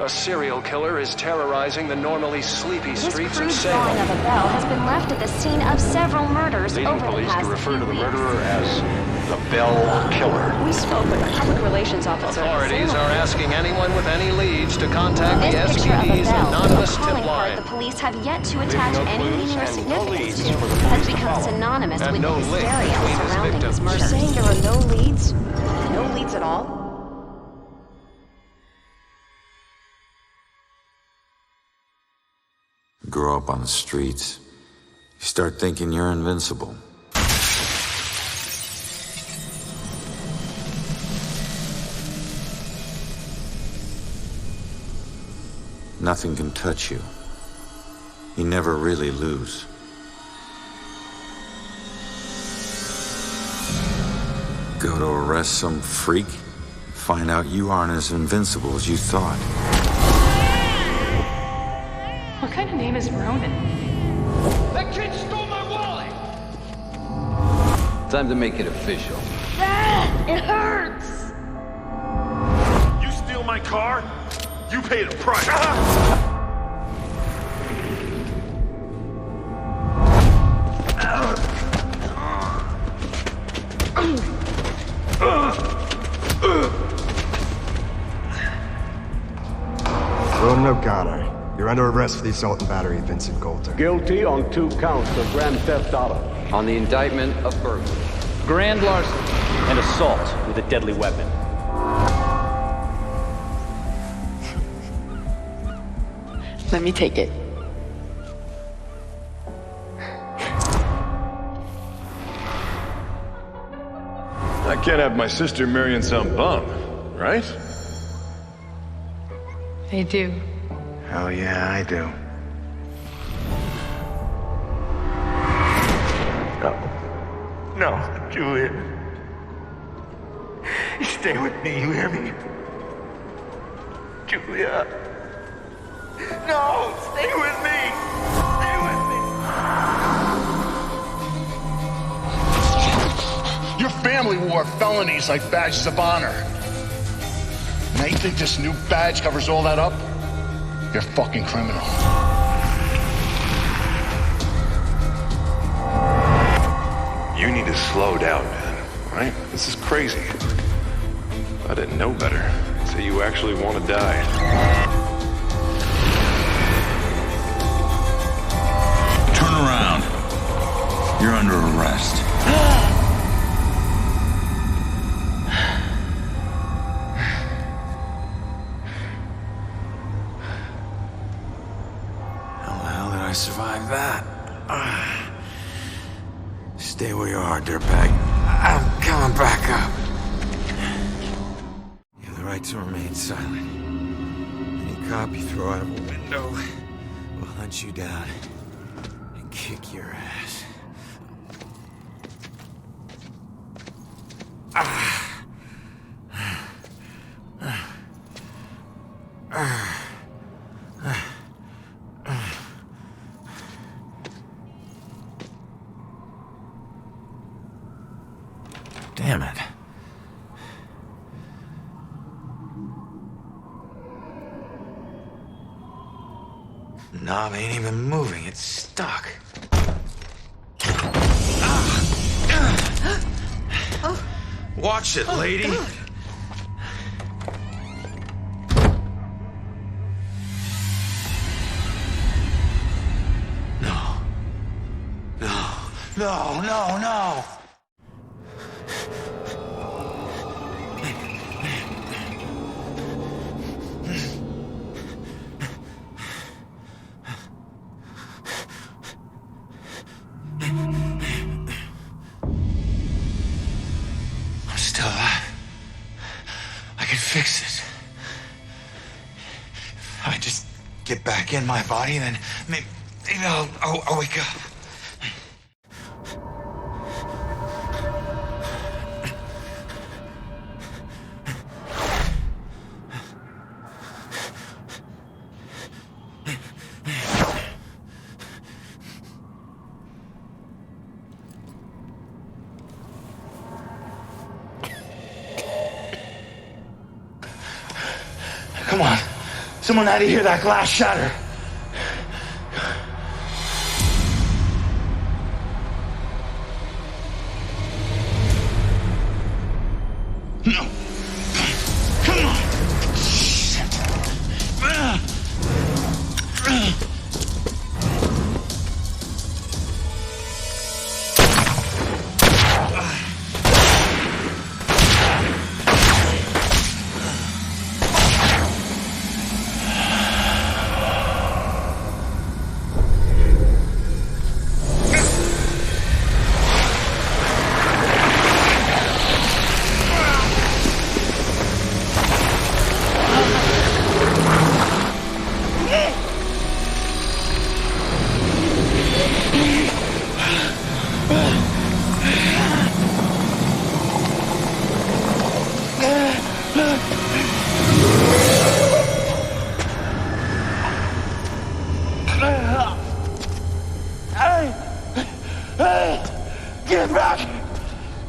A serial killer is terrorizing the normally sleepy streets of This Salem. crude drawing of a bell has been left at the scene of several murders Leading over the police past to refer to the few weeks. murderer as the Bell Killer. We spoke with a public relations officer. Authorities are asking anyone with any leads to contact the This picture of a SPD's bell, anonymous a tip calling card line. the police have yet to attach no any clues meaning or and no significance leads to, for the has police to become follow. synonymous And with no the link hysteria between his surrounding his victims. murder. You're saying there are no leads? No leads at all? Grow up on the streets. You start thinking you're invincible. Nothing can touch you. You never really lose. Go to arrest some freak, find out you aren't as invincible as you thought. What kind of name is Ronan? That kid stole my wallet! Time to make it official. It hurts! You steal my car? You paid a price. Ronan O'Connor, you're under arrest for the assault and battery of Vincent Coulter. Guilty on 2 counts of grand theft auto. On the indictment of burglary. Grand larceny and assault with a deadly weapon. Let me take it. I can't have my sister marrying some bum, right? They do. Hell yeah, I do. No, Julia. Stay with me, you hear me? Julia. No, stay with me. Stay with me. Your family wore felonies like badges of honor. Now you think this new badge covers all that up? You're a fucking criminal. You need to slow down, man. Right? This is crazy. If I didn't know better, I'd say you actually want to die. Turn around. You're under arrest. How the hell did I survive that? Stay where you are, dirtbag. I'm coming back up. You have the right to remain silent. Any cop you throw out of a window will hunt you down and kick your ass. Damn it. Knob ain't even moving, it's stuck. Watch it, lady. No. No. No, no, no. I'm still alive. I can fix this. If I just get back in my body, then maybe I'll wake up. Someone had to hear that glass shatter. No. Come on. Shit. Get back!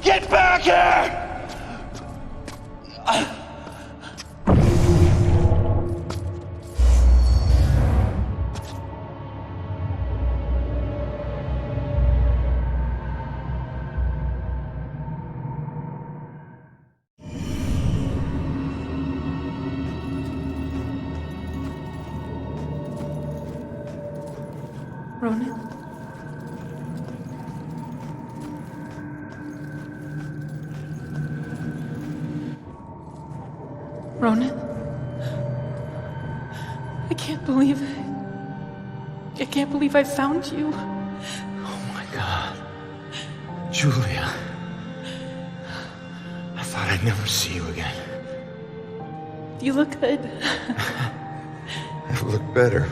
Get back here! Ronan? Ronan? I can't believe it. I can't believe I found you. Oh my God. Julia. I thought I'd never see you again. You look good. I've looked better.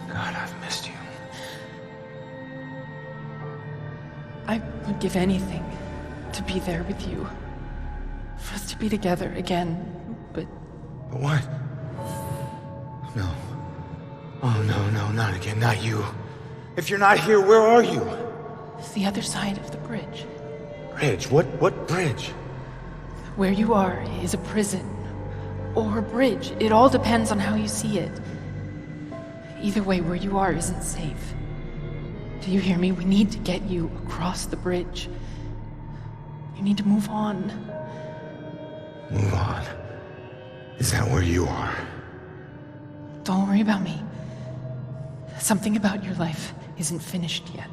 God, I've missed you. I would give anything to be there with you. For us to be together again, but... But what? No. Oh, no, not again, not you. If you're not here, where are you? It's the other side of the bridge. Bridge? What bridge? Where you are is a prison. Or a bridge. It all depends on how you see it. Either way, where you are isn't safe. Do you hear me? We need to get you across the bridge. You need to move on. Move on? Is that where you are? Don't worry about me. Something about your life isn't finished yet.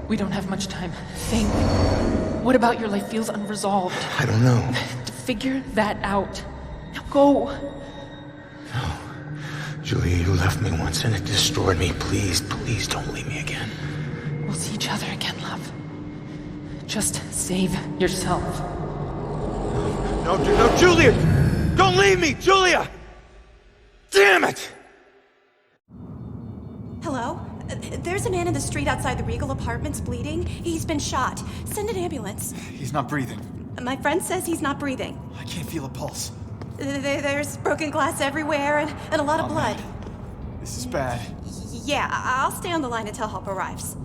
We don't have much time. Think. What about your life feels unresolved? I don't know. To figure that out. Now go. No. Julia, you left me once and it destroyed me. Please don't leave me again. We'll see each other again, love. Just save yourself. No, Julia! Don't leave me, Julia! Damn it! Hello? There's a man in the street outside the Regal Apartments bleeding. He's been shot. Send an ambulance. He's not breathing. My friend says he's not breathing. I can't feel a pulse. There's broken glass everywhere and a lot of blood. Man. This is bad. Yeah, I'll stay on the line until help arrives.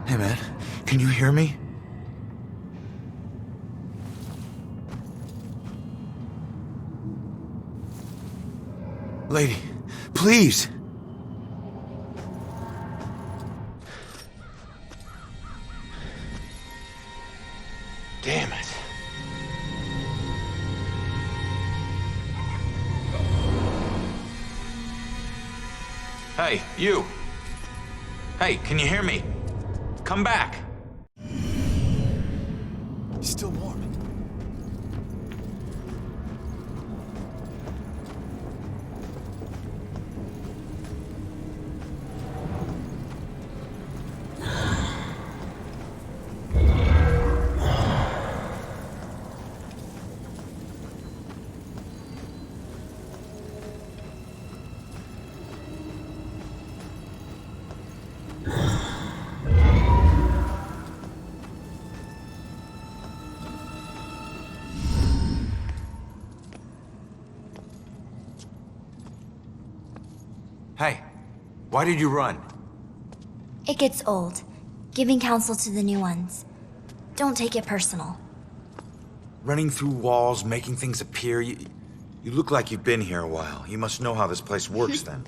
Hey, man, can you hear me? Lady, please! Damn it. Hey, you! Hey, can you hear me? Come back! He's still warm. Hey, why did you run? It gets old. Giving counsel to the new ones. Don't take it personal. Running through walls, making things appear. You look like you've been here a while. You must know how this place works then.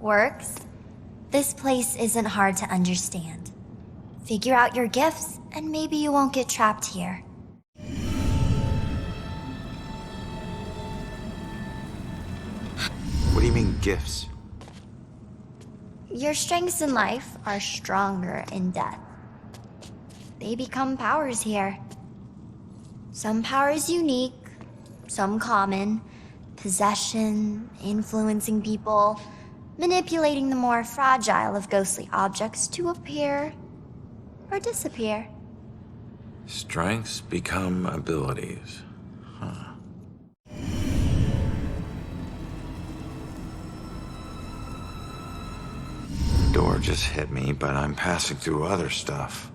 Works? This place isn't hard to understand. Figure out your gifts, and maybe you won't get trapped here. What do you mean, gifts? Your strengths in life are stronger in death. They become powers here. Some powers unique, some common. Possession, influencing people, manipulating the more fragile of ghostly objects to appear or disappear. Strengths become abilities. The door just hit me, but I'm passing through other stuff.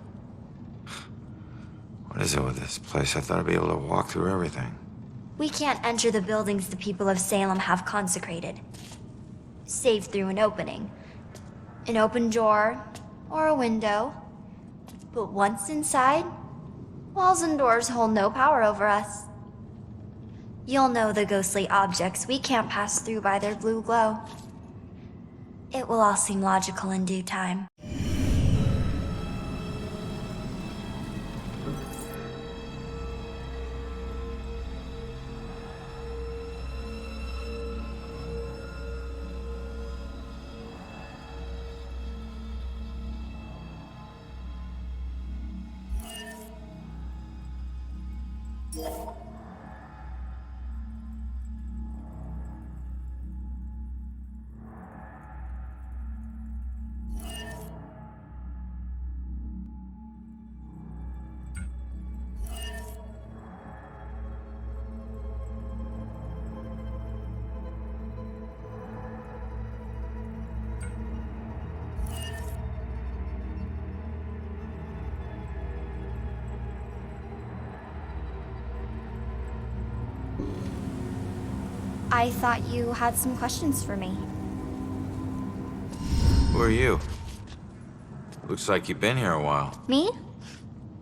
What is it with this place? I thought I'd be able to walk through everything. We can't enter the buildings the people of Salem have consecrated, save through an opening. An open door or a window. But once inside, walls and doors hold no power over us. You'll know the ghostly objects we can't pass through by their blue glow. It will all seem logical in due time. I thought you had some questions for me. Who are you? Looks like you've been here a while. Me?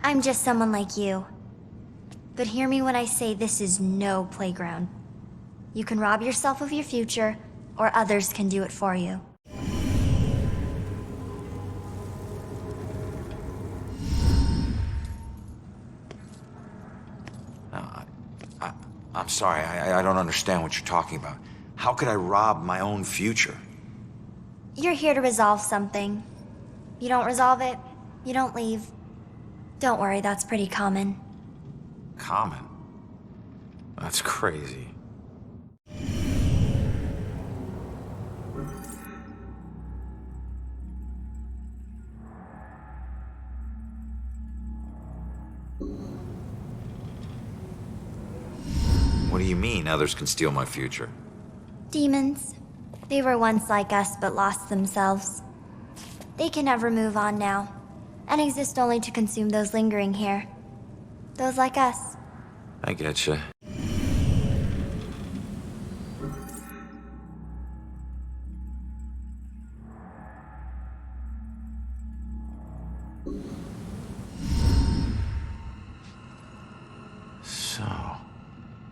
I'm just someone like you. But hear me when I say this is no playground. You can rob yourself of your future, or others can do it for you. I'm sorry, I don't understand what you're talking about. How could I rob my own future? You're here to resolve something. You don't resolve it, you don't leave. Don't worry, that's pretty common. Common? That's crazy. What do you mean others can steal my future? Demons. They were once like us but lost themselves. They can never move on now, and exist only to consume those lingering here. Those like us. I getcha. So,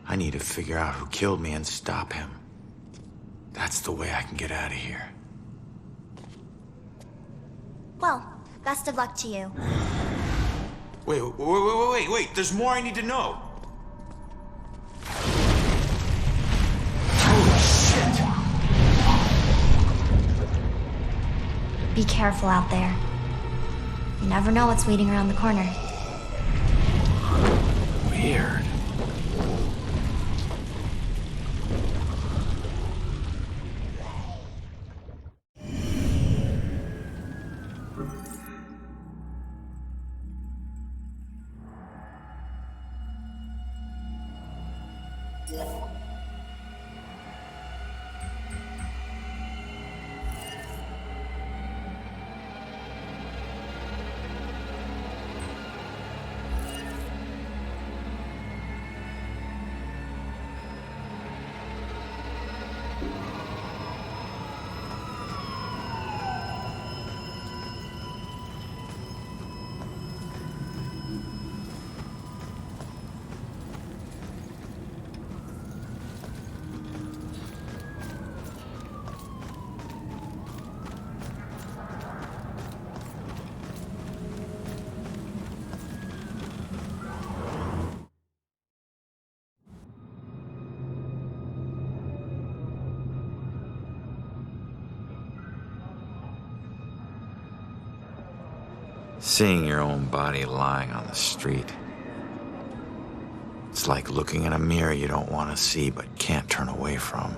I need to figure out who killed me and stop him. That's the way I can get out of here. Well, best of luck to you. Wait, there's more I need to know. Holy shit! Be careful out there. You never know what's waiting around the corner. Weird. Seeing your own body lying on the street. It's like looking in a mirror you don't want to see but can't turn away from.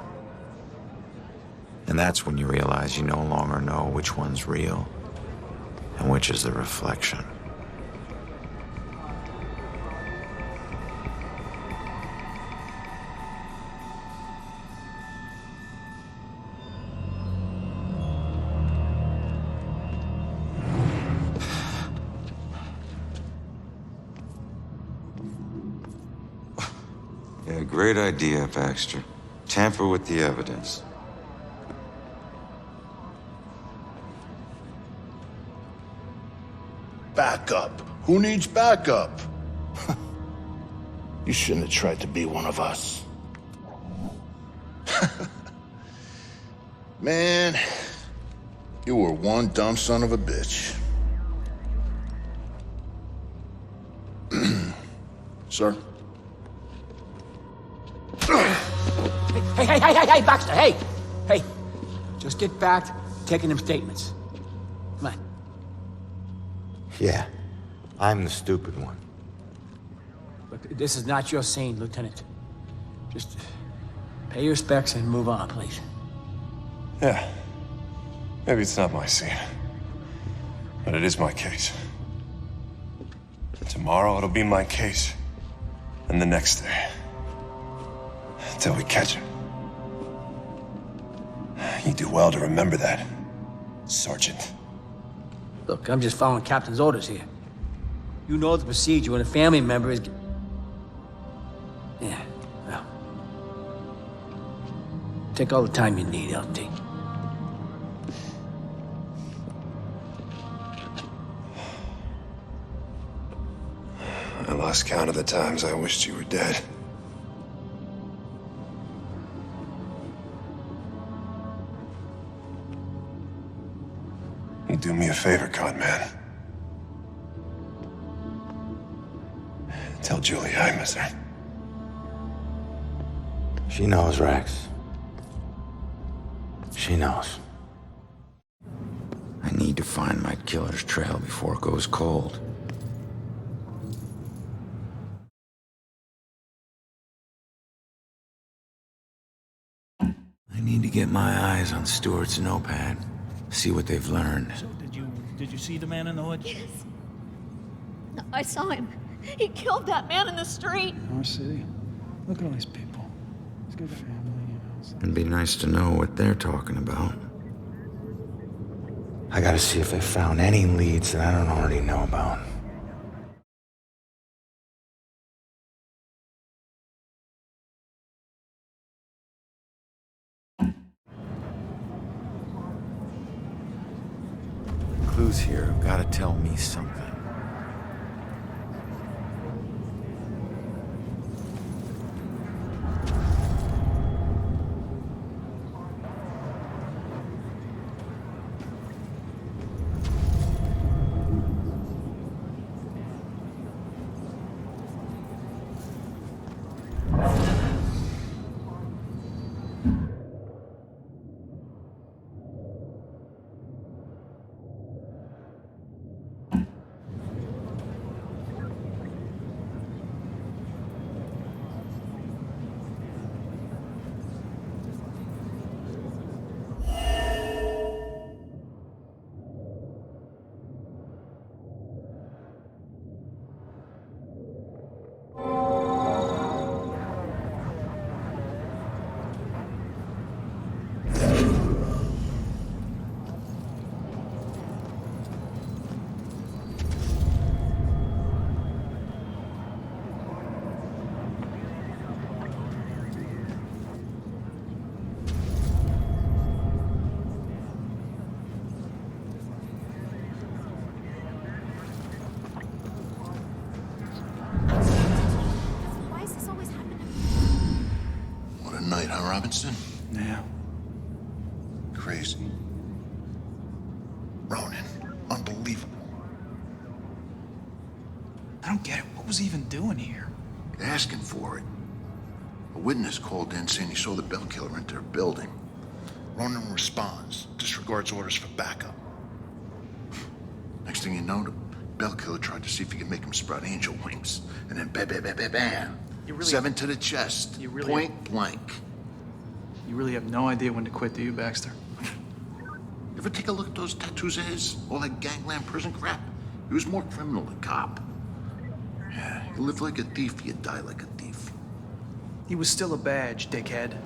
And that's when you realize you no longer know which one's real and which is the reflection. Yeah, great idea, Baxter. Tamper with the evidence. Backup. Who needs backup? You shouldn't have tried to be one of us. Man, you were one dumb son of a bitch. Sir? Hey, Baxter, hey! Hey, just get back to taking them statements. Come on. Yeah, I'm the stupid one. Look, this is not your scene, Lieutenant. Just pay your respects and move on, please. Yeah. Maybe it's not my scene. But it is my case. Tomorrow it'll be my case. And the next day. Until we catch him. You do well to remember that, Sergeant. Look, I'm just following Captain's orders here. You know the procedure when a family member is... Yeah, well... Take all the time you need, LT. I lost count of the times I wished you were dead. You do me a favor, con man. Tell Julie I miss her. She knows, Rex. She knows. I need to find my killer's trail before it goes cold. I need to get my eyes on Stewart's notepad. See what they've learned. So did you see the man in the hood? Yes. I saw him. He killed that man in the street. Our city. Look at all these people. He's got a family, you know. It'd be nice to know what they're talking about. I gotta see if they found any leads that I don't already know about. Clues here have gotta tell me something. Night, huh, Robinson? Yeah. Crazy. Ronan, unbelievable. I don't get it. What was he even doing here? Asking for it. A witness called in saying he saw the bell killer enter a building. Ronan responds, disregards orders for backup. Next thing you know, Bell Killer tried to see if he could make him sprout angel wings, and then bam, bam, bam, bam, bam. You really 7 to the chest. You really- Point blank. You really have no idea when to quit, do you, Baxter? You ever take a look at those tattoos of his? All that gangland prison crap? He was more criminal than cop. Yeah, he lived like a thief, he'd die like a thief. He was still a badge, dickhead.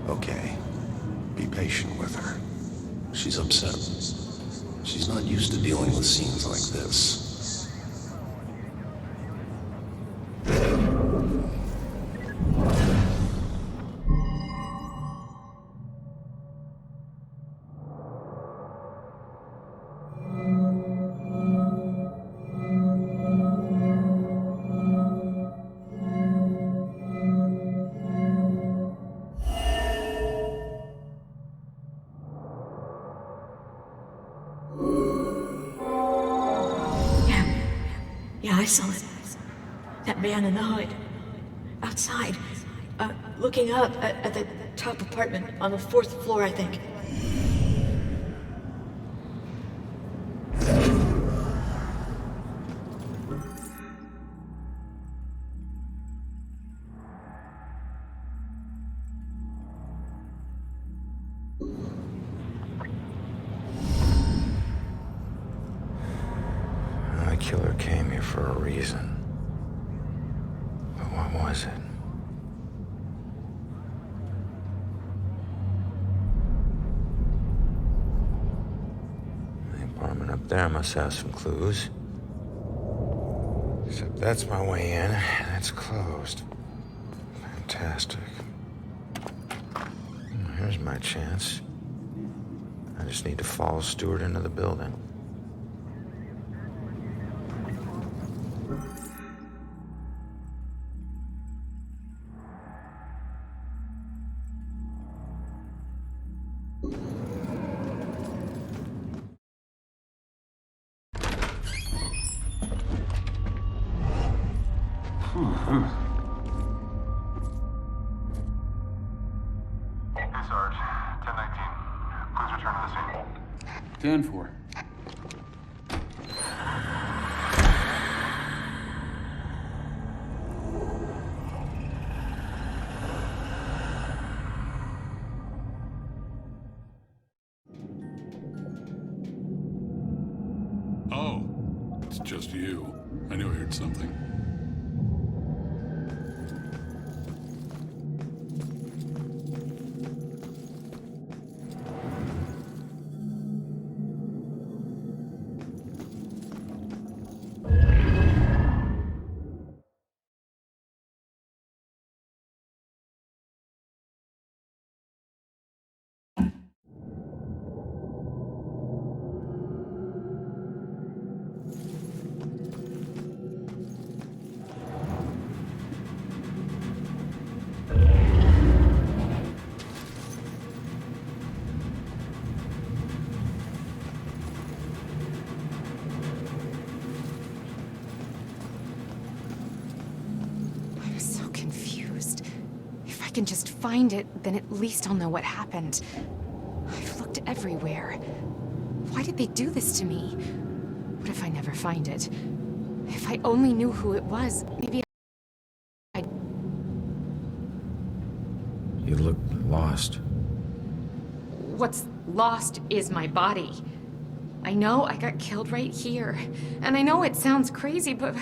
Okay. Be patient with her. She's upset. She's not used to dealing with scenes like this. Yeah, I saw it. That man in the hood. Outside. Looking up at the top apartment on the 4th floor, I think. The killer came here for a reason. But what was it? The apartment up there must have some clues. Except that's my way in, and it's closed. Fantastic. Here's my chance. I just need to follow Stewart into the building. Hey, Sarge. 1019. Please return to the scene. 10-4. Oh, it's just you. I knew I heard something. I can just find it, then at least I'll know what happened. I've looked everywhere. Why did they do this to me? What if I never find it? If I only knew who it was, maybe I'd... You look lost. What's lost is my body. I know I got killed right here. And I know it sounds crazy, but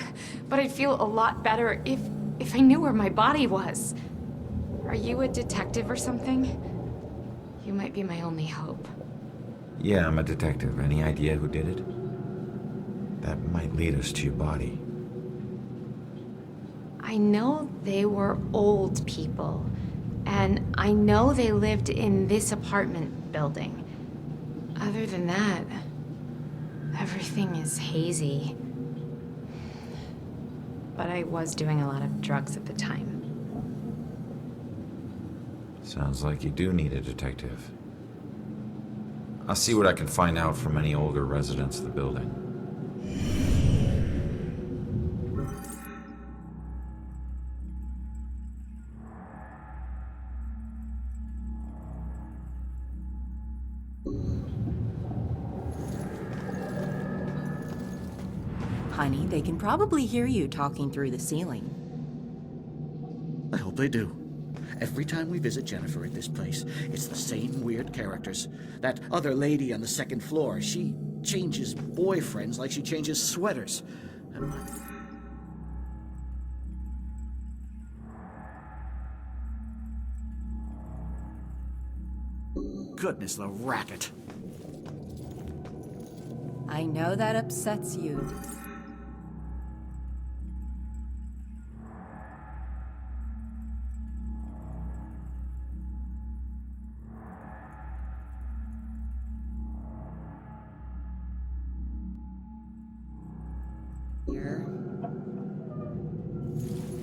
I'd feel a lot better if I knew where my body was. Are you a detective or something? You might be my only hope. Yeah, I'm a detective. Any idea who did it? That might lead us to your body. I know they were old people. And I know they lived in this apartment building. Other than that, everything is hazy. But I was doing a lot of drugs at the time. Sounds like you do need a detective. I'll see what I can find out from any older residents of the building. Honey, they can probably hear you talking through the ceiling. I hope they do. Every time we visit Jennifer at this place, it's the same weird characters. That other lady on the second floor, she changes boyfriends like she changes sweaters. And goodness, the racket. I know that upsets you.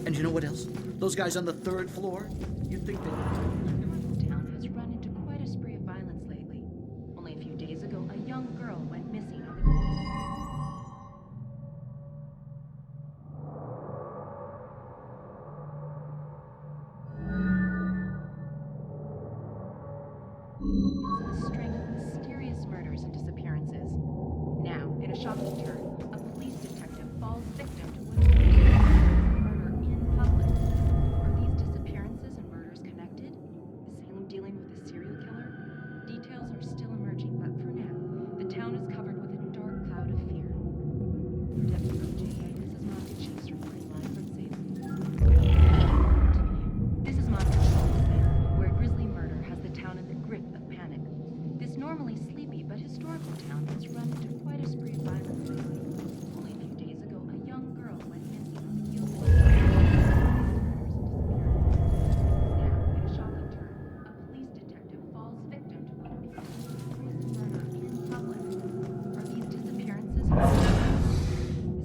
And you know what else? Those guys on the third floor? You'd think they... The town has run into quite a spree of violence lately. Only a few days ago, a young girl went missing on a string of mysterious murders and disappearances. Now, in a shocking turn, a police detective falls victim to what is murder in public. Are these disappearances and murders connected? Is Salem dealing with a serial killer? Details are still emerging, but for now, the town is covered with a dark cloud of fear. For WOJA, this is Monica Chase reporting live from Salem. This is Monica Chase, where grisly murder has the town in the grip of panic. This normally sleepy but historical town has run into quite a spree of violence lately. Only a few days ago, a young girl went missing on the heels of now, in a shocking turn, a police detective falls victim to what appears to be a serious murder in public. Are these disappearances? Is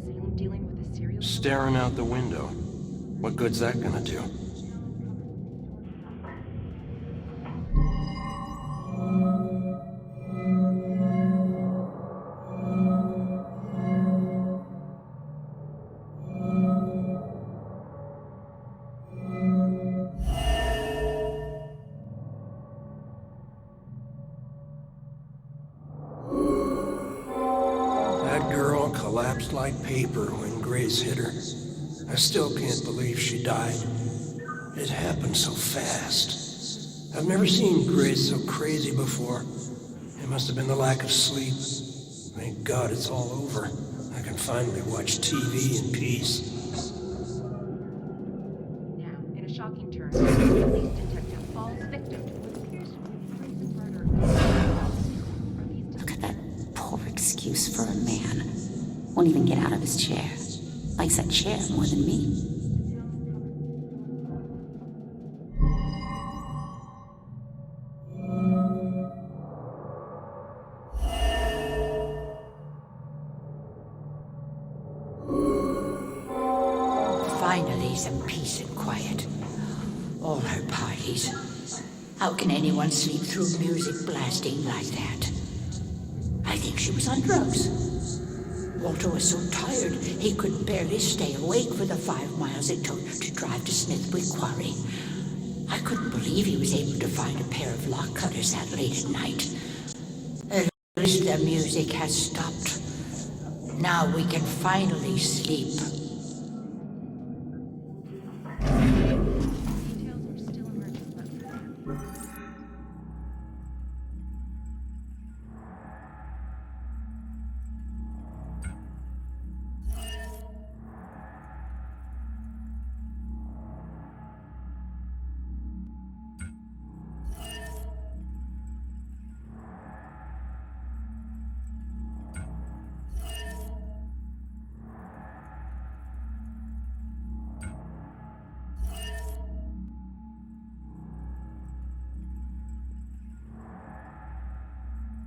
Salem dealing with a serial killer? Staring out the window. What good's that gonna do? Collapsed like paper when Grace hit her. I still can't believe she died. It happened so fast. I've never seen Grace so crazy before. It must have been the lack of sleep. Thank God it's all over. I can finally watch TV in peace. Now, in a shocking turn, a police detective falls victim to what appears to be a murder. Look at that poor excuse for a man. Won't even get out of his chair. Likes that chair more than me. Finally, some peace and quiet. All her parties. How can anyone sleep through music blasting like that? I think she was on drugs. Walter was so tired he could barely stay awake for the 5 miles it took to drive to Smithwick Quarry. I couldn't believe he was able to find a pair of lock cutters that late at night. At least the music has stopped. Now we can finally sleep.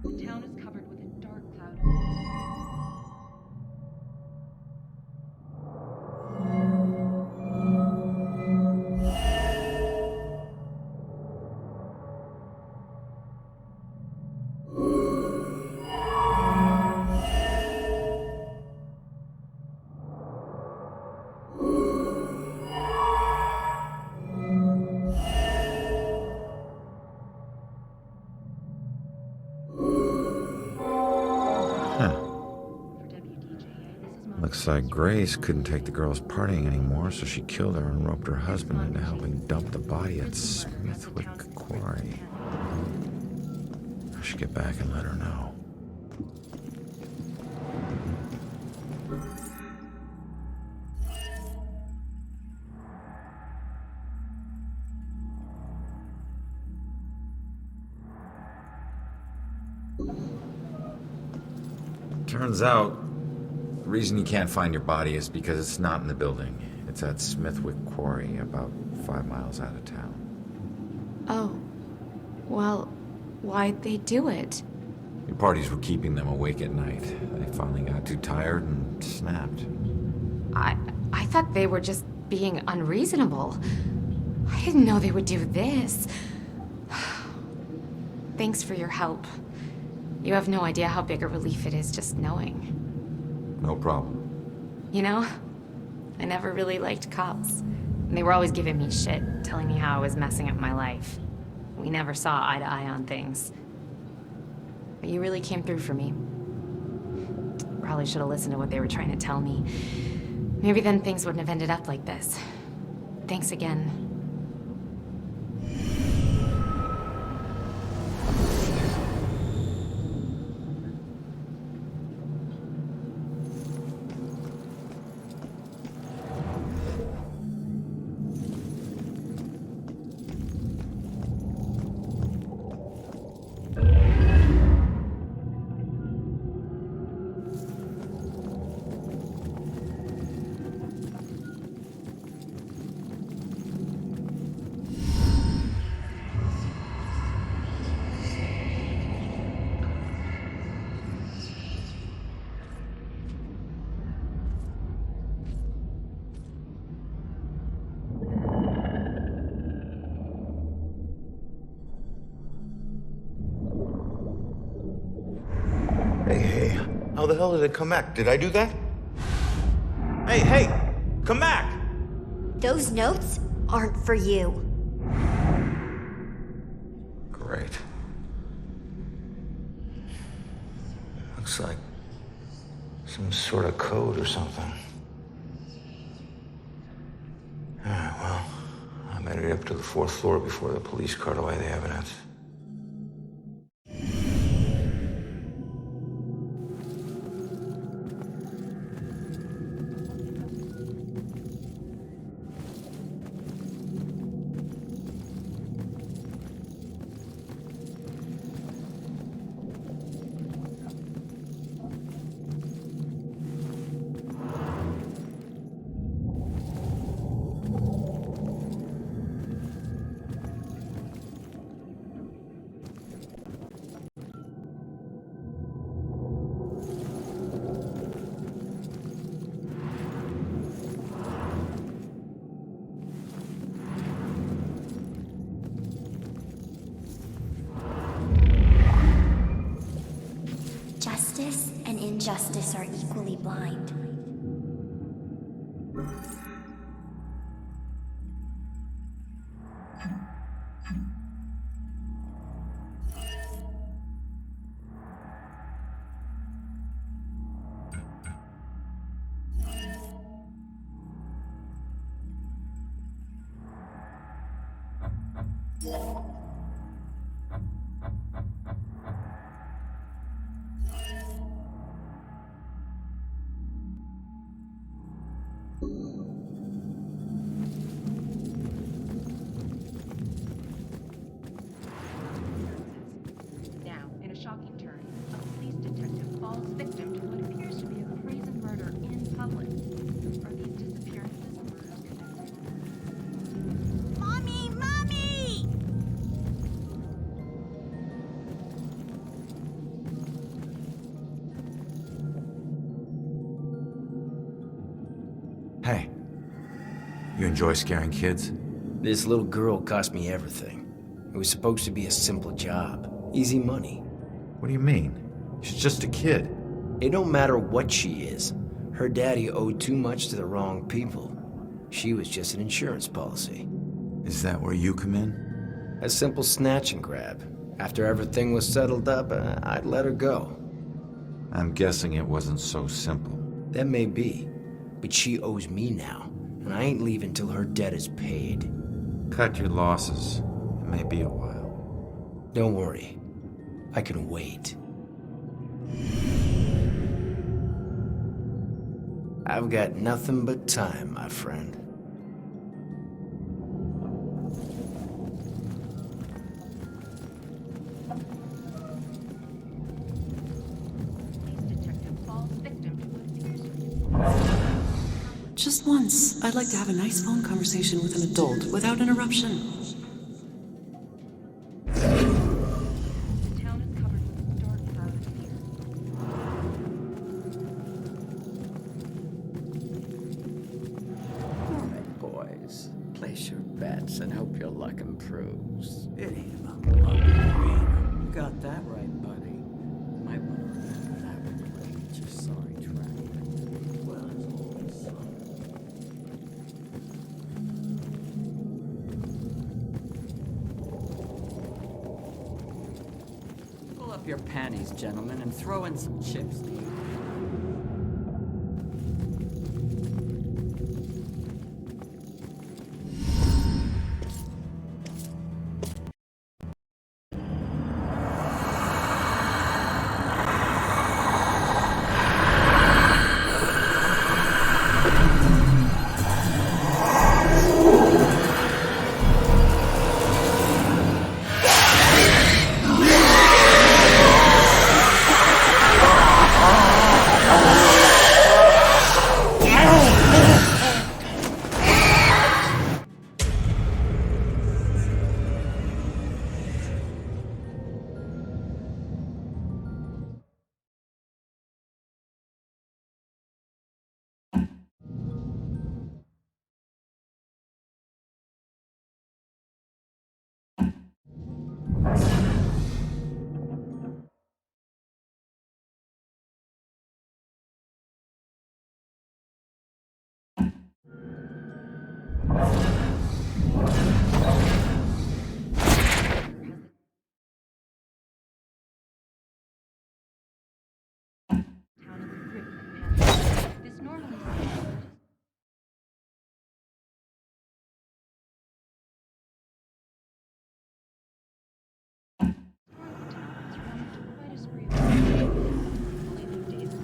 The town is covered with a dark cloud. Looks like Grace couldn't take the girls partying anymore, so she killed her and roped her husband into helping dump the body at Smithwick Quarry. I should get back and let her know. Turns out, the reason you can't find your body is because it's not in the building. It's at Smithwick Quarry, about 5 miles out of town. Oh. Well, why'd they do it? Your parties were keeping them awake at night. They finally got too tired and snapped. I thought they were just being unreasonable. I didn't know they would do this. Thanks for your help. You have no idea how big a relief it is just knowing. No problem. You know, I never really liked cops. And they were always giving me shit, telling me how I was messing up my life. We never saw eye to eye on things. But you really came through for me. Probably should have listened to what they were trying to tell me. Maybe then things wouldn't have ended up like this. Thanks again. Hey, how the hell did it come back? Did I do that? Hey, come back! Those notes aren't for you. Great. Looks like some sort of code or something. Alright, well, I made it up to the 4th floor before the police cart away the evidence. Justice and injustice are equally blind. Now, in a shocking turn, a police detective falls victim to what appears to be a brazen murder in public. Are these disappearances and murders connected? Mommy! Mommy! Hey, you enjoy scaring kids? This little girl cost me everything. It was supposed to be a simple job. Easy money. What do you mean? She's just a kid. It don't matter what she is. Her daddy owed too much to the wrong people. She was just an insurance policy. Is that where you come in? A simple snatch and grab. After everything was settled up, I'd let her go. I'm guessing it wasn't so simple. That may be, but she owes me now, and I ain't leaving till her debt is paid. Cut your losses. It may be a while. Don't worry. I can wait. I've got nothing but time, my friend. Just once, I'd like to have a nice phone conversation with an adult without interruption. Alright, boys. Place your bets and hope your luck improves. It ain't about the luck, you got that right, buddy. You might want to remember that when you look at your sorry track. Well, it's always something. Pull up your panties, gentlemen, and throw in some chips. This normally quite a spree of only these days.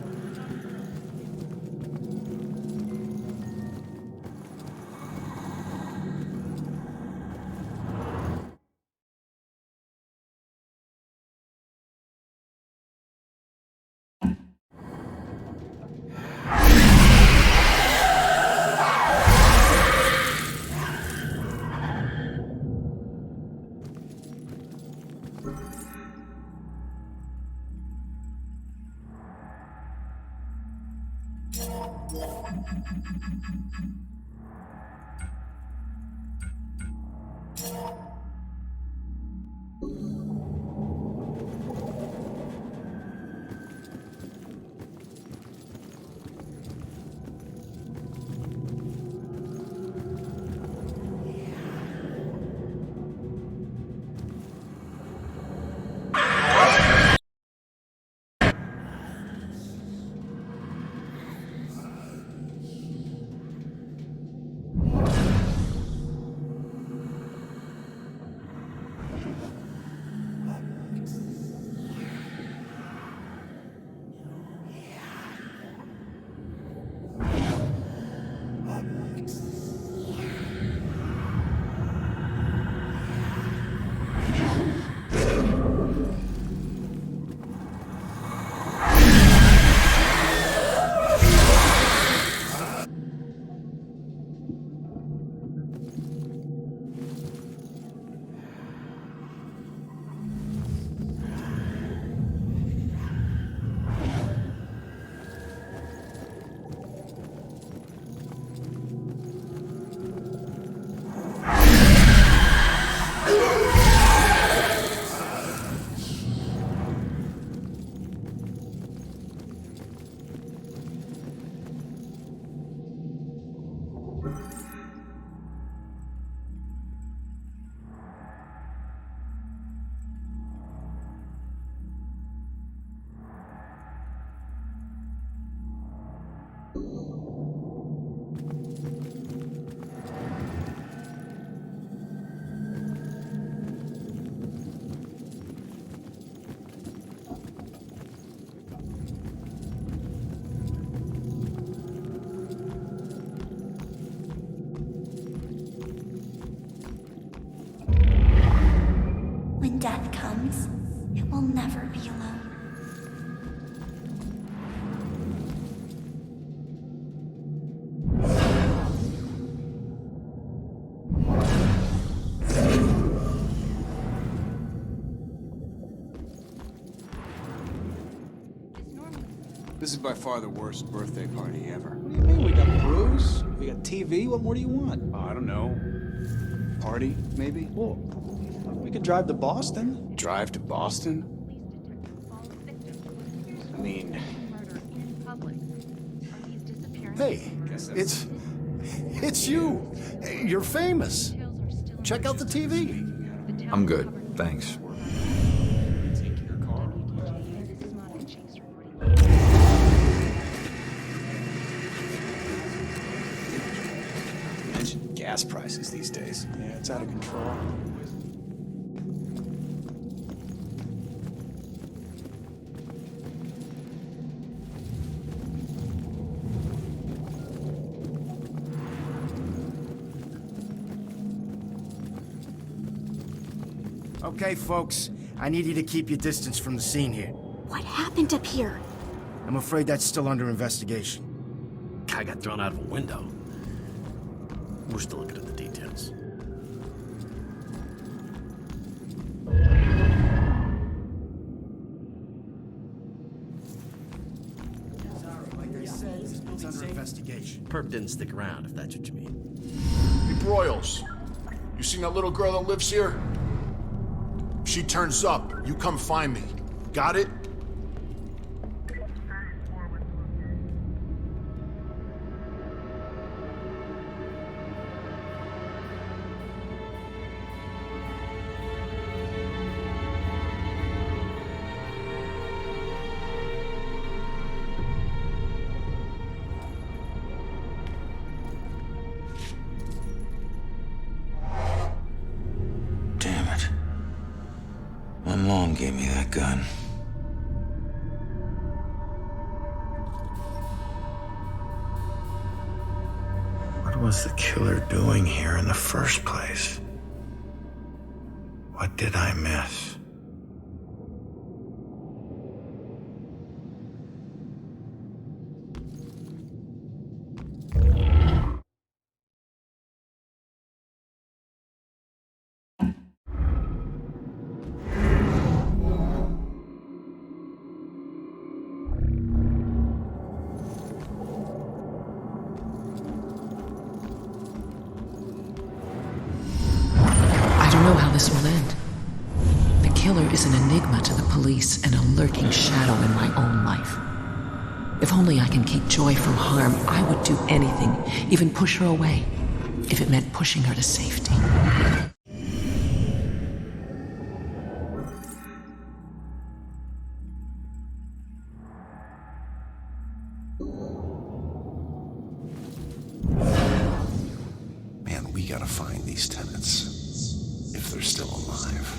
comes, it will never be alone. This is by far the worst birthday party ever. What do you mean? We got brews, we got TV. What more do you want? I don't know. Party, maybe? Well, we could drive to Boston. Drive to Boston? I mean... Hey, it's you. You're famous. Check out the TV. I'm good, thanks. Mention gas prices these days. Yeah, it's out of control. Okay, folks, I need you to keep your distance from the scene here. What happened up here? I'm afraid that's still under investigation. Guy got thrown out of a window. We're still looking at the details. Like I said, it's under investigation. Perp didn't stick around, if that's what you mean. Hey, Broyles, you seen that little girl that lives here? If she turns up, you come find me. Got it? Damn it. My mom gave me that gun. What was the killer doing here in the first place? What did I miss? I don't know how this will end. The killer is an enigma to the police and a lurking shadow in my own life. If only I can keep Joy from harm, I would do anything, even push her away, if it meant pushing her to safety. Man, we gotta find these tenants. If they're still alive.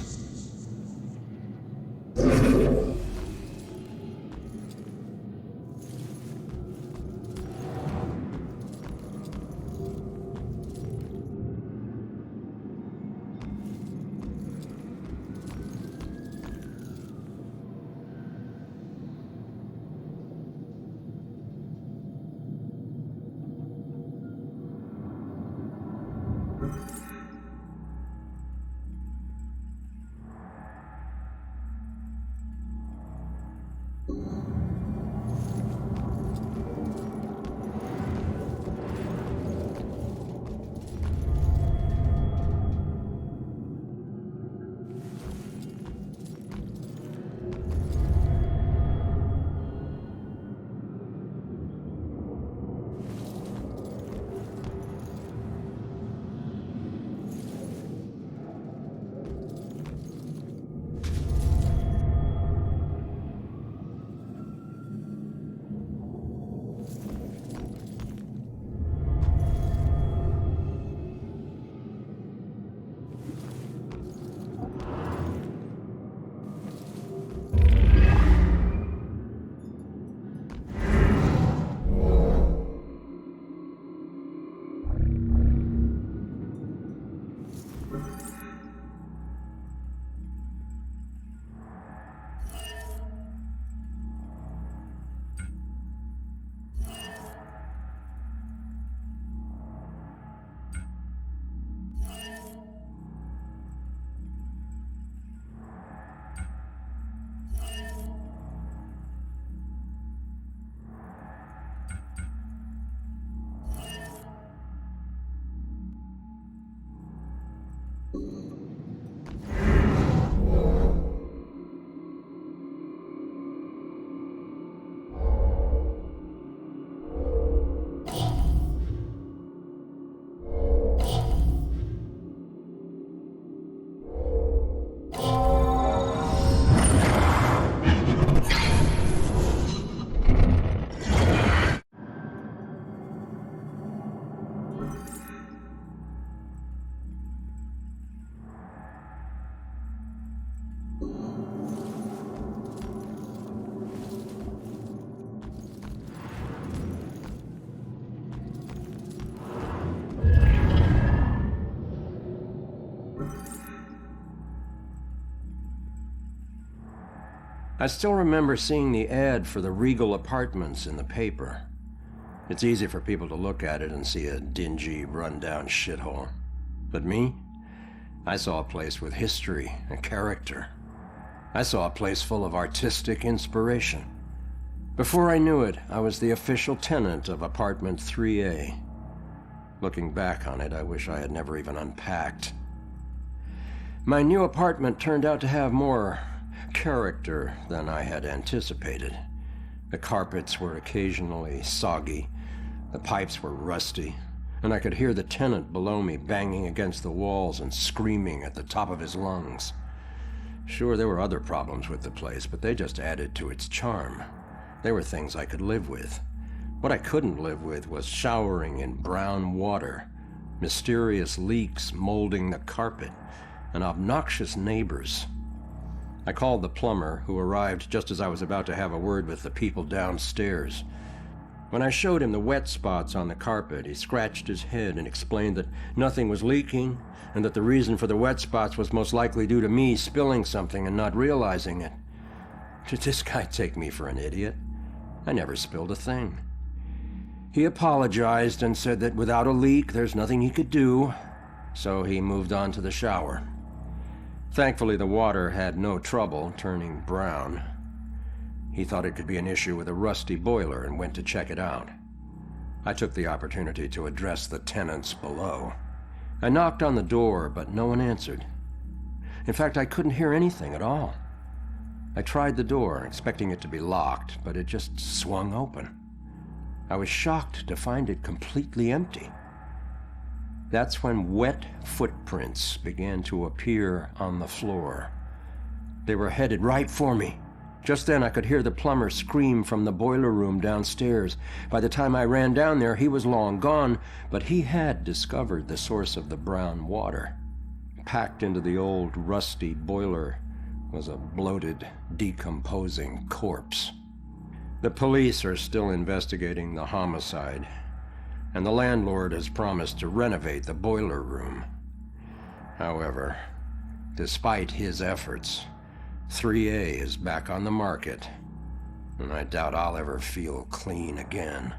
I still remember seeing the ad for the Regal Apartments in the paper. It's easy for people to look at it and see a dingy, run-down shithole. But me? I saw a place with history and character. I saw a place full of artistic inspiration. Before I knew it, I was the official tenant of apartment 3A. Looking back on it, I wish I had never even unpacked. My new apartment turned out to have more character than I had anticipated. The carpets were occasionally soggy, the pipes were rusty, and I could hear the tenant below me banging against the walls and screaming at the top of his lungs. Sure, there were other problems with the place, but they just added to its charm. They were things I could live with. What I couldn't live with was showering in brown water, mysterious leaks molding the carpet, and obnoxious neighbors. I called the plumber, who arrived just as I was about to have a word with the people downstairs. When I showed him the wet spots on the carpet, he scratched his head and explained that nothing was leaking, and that the reason for the wet spots was most likely due to me spilling something and not realizing it. Did this guy take me for an idiot? I never spilled a thing. He apologized and said that without a leak, there's nothing he could do, so he moved on to the shower. Thankfully, the water had no trouble turning brown. He thought it could be an issue with a rusty boiler and went to check it out. I took the opportunity to address the tenants below. I knocked on the door, but no one answered. In fact, I couldn't hear anything at all. I tried the door, expecting it to be locked, but it just swung open. I was shocked to find it completely empty. That's when wet footprints began to appear on the floor. They were headed right for me. Just then I could hear the plumber scream from the boiler room downstairs. By the time I ran down there, he was long gone, but he had discovered the source of the brown water. Packed into the old rusty boiler was a bloated, decomposing corpse. The police are still investigating the homicide, and the landlord has promised to renovate the boiler room. However, despite his efforts, 3A is back on the market, and I doubt I'll ever feel clean again.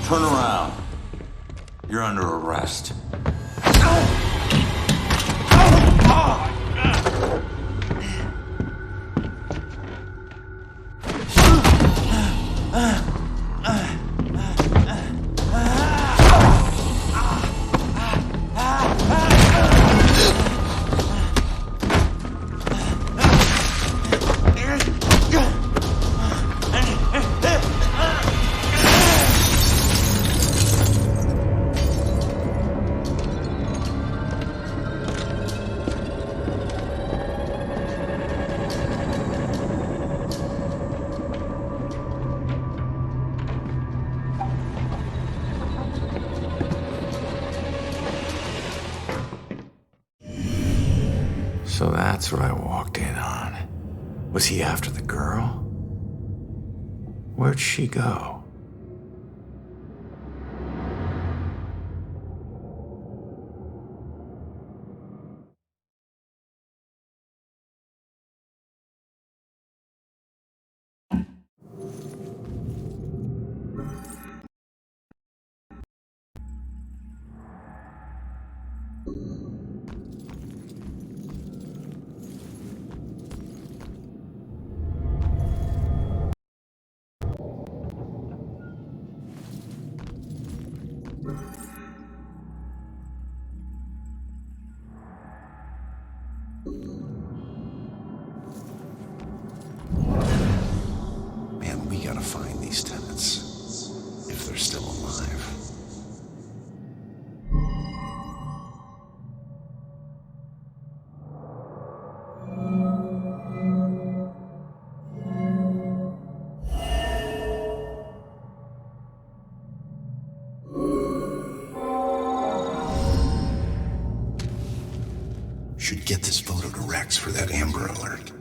Turn around. You're under arrest. So that's what I walked in on. Was he after the girl? Where'd she go? Man, we gotta find these tenants. If they're still alive. Should get this photo to Rex for that Amber Alert.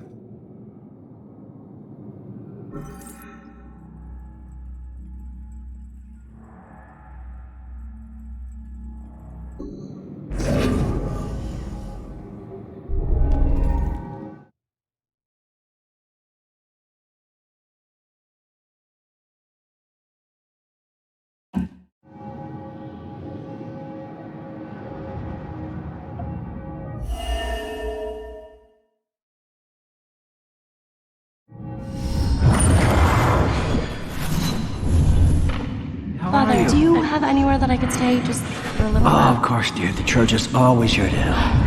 Father, do you have anywhere that I could stay just for a little Oh, bit? of course, dear. The church is always here to help.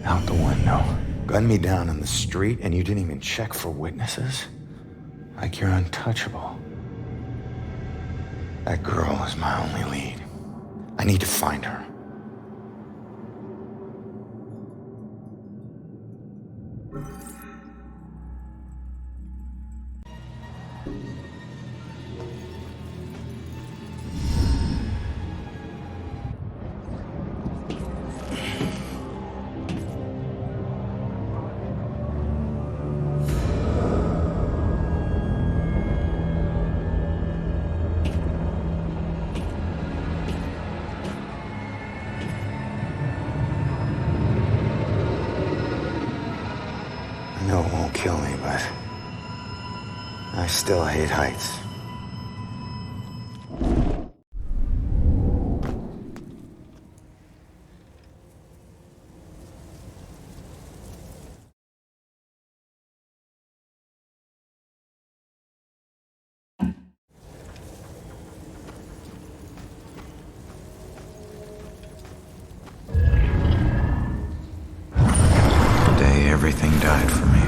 Out the window. Gunned me down in the street and you didn't even check for witnesses? Like you're untouchable. That girl is my only lead. I need to find her. I know it won't kill me, but I still hate heights. The day everything died for me.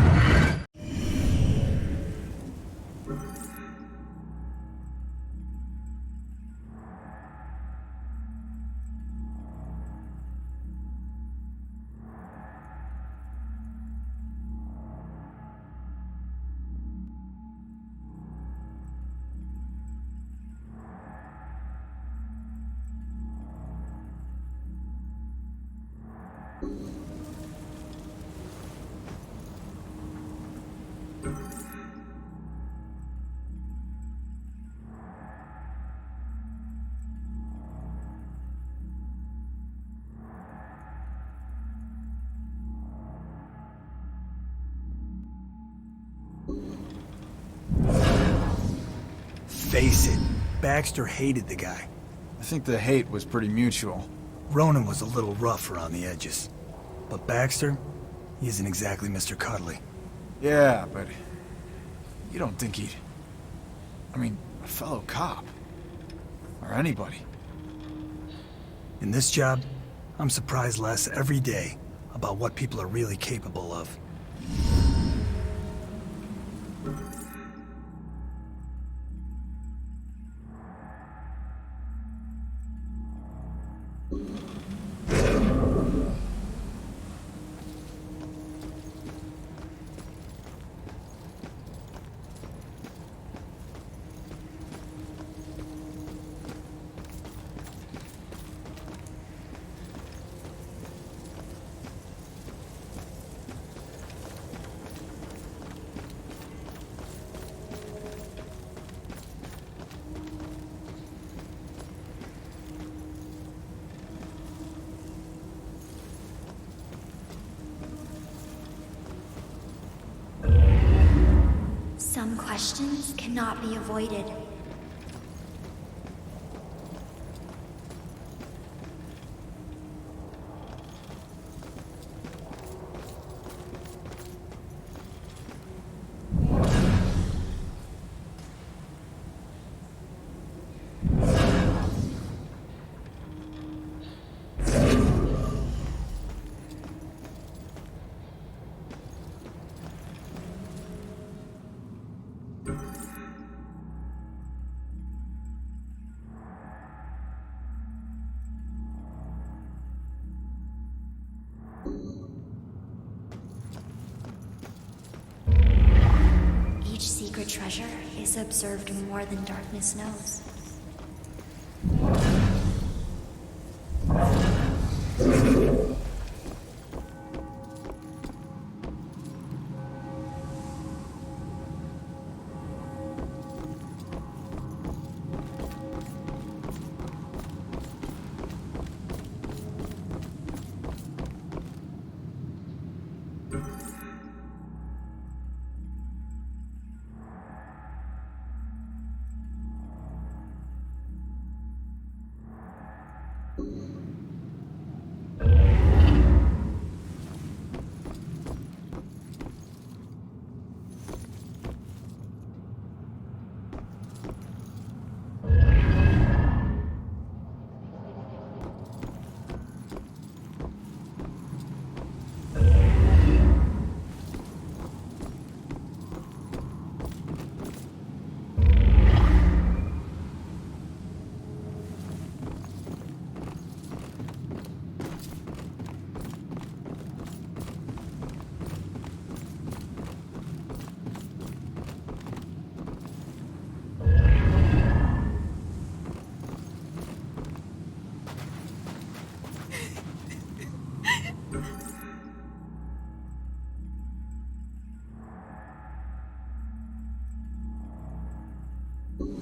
face it, Baxter hated the guy. I think the hate was pretty mutual. Ronan was a little rough around the edges. But Baxter, he isn't exactly Mr. Cuddly. Yeah, but you don't think he'd... I mean, a fellow cop. Or anybody. In this job, I'm surprised less every day about what people are really capable of. Some questions cannot be avoided. Each secret treasure is observed more than darkness knows.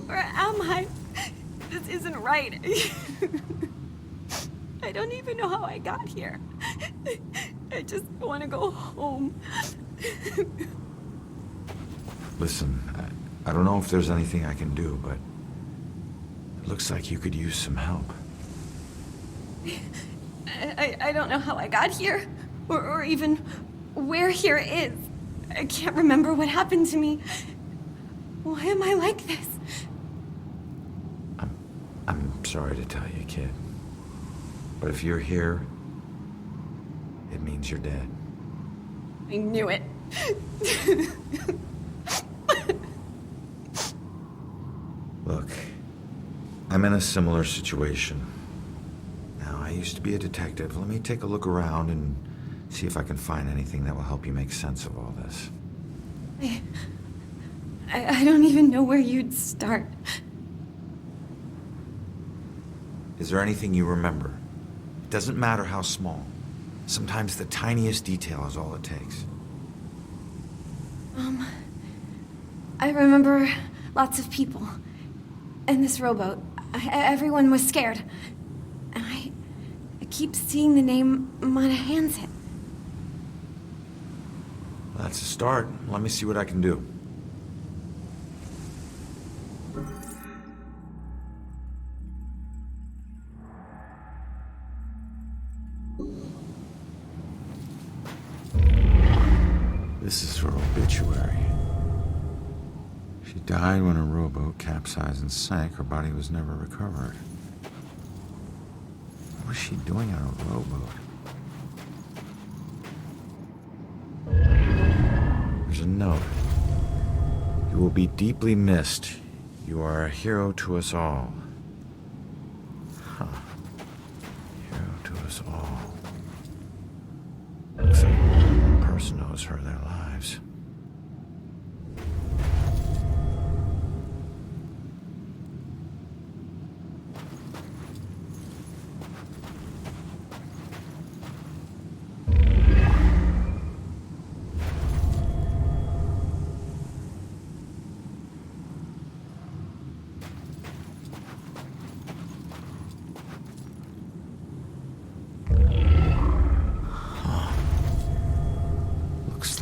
Where am I? This isn't right. I don't even know how I got here. I just want to go home. Listen, I don't know if there's anything I can do, but it looks like you could use some help. I don't know how I got here, or even where here is. I can't remember what happened to me. Why am I like this? I'm sorry to tell you, kid. But if you're here, it means you're dead. I knew it. Look, I'm in a similar situation. Now, I used to be a detective. Let me take a look around and see if I can find anything that will help you make sense of all this. I don't even know where you'd start. Is there anything you remember? It doesn't matter how small. Sometimes the tiniest detail is all it takes. I remember lots of people. And this rowboat. Everyone was scared. And I keep seeing the name Monahan's it. That's a start. Let me see what I can do. She died when a rowboat capsized and sank. Her body was never recovered. What was she doing on a rowboat? There's a note. You will be deeply missed. You are a hero to us all. Huh. Hero to us all. Looks like one person owes her their lives.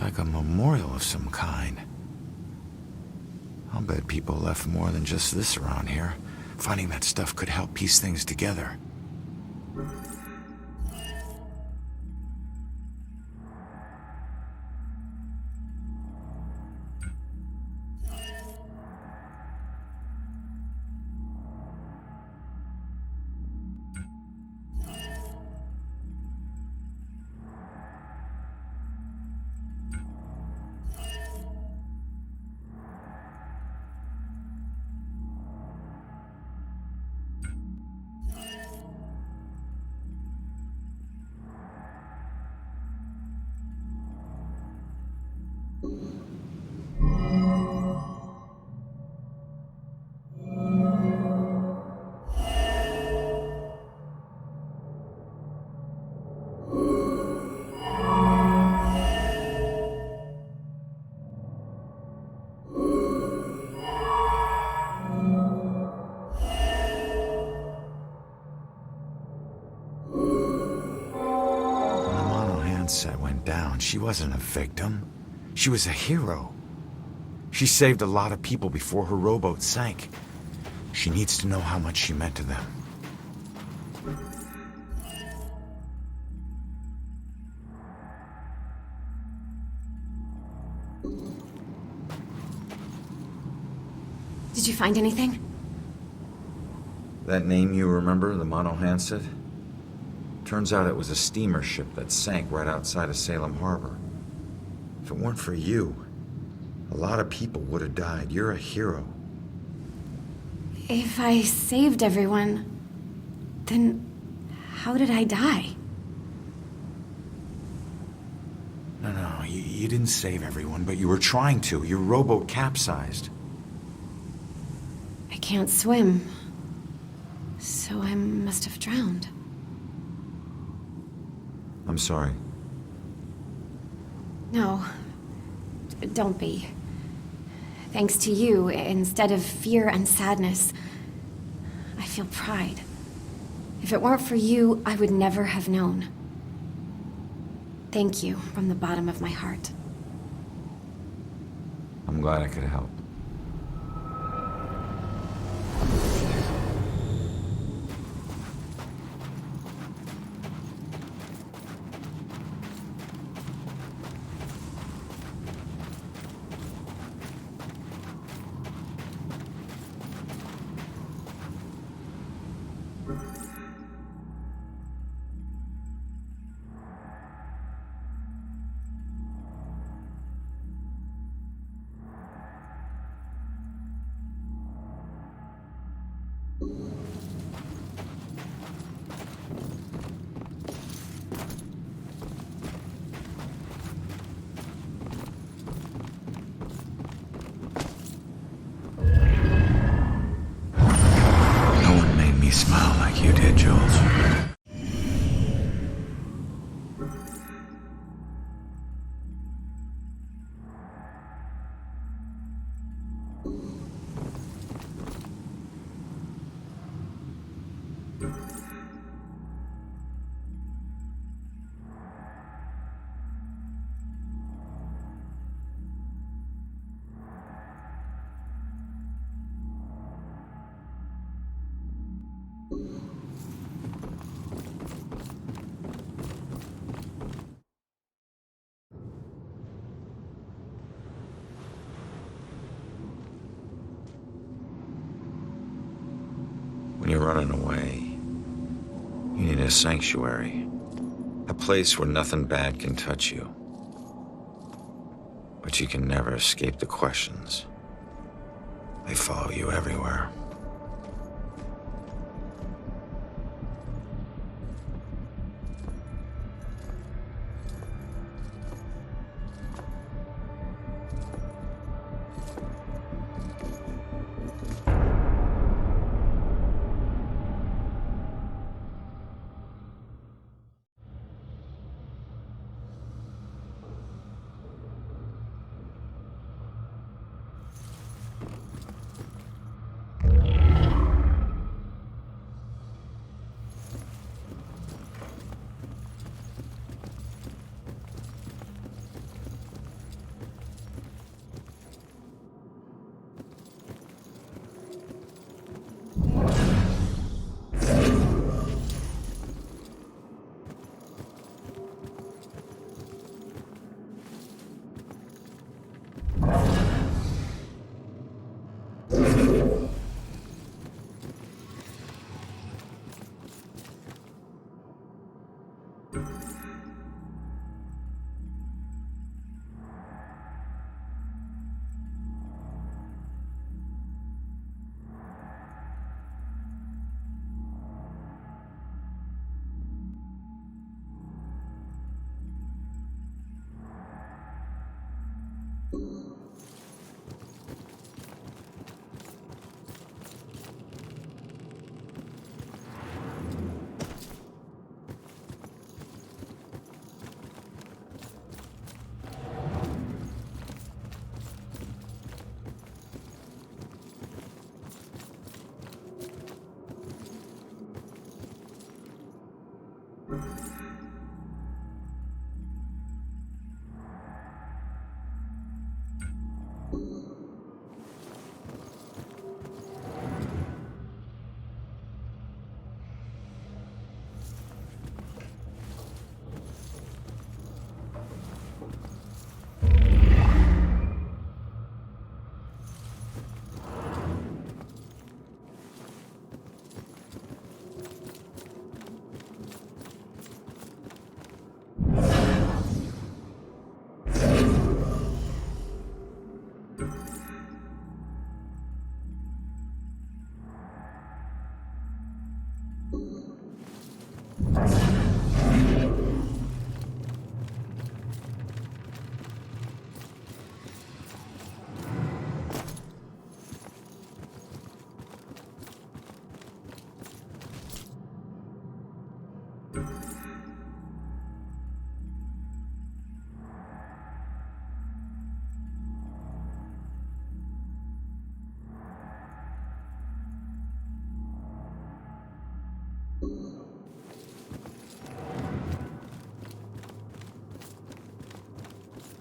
Like a memorial of some kind. I'll bet people left more than just this around here. Finding that stuff could help piece things together. Set went down. She wasn't a victim. She was a hero. She saved a lot of people before her rowboat sank. She needs to know how much she meant to them. Did you find anything? That name you remember, the Mono Handset? Turns out it was a steamer ship that sank right outside of Salem Harbor. If it weren't for you, a lot of people would have died. You're a hero. If I saved everyone, then how did I die? No, you didn't save everyone, but you were trying to. Your rowboat capsized. I can't swim, so I must have drowned. I'm sorry. No, don't be. Thanks to you, instead of fear and sadness, I feel pride. If it weren't for you, I would never have known. Thank you from the bottom of my heart. I'm glad I could help. Smile like you did, Jules. running away. You need a sanctuary. A place where nothing bad can touch you. But you can never escape the questions. They follow you everywhere.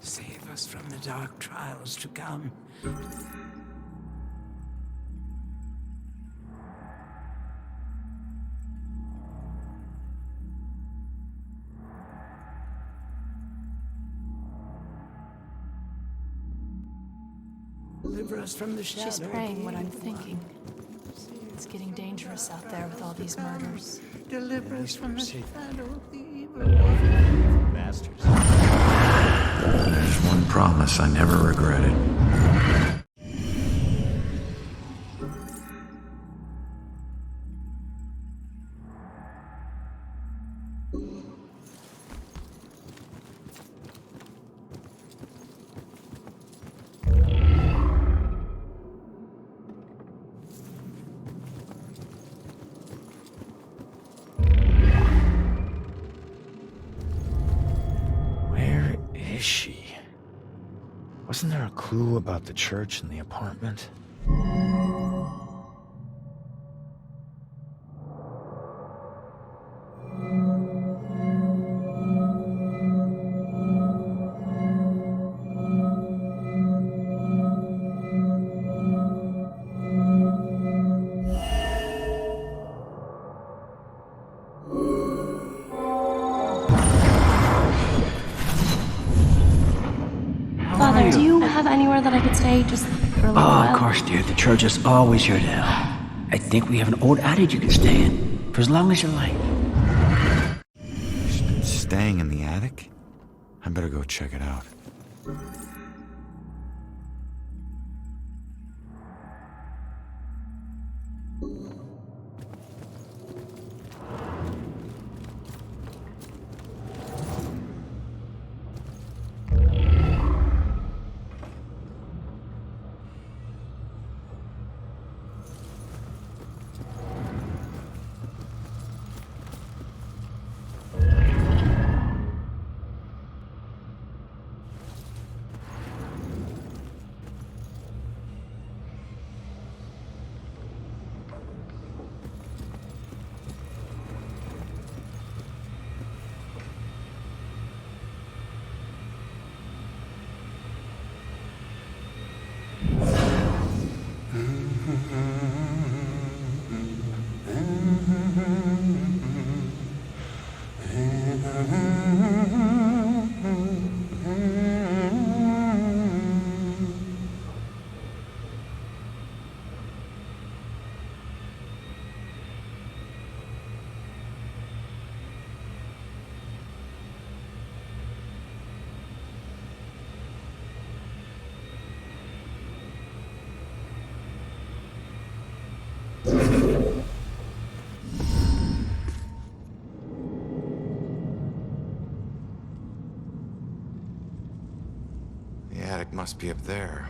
Save us from the dark trials to come. Deliver us from the shadow. She's praying what I'm thinking. It's getting dangerous out there with all these murders. Deliver us from the shadow of the evil one. Bastards. There's one promise I never regretted. Is she? Wasn't there a clue about the church in the apartment? Father, do you have anywhere that I could stay just for a little while? Oh, of course, dear. The church is always your help. I think we have an old adage you can stay in for as long as you like. She's been staying in the attic? I better go check it out. The attic must be up there.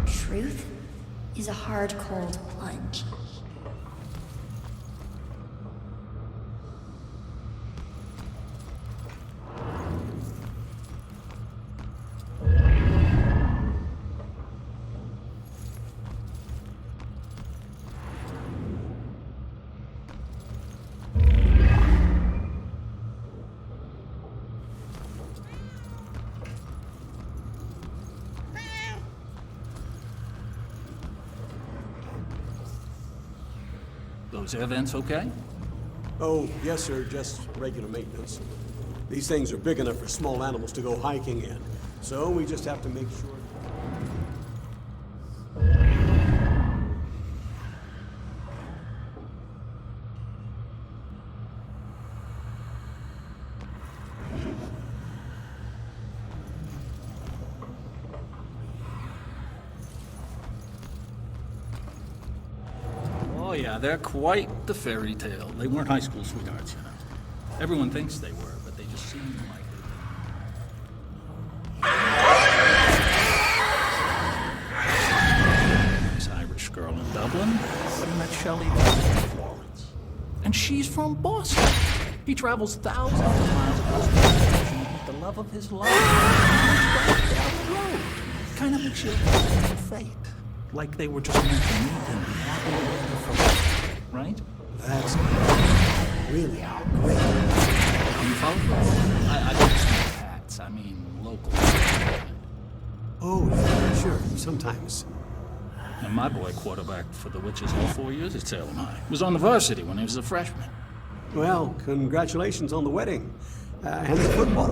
Truth is a hard, cold plunge. Those air vents okay? Oh, yes, sir. Just regular maintenance. These things are big enough for small animals to go hiking in. So we just have to make sure... Oh yeah, they're quite the fairy tale. They weren't high school sweethearts, you know. Everyone thinks they were, but they just seem like they didn't. This Irish girl in Dublin, but I met Shelley in Florence. And she's from Boston. He travels thousands of miles across the country to meet the love of his life. Right down the road. Kind of makes you feel fate. Like they were just meant to meet and be happy together forever, right? That's really great. You follow? I don't speak cats. I mean local. Oh, yeah, sure. Sometimes. And my boy quarterbacked for the Witches all 4 years at Salem High. Was on the varsity when he was a freshman. Well, congratulations on the wedding. And the football.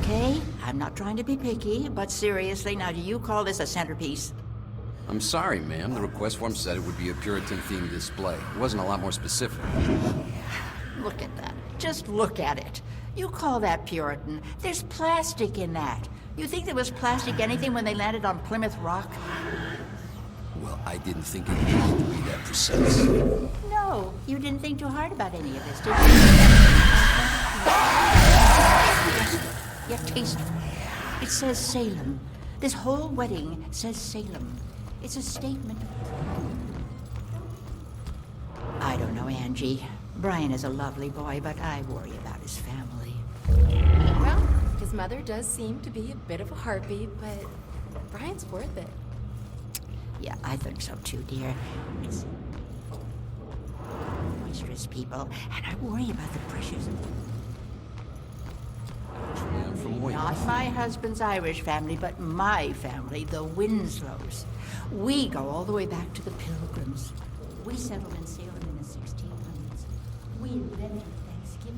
Okay, I'm not trying to be picky, but seriously, now do you call this a centerpiece? I'm sorry, ma'am. The request form said it would be a Puritan-themed display. It wasn't a lot more specific. Look at that. Just look at it. You call that Puritan. There's plastic in that. You think there was plastic anything when they landed on Plymouth Rock? Well, I didn't think it needed to be that precise. No, you didn't think too hard about any of this, did you? Yeah, taste it. It says Salem. This whole wedding says Salem. It's a statement. I don't know, Angie. Brian is a lovely boy, but I worry about his family. Well, his mother does seem to be a bit of a heartbeat, but Brian's worth it. Yeah, I think so too, dear. It's boisterous people, and I worry about the pressures of not my husband's Irish family, but my family, the Winslows. We go all the way back to the Pilgrims. We settled in Salem in the 1600s. We invented Thanksgiving.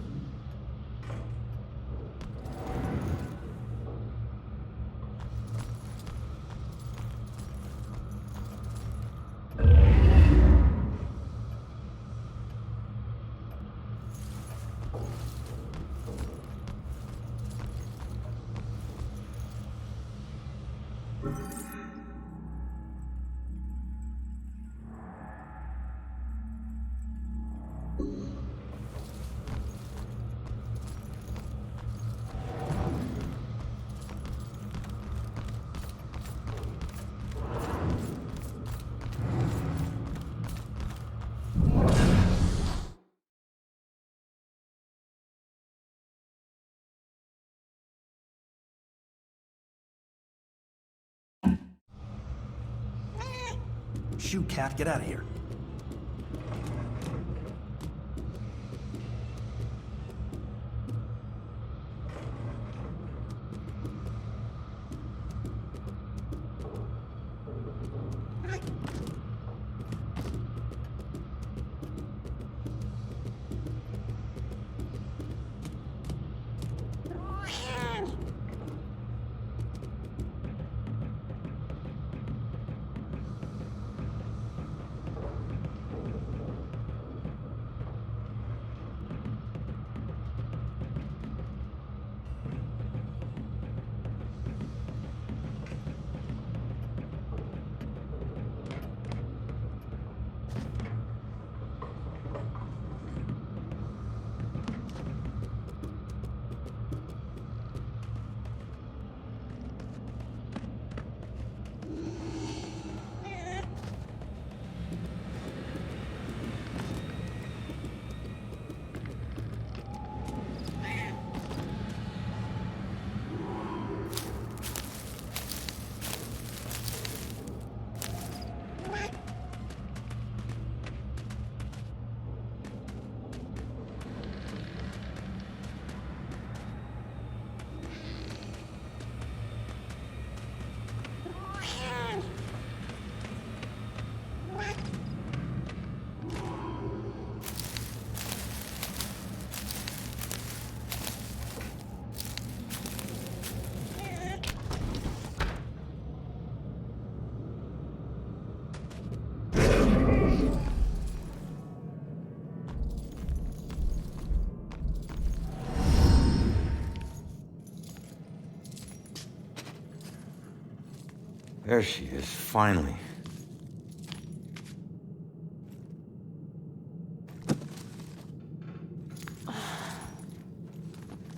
Shoot, Cat, get out of here. There she is, finally.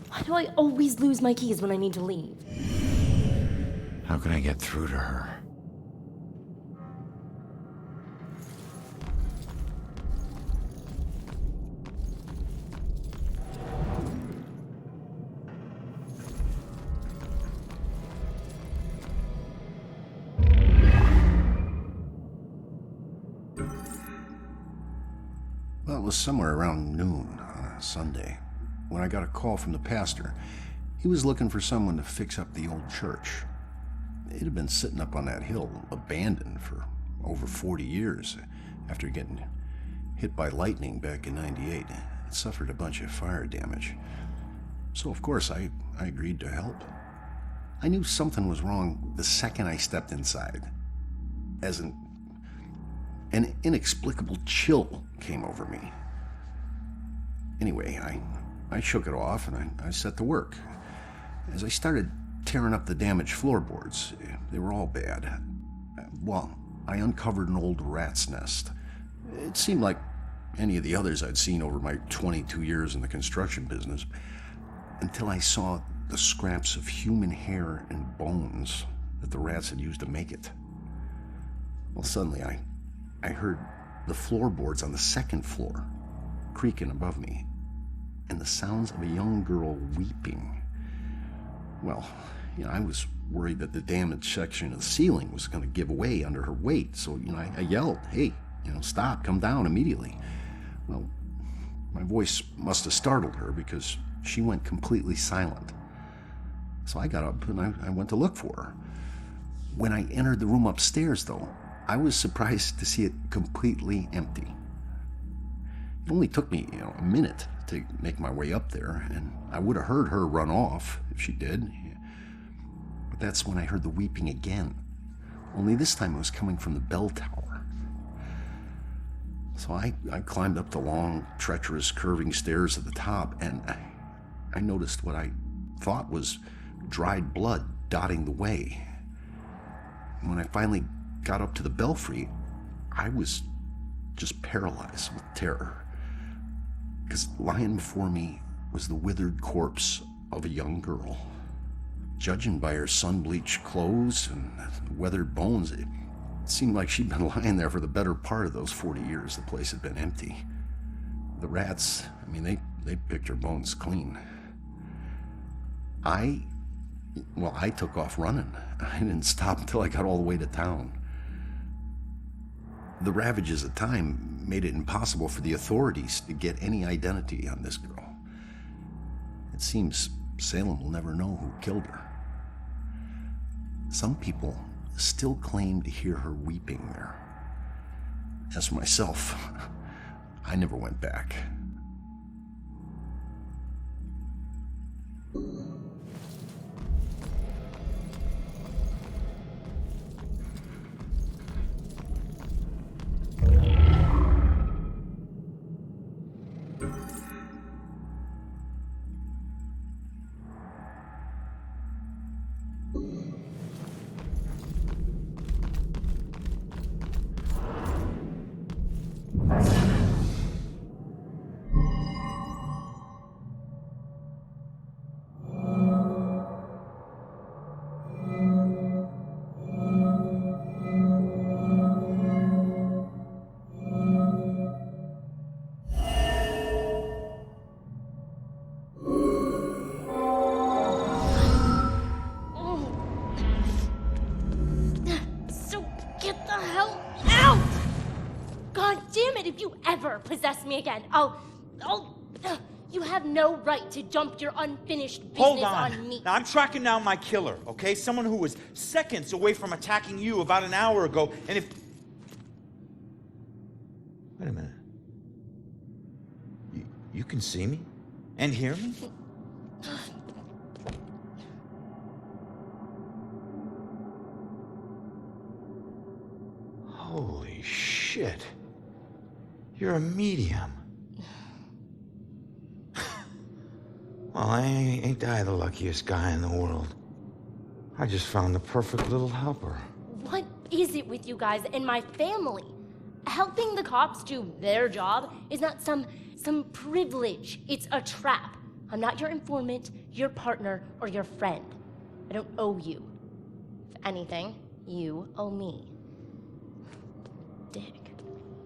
Why do I always lose my keys when I need to leave? How can I get through to her? Well, it was somewhere around noon on a Sunday when I got a call from the pastor. He was looking for someone to fix up the old church. It had been sitting up on that hill, abandoned for over 40 years after getting hit by lightning back in '98. It suffered a bunch of fire damage. So, of course, I agreed to help. I knew something was wrong the second I stepped inside. As an inexplicable chill came over me. Anyway, I shook it off and I set to work. As I started tearing up the damaged floorboards, they were all bad. Well, I uncovered an old rat's nest. It seemed like any of the others I'd seen over my 22 years in the construction business, until I saw the scraps of human hair and bones that the rats had used to make it. Well, suddenly I heard the floorboards on the second floor creaking above me, and the sounds of a young girl weeping. Well, I was worried that the damaged section of the ceiling was going to give way under her weight, so, I yelled, "Hey, stop, come down immediately." Well, my voice must have startled her because she went completely silent. So I got up and I went to look for her. When I entered the room upstairs, though, I was surprised to see it completely empty. It only took me, a minute to make my way up there, and I would have heard her run off if she did. But that's when I heard the weeping again. Only this time it was coming from the bell tower. So I climbed up the long, treacherous, curving stairs at the top, and I noticed what I thought was dried blood dotting the way. When I finally got up to the belfry, I was just paralyzed with terror. Because lying before me was the withered corpse of a young girl. Judging by her sun-bleached clothes and weathered bones, it seemed like she'd been lying there for the better part of those 40 years the place had been empty. The rats, they picked her bones clean. I took off running. I didn't stop until I got all the way to town. The ravages of time made it impossible for the authorities to get any identity on this girl. It seems Salem will never know who killed her. Some people still claim to hear her weeping there. As for myself, I never went back. Possess me again. You have no right to dump your unfinished business Hold on. on me. Now, I'm tracking down my killer, okay? Someone who was seconds away from attacking you about an hour ago, and if... Wait a minute. You can see me? And hear me? Holy shit. You're a medium. Well, ain't I the luckiest guy in the world? I just found the perfect little helper. What is it with you guys and my family? Helping the cops do their job is not some privilege. It's a trap. I'm not your informant, your partner, or your friend. I don't owe you. If anything, you owe me. Dick.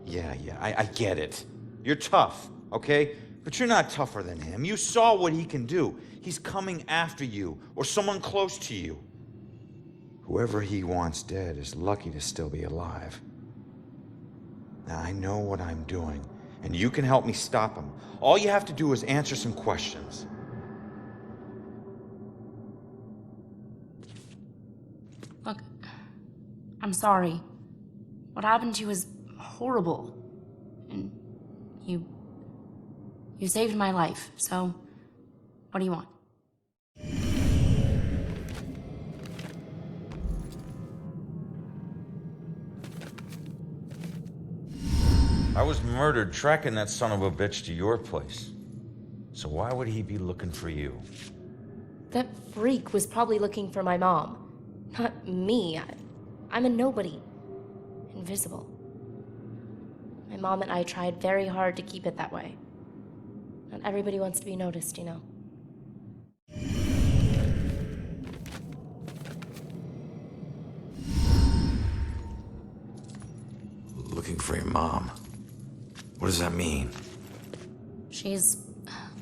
Yeah, I get it. You're tough, okay? But you're not tougher than him. You saw what he can do. He's coming after you, or someone close to you. Whoever he wants dead is lucky to still be alive. Now, I know what I'm doing, and you can help me stop him. All you have to do is answer some questions. Look, I'm sorry. What happened to you is horrible. And you saved my life, so what do you want? I was murdered tracking that son of a bitch to your place. So why would he be looking for you? That freak was probably looking for my mom, not me. I'm a nobody. Invisible. My mom and I tried very hard to keep it that way. Not everybody wants to be noticed, you know. for your mom. What does that mean? She's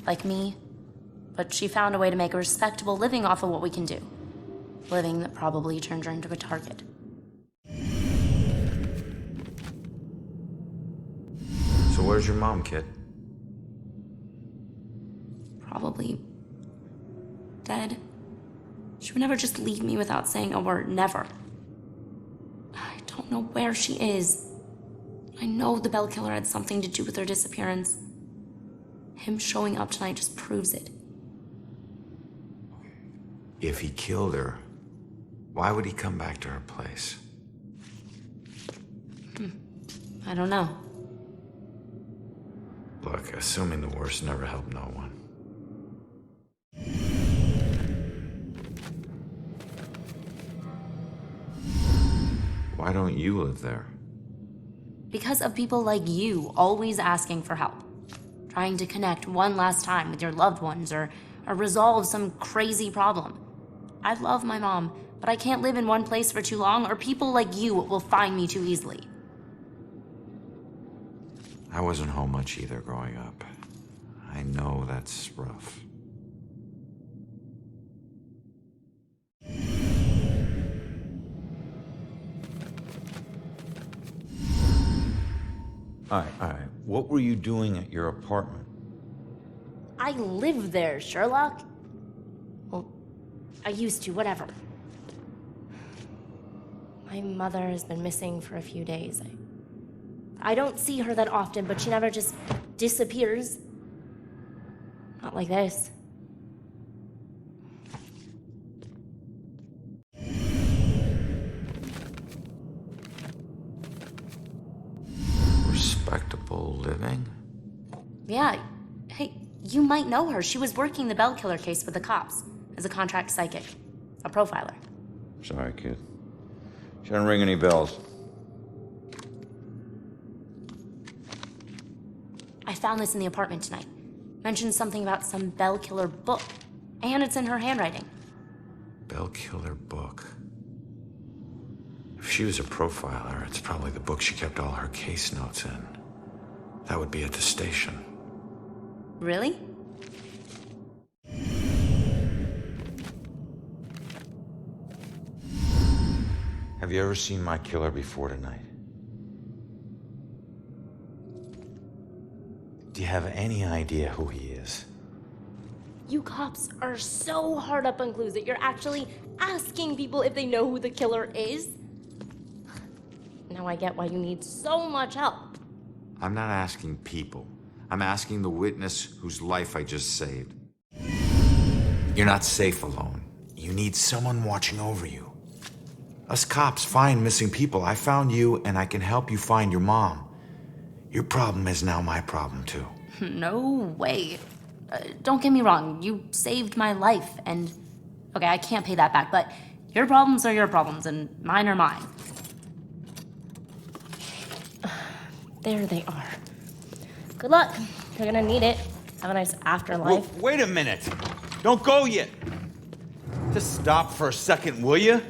like me, but she found a way to make a respectable living off of what we can do. Living that probably turned her into a target. So where's your mom, kid? Probably dead. She would never just leave me without saying a word, never. I don't know where she is. I know the Bell Killer had something to do with her disappearance. Him showing up tonight just proves it. If he killed her, why would he come back to her place? I don't know. Look, assuming the worst never helped no one. Why don't you live there? Because of people like you always asking for help. Trying to connect one last time with your loved ones or resolve some crazy problem. I love my mom, but I can't live in one place for too long or people like you will find me too easily. I wasn't home much either growing up. I know that's rough. All right. What were you doing at your apartment? I live there, Sherlock. Well, I used to, whatever. My mother has been missing for a few days. I don't see her that often, but she never just disappears. Not like this. Respectable living? Yeah. Hey, you might know her. She was working the Bell Killer case with the cops as a contract psychic, a profiler. Sorry, kid. She doesn't ring any bells. I found this in the apartment tonight. Mentioned something about some Bell Killer book, and it's in her handwriting. Bell Killer book. If she was a profiler, it's probably the book she kept all her case notes in. That would be at the station. Really? Have you ever seen my killer before tonight? Do you have any idea who he is? You cops are so hard up on clues that you're actually asking people if they know who the killer is. Now I get why you need so much help. I'm not asking people. I'm asking the witness whose life I just saved. You're not safe alone. You need someone watching over you. Us cops find missing people. I found you, and I can help you find your mom. Your problem is now my problem, too. No way. Don't get me wrong, you saved my life, and... Okay, I can't pay that back, but your problems are your problems, and mine are mine. There they are. Good luck. You're gonna need it. Have a nice afterlife. Whoa, wait a minute. Don't go yet. Just stop for a second, will you?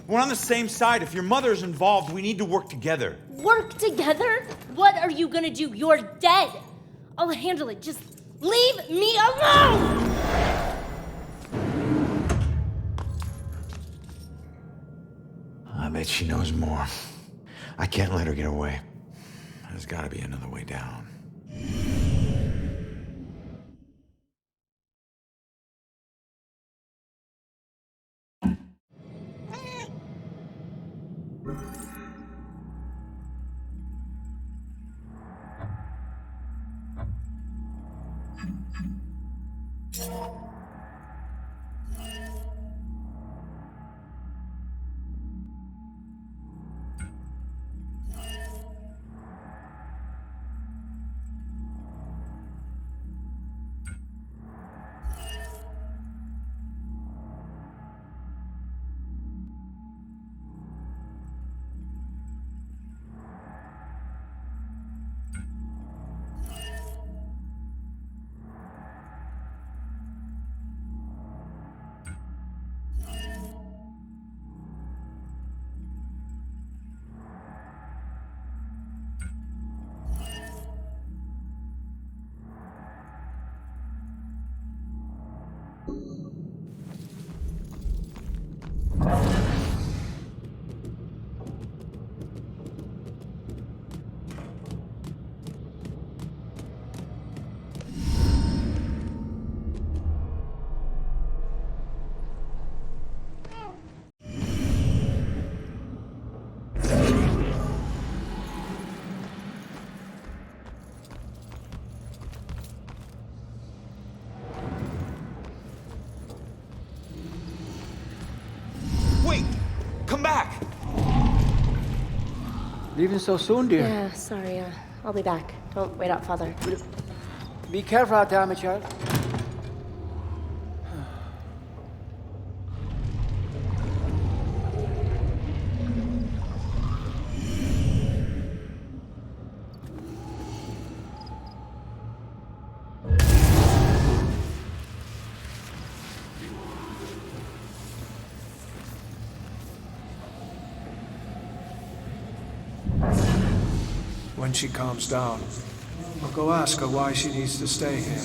We're on the same side. If your mother's involved, we need to work together. Work together? What are you gonna do? You're dead. I'll handle it. Just leave me alone! I bet she knows more. I can't let her get away. There's gotta be another way down. Come back! Leaving so soon, dear? Yeah, sorry. I'll be back. Don't wait out, Father. Be careful out there, my child. When she calms down, I'll go ask her why she needs to stay here.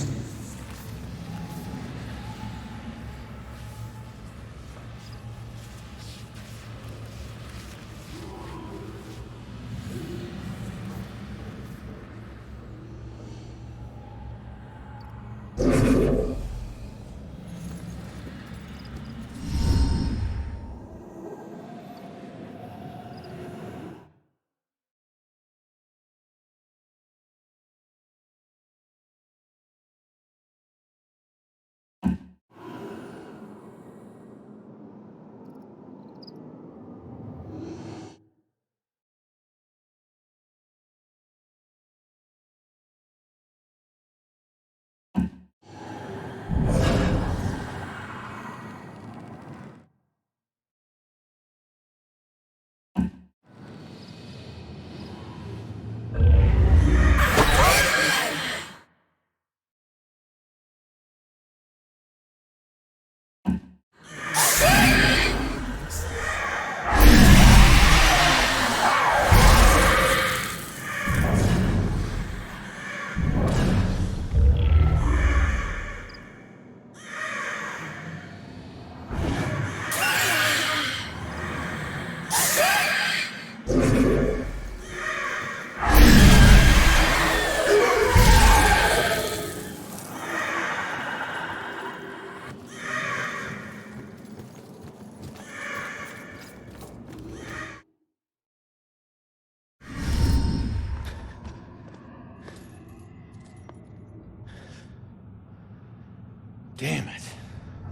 Damn it.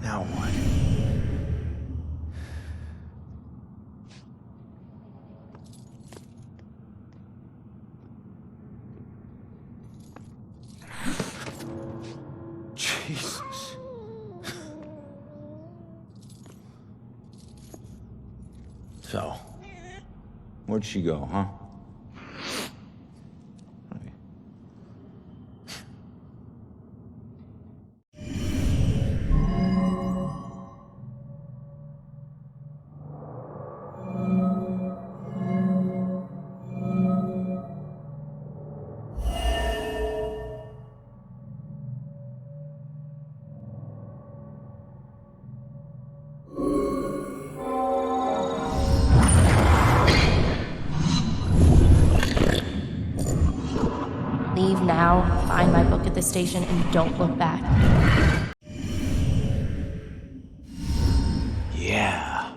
Now what? Jesus. So, where'd she go, huh? Leave now, find my book at the station, and don't look back. Yeah.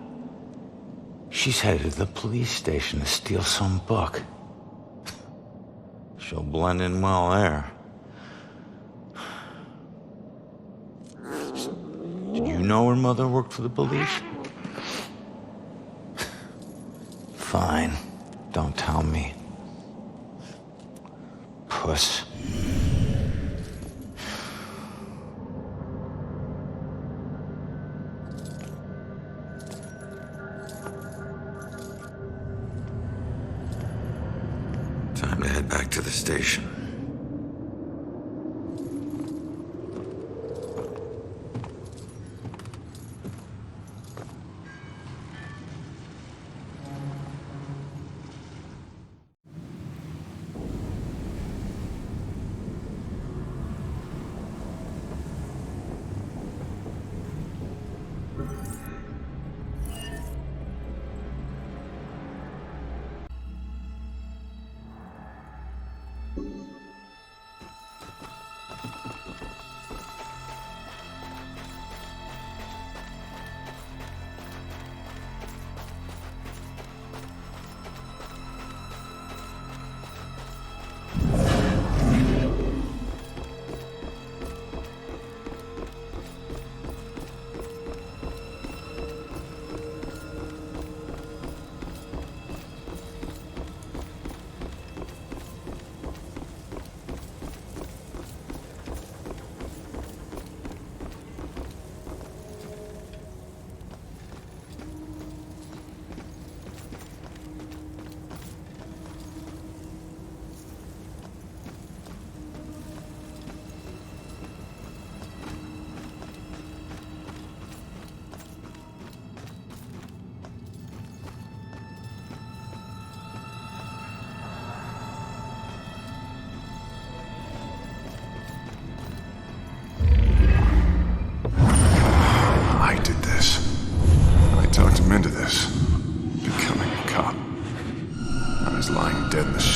She's headed to the police station to steal some book. She'll blend in well there. Did you know her mother worked for the police? Fine. Don't tell me. Puss. Time to head back to the station.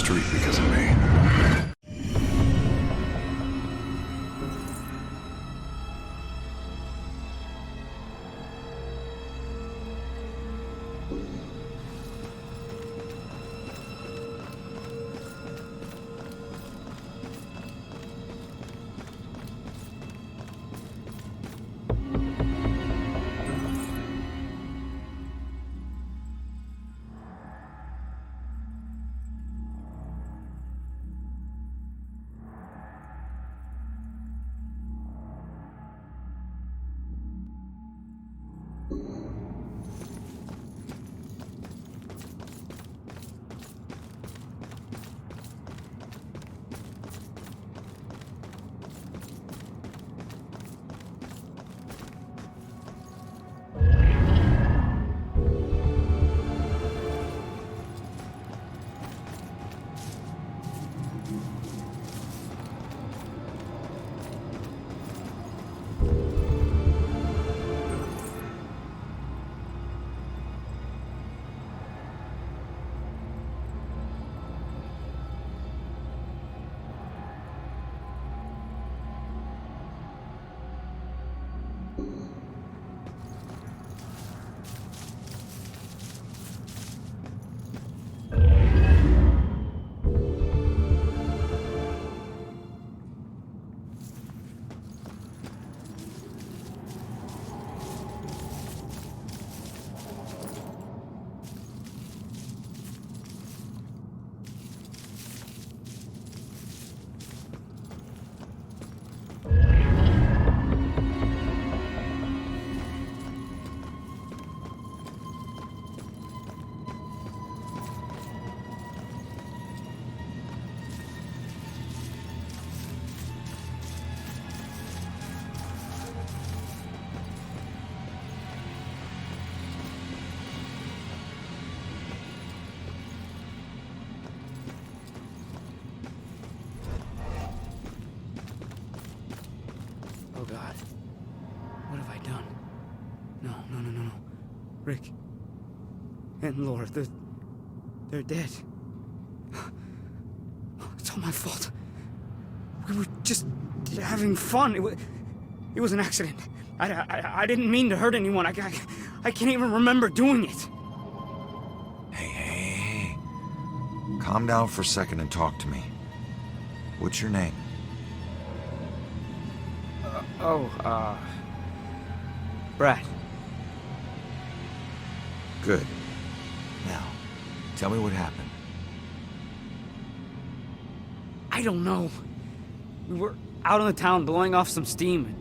street because of me. Oh God. What have I done? No. Rick and Laura, they're dead. It's all my fault. We were just having fun. It was an accident. I didn't mean to hurt anyone. I can't even remember doing it. Hey. Calm down for a second and talk to me. What's your name? Brad. Good. Now, tell me what happened. I don't know. We were out in the town blowing off some steam. And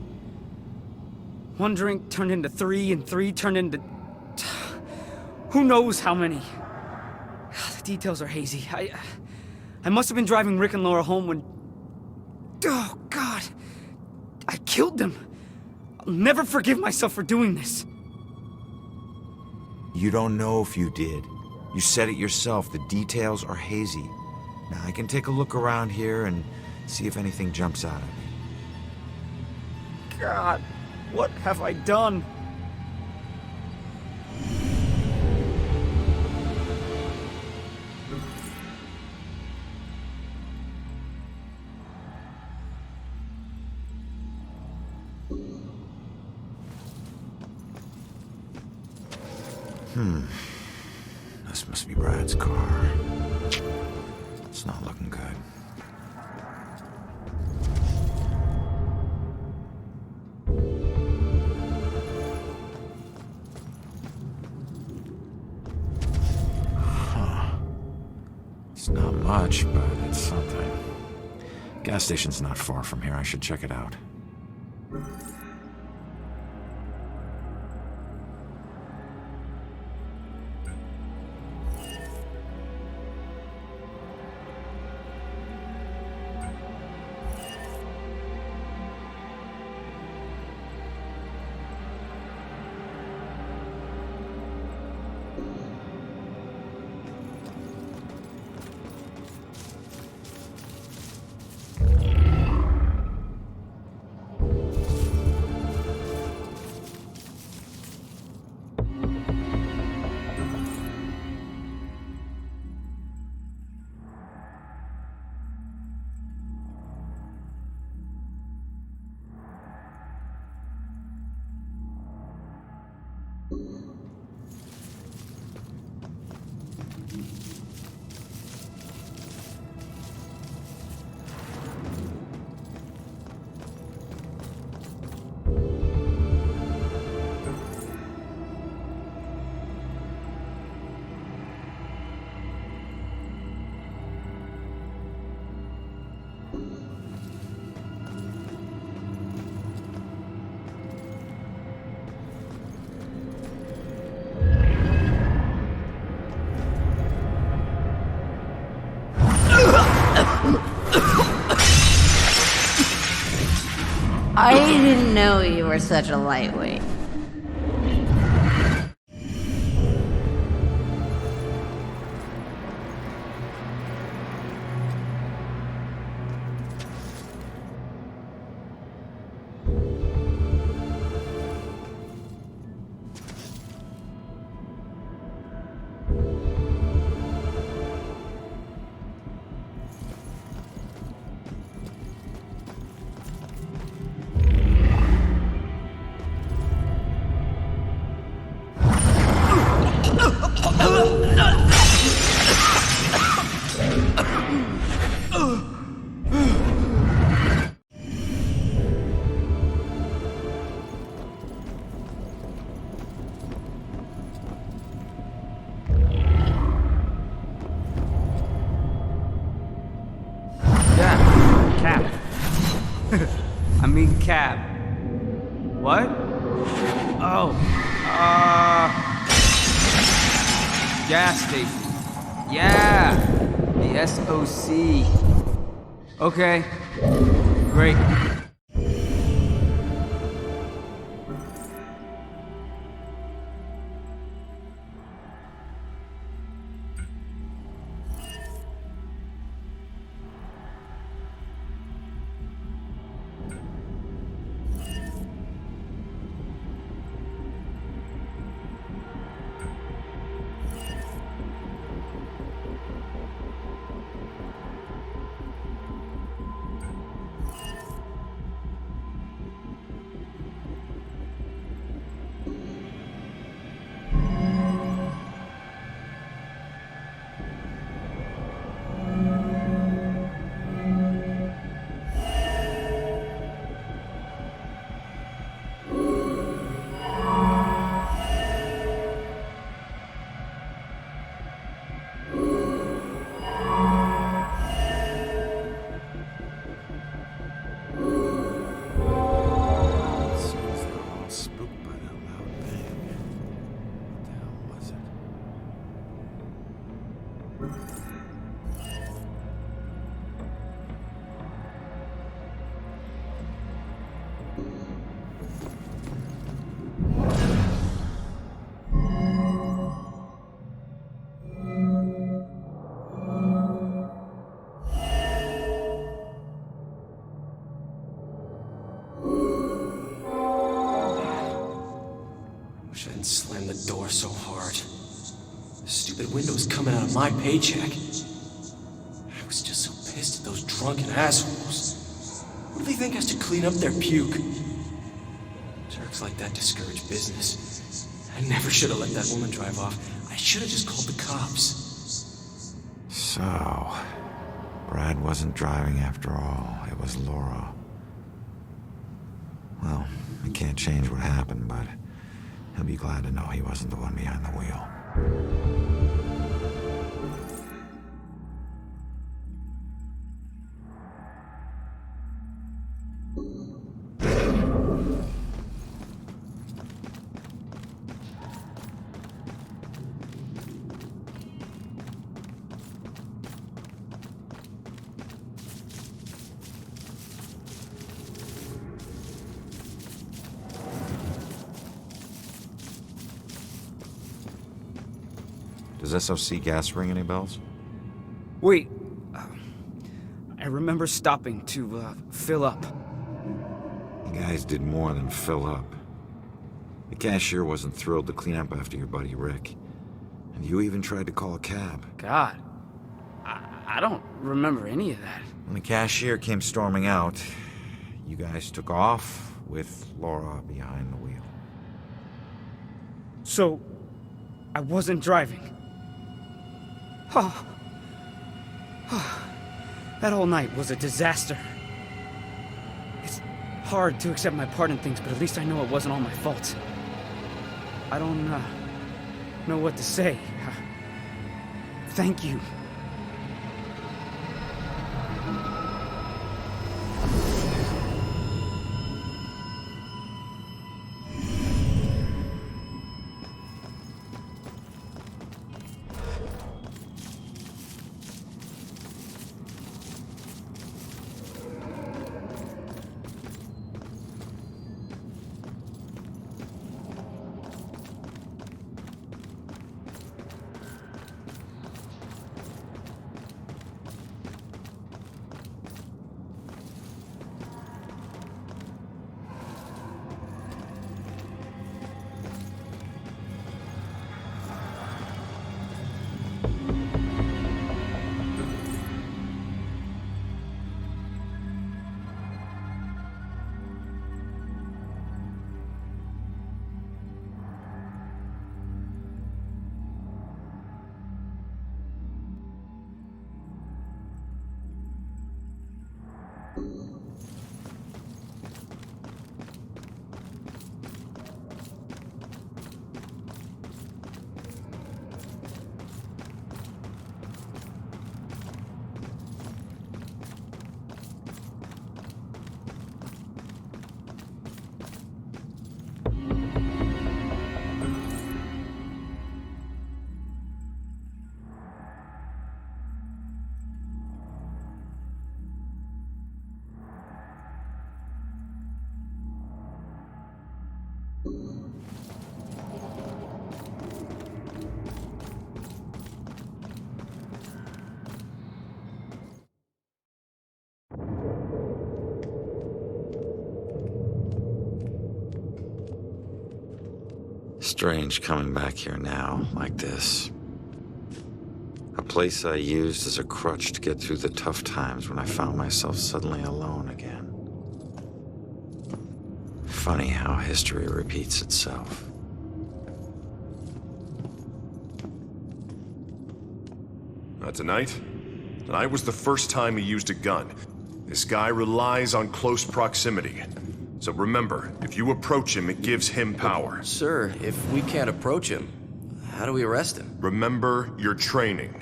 one drink turned into 3, and 3 turned into... who knows how many. The details are hazy. I must have been driving Rick and Laura home when... oh, God. I killed them. I'll never forgive myself for doing this. You don't know if you did. You said it yourself. The details are hazy. Now, I can take a look around here and see if anything jumps out at me. God, what have I done? This must be Brad's car. It's not looking good. It's not much, but it's something. Gas station's not far from here. I should check it out. I didn't know you were such a lightweight. Cab. What? Oh. Gas station. Yeah. The SOC. Okay. Great. Wish I hadn't slammed the door so hard. The stupid window's coming out of my paycheck. I was just so pissed at those drunken assholes. What do they think has to clean up their puke? Jerks like that discourage business. I never should have let that woman drive off. I should have just called the cops. So, Brad wasn't driving after all. It was Laura. Well, I can't change what happened, but he'll be glad to know he wasn't the one behind the wheel. Does SOC gas ring any bells? Wait. I remember stopping to fill up. You guys did more than fill up. The cashier wasn't thrilled to clean up after your buddy Rick. And you even tried to call a cab. God. I don't remember any of that. When the cashier came storming out, you guys took off with Laura behind the wheel. So, I wasn't driving. That whole night was a disaster. It's hard to accept my part in things, but at least I know it wasn't all my fault. I don't know what to say. Thank you. Strange coming back here now, like this. A place I used as a crutch to get through the tough times when I found myself suddenly alone again. Funny how history repeats itself. Tonight? Tonight was the first time he used a gun. This guy relies on close proximity. So remember, if you approach him, it gives him power. Sir, if we can't approach him, how do we arrest him? Remember your training.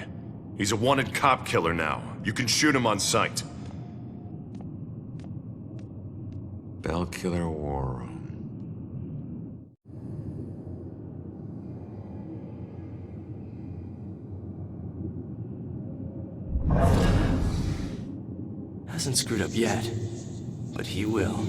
He's a wanted cop killer now. You can shoot him on sight. Bell Killer War Room. Hasn't screwed up yet, but he will.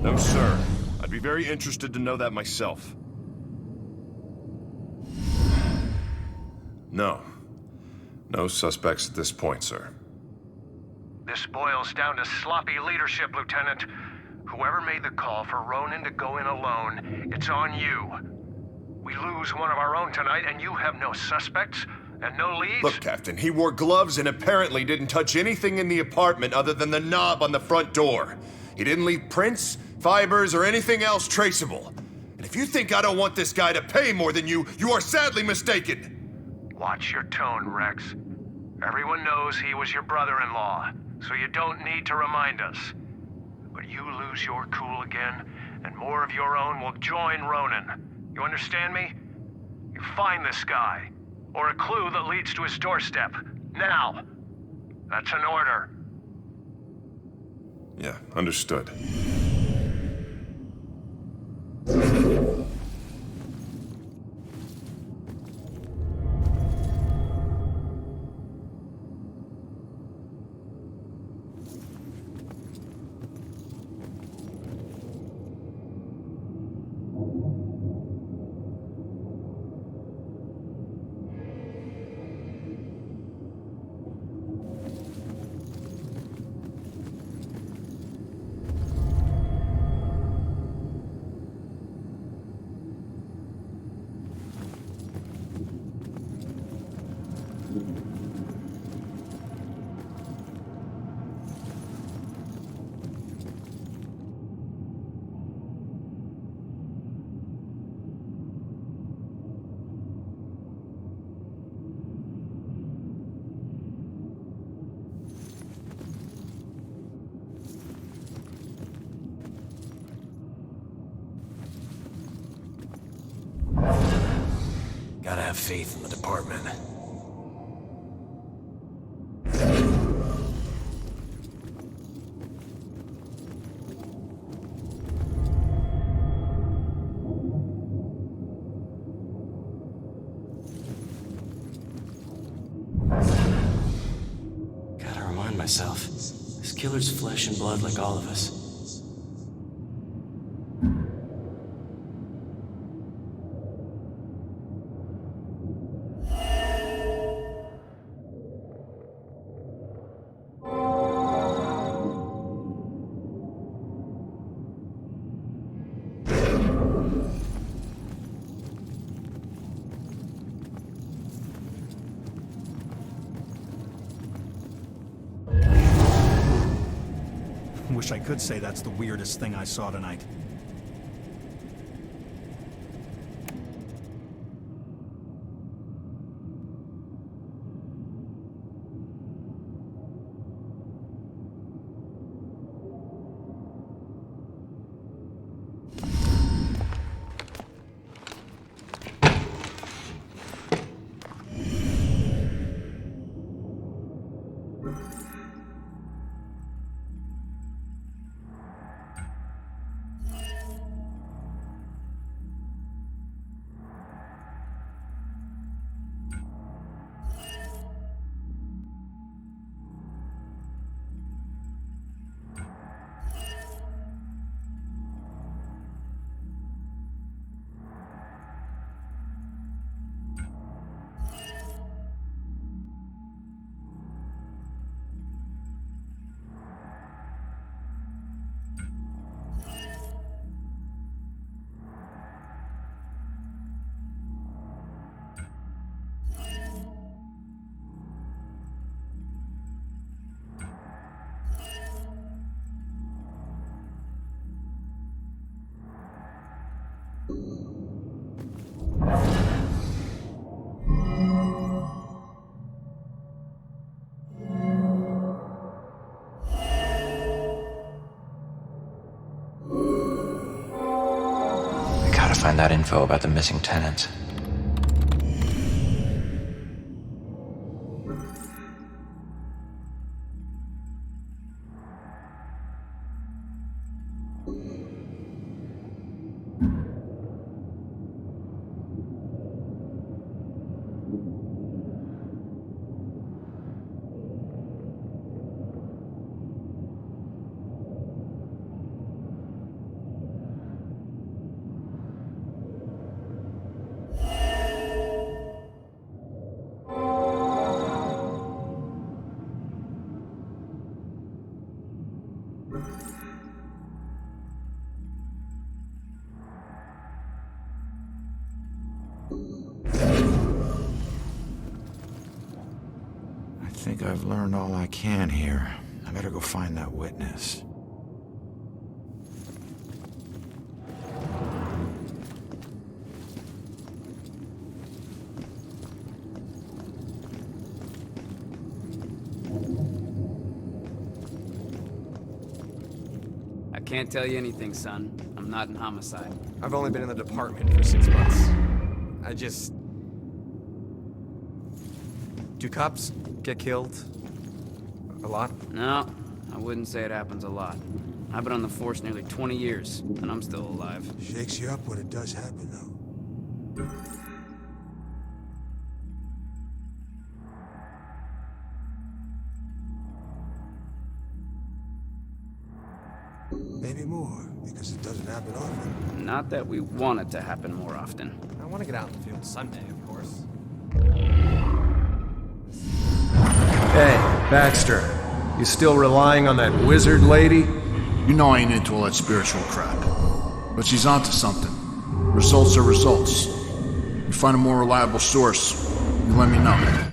No, sir. I'd be very interested to know that myself. No. No suspects at this point, sir. This boils down to sloppy leadership, Lieutenant. Whoever made the call for Ronan to go in alone, it's on you. We lose one of our own tonight, and you have no suspects and no leads? Look, Captain, he wore gloves and apparently didn't touch anything in the apartment other than the knob on the front door. He didn't leave prints, fibers, or anything else traceable. And if you think I don't want this guy to pay more than you, you are sadly mistaken. Watch your tone, Rex. Everyone knows he was your brother-in-law, so you don't need to remind us. But you lose your cool again, and more of your own will join Ronan. You understand me? You find this guy, or a clue that leads to his doorstep. Now! That's an order. Yeah, understood. Gotta have faith in the department. Gotta remind myself, this killer's flesh and blood like all of us. Wish I could say that's the weirdest thing I saw tonight. Find that info about the missing tenants. I think I've learned all I can here. I better go find that witness. I can't tell you anything, son. I'm not in homicide. I've only been in the department for 6 months. I just... Do cops get killed? A lot? No, I wouldn't say it happens a lot. I've been on the force nearly 20 years, and I'm still alive. Shakes you up when it does happen, though. Maybe more, because it doesn't happen often. Not that we want it to happen more often. I want to get out in the field Sunday, of course. Hey, Baxter. You still relying on that wizard lady? You know I ain't into all that spiritual crap. But she's onto something. Results are results. You find a more reliable source, you let me know.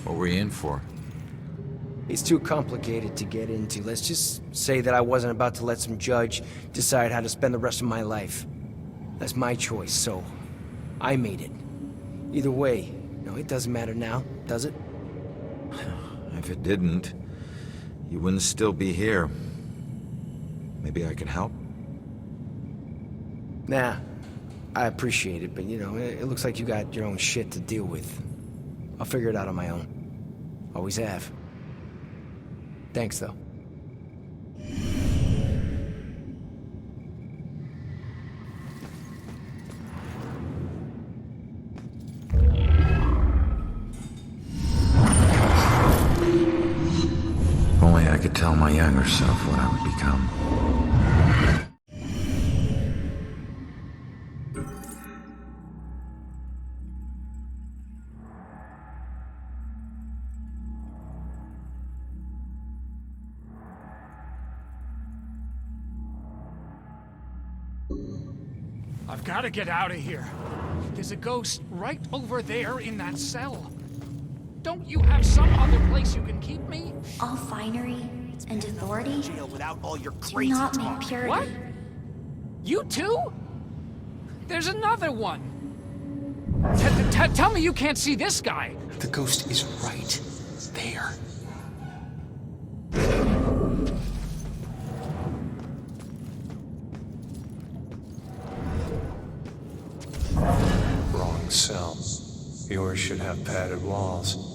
What were you in for? It's too complicated to get into. Let's just say that I wasn't about to let some judge decide how to spend the rest of my life. That's my choice, so I made it. Either way, no, it doesn't matter now, does it? If it didn't, you wouldn't still be here. Maybe I could help? Nah, I appreciate it, but you know, it looks like you got your own shit to deal with. I'll figure it out on my own. Always have. Thanks, though. If only I could tell my younger self what I would become. I've got to get out of here. There's a ghost right over there in that cell. Don't you have some other place you can keep me? All finery and authority Without all your do not mean purity. What? You too? There's another one. Tell me you can't see this guy. The ghost is right there. Wrong cell. Yours should have padded walls.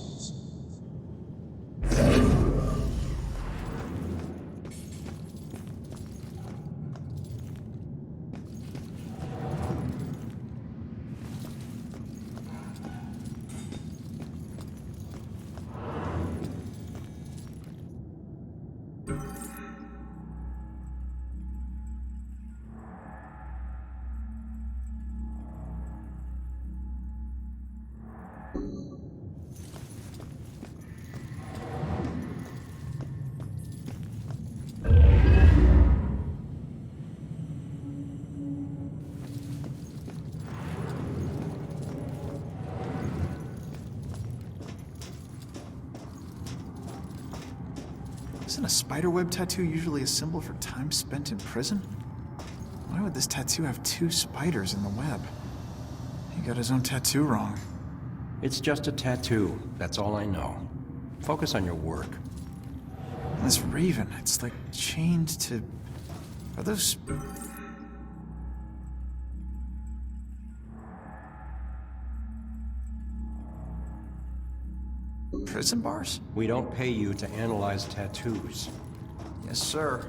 Isn't a spiderweb tattoo usually a symbol for time spent in prison? Why would this tattoo have two spiders in the web? He got his own tattoo wrong. It's just a tattoo, that's all I know. Focus on your work. This raven, it's like chained to... Are those... prison bars? We don't pay you to analyze tattoos. Yes, sir.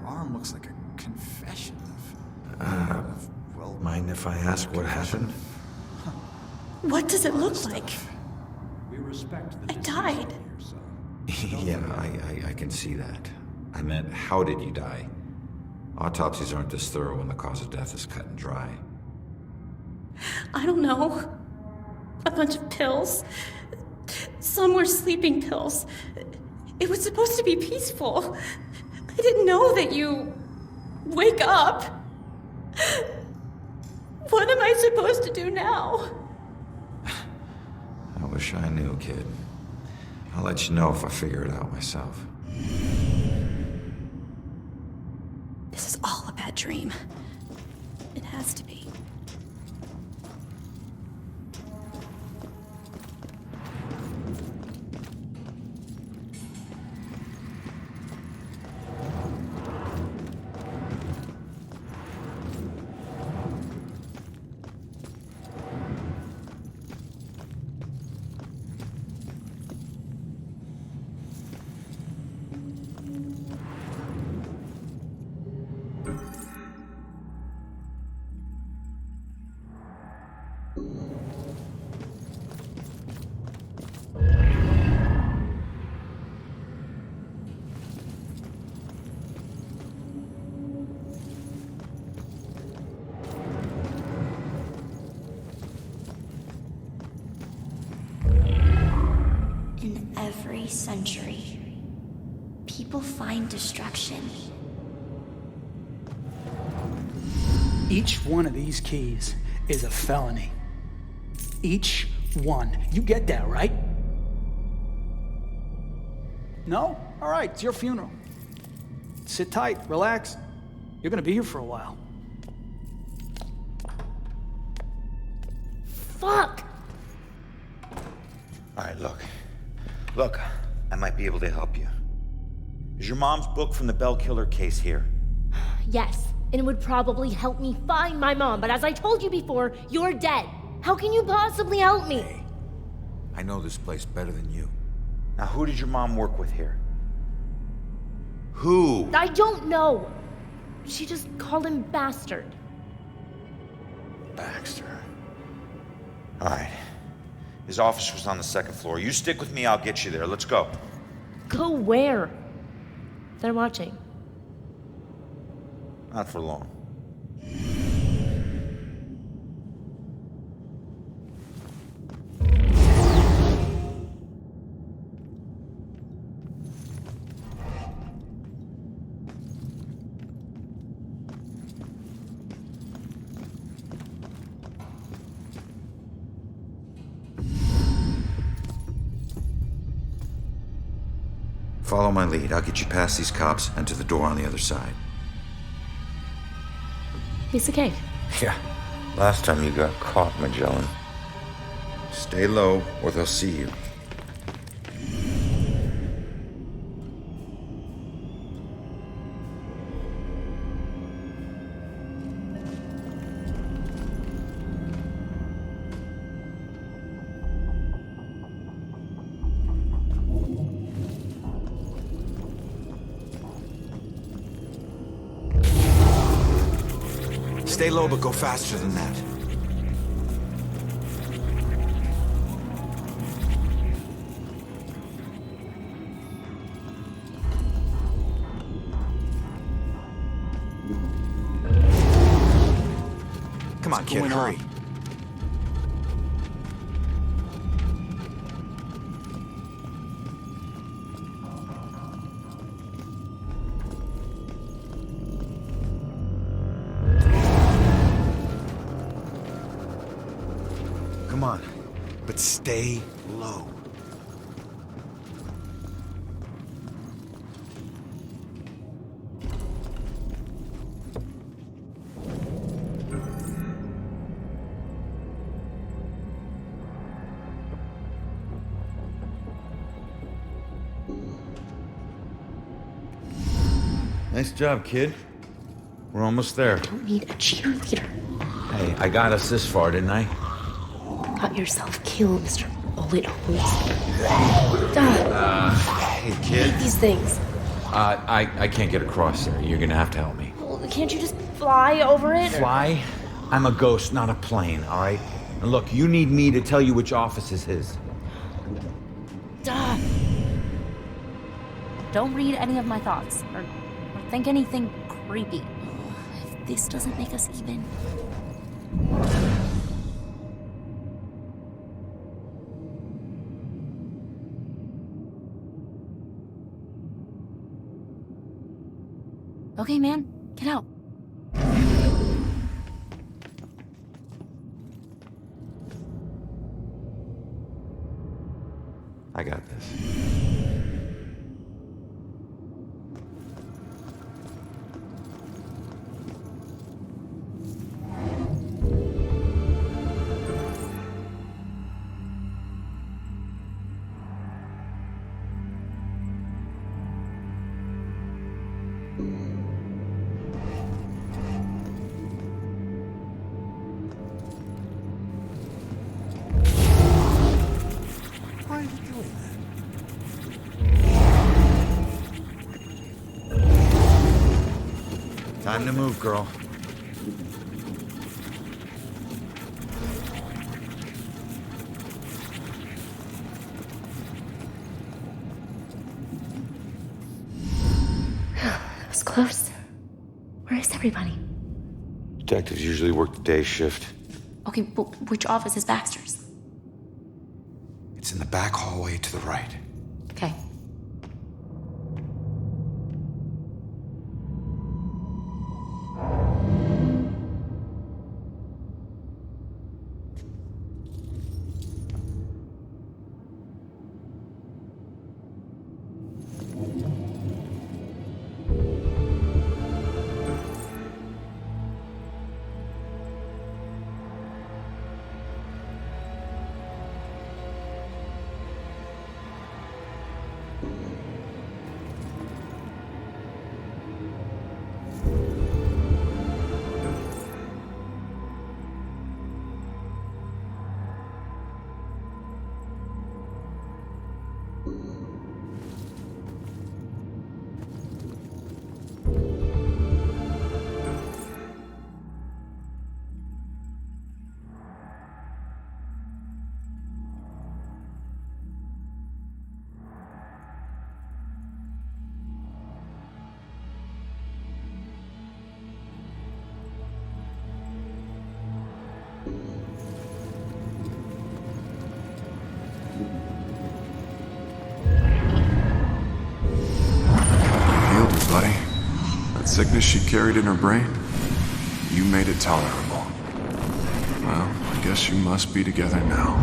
arm looks like a confession of mind if I ask what happened? What does it look like? We respect I died. Yeah, I can see that. I meant, how did you die? Autopsies aren't this thorough when the cause of death is cut and dry. I don't know. A bunch of pills. Some were sleeping pills. It was supposed to be peaceful. I didn't know that you wake up. What am I supposed to do now? I wish I knew, kid. I'll let you know if I figure it out myself. This is all a bad dream. It has to be. In every century, people find destruction. Each one of these keys is a felony. Each one. You get that, right? No? All right, it's your funeral. Sit tight, relax. You're gonna be here for a while. Fuck! Alright, Look, I might be able to help you. Is your mom's book from the Bell Killer case here? Yes, and it would probably help me find my mom, but as I told you before, you're dead. How can you possibly help me? Hey, I know this place better than you. Now, who did your mom work with here? Who? I don't know. She just called him bastard. Baxter. Alright. His office was on the second floor. You stick with me, I'll get you there. Let's go. Go where? They're watching. Not for long. Follow my lead. I'll get you past these cops and to the door on the other side. Piece of cake. Yeah. Last time you got caught, Magellan. Stay low, or they'll see you. Stay low, but go faster than that. Come on, kid, hurry. Come on, but stay low. Nice job, kid. We're almost there. I don't need a cheerleader. Hey, I got us this far, didn't I? Got yourself killed, Mr. Bullet Holes. Hey, kid. These things. I can't get across there. You're gonna have to help me. Well, can't you just fly over it? Fly? I'm a ghost, not a plane, all right? And look, you need me to tell you which office is his. Duh. Don't read any of my thoughts, or think anything creepy. If this doesn't make us even... Okay, man, get out. I got this. Why are you doing that? Time to move, girl. That was close. Where is everybody? Detectives usually work the day shift. Okay, well, which office is Baxter's? It's in the back hallway to the right. Okay. Sickness she carried in her brain, you made it tolerable. Well, I guess you must be together now.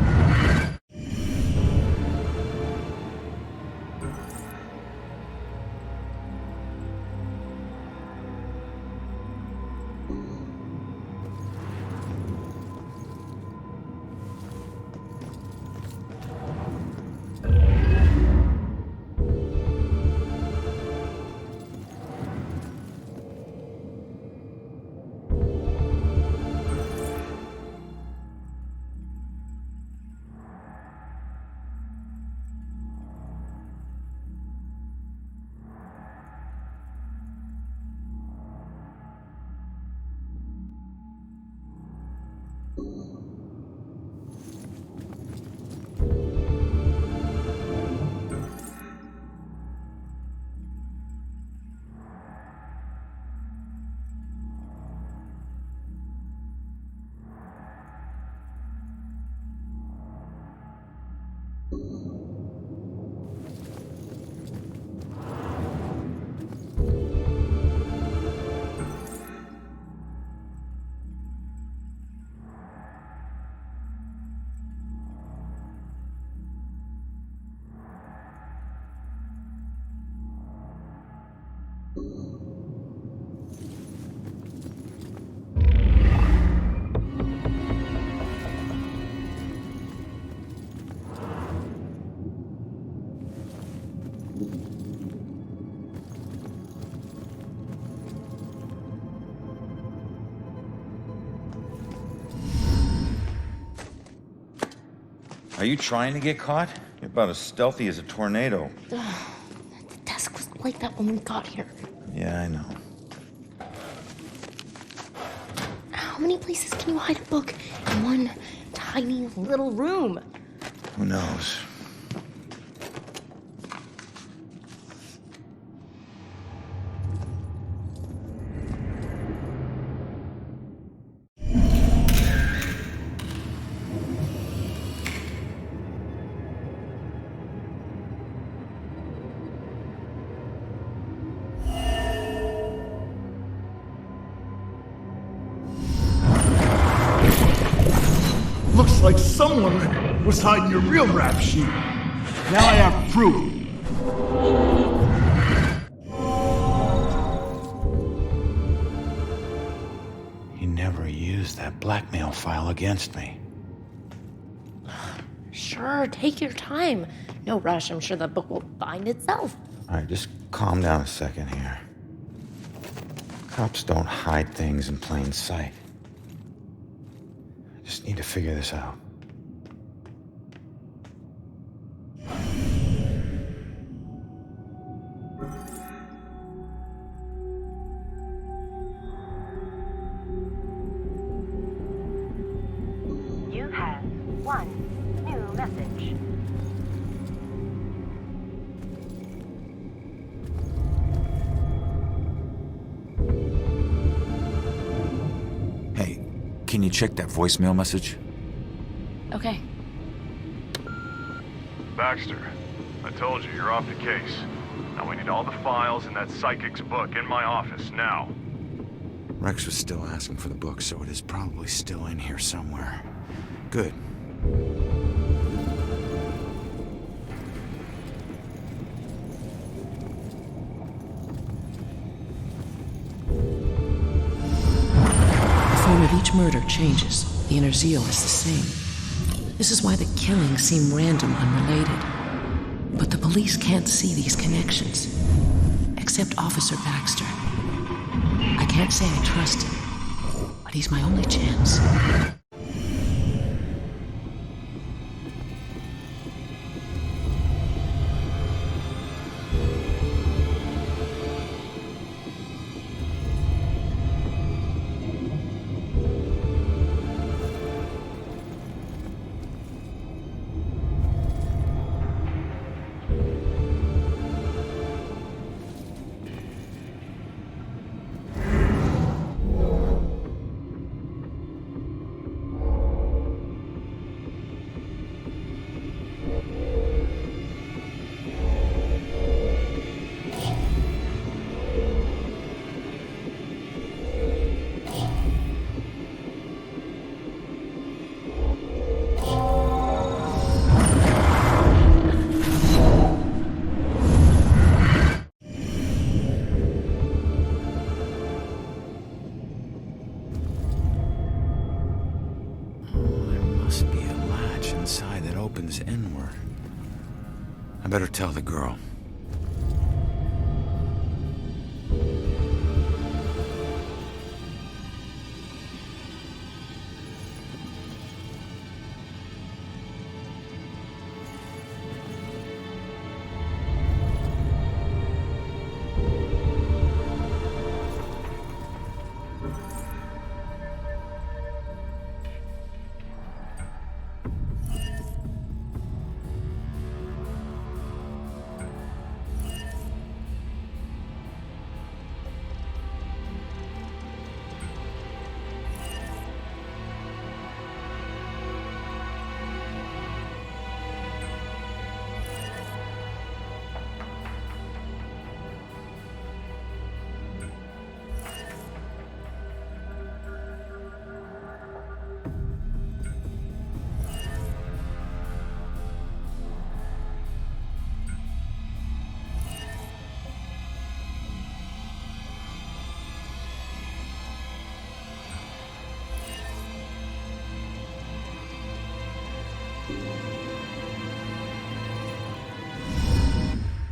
Are you trying to get caught? You're about as stealthy as a tornado. The desk was like that when we got here. Yeah, I know. How many places can you hide a book in one tiny little room? Who knows? Looks like someone was hiding your real rap sheet. Now I have proof. He never used that blackmail file against me. Sure, take your time. No rush, I'm sure the book will find itself. All right, just calm down a second here. Cops don't hide things in plain sight. I just need to figure this out. You have one new message. Hey, can you check that voicemail message? Okay. Baxter, I told you, you're off the case. Now we need all the files in that psychic's book in my office, now. Rex was still asking for the book, so it is probably still in here somewhere. Good. The form of each murder changes. The inner zeal is the same. This is why the killings seem random, unrelated. But the police can't see these connections. Except Officer Baxter. I can't say I trust him, but he's my only chance. Must be a latch inside that opens inward. I better tell the girl.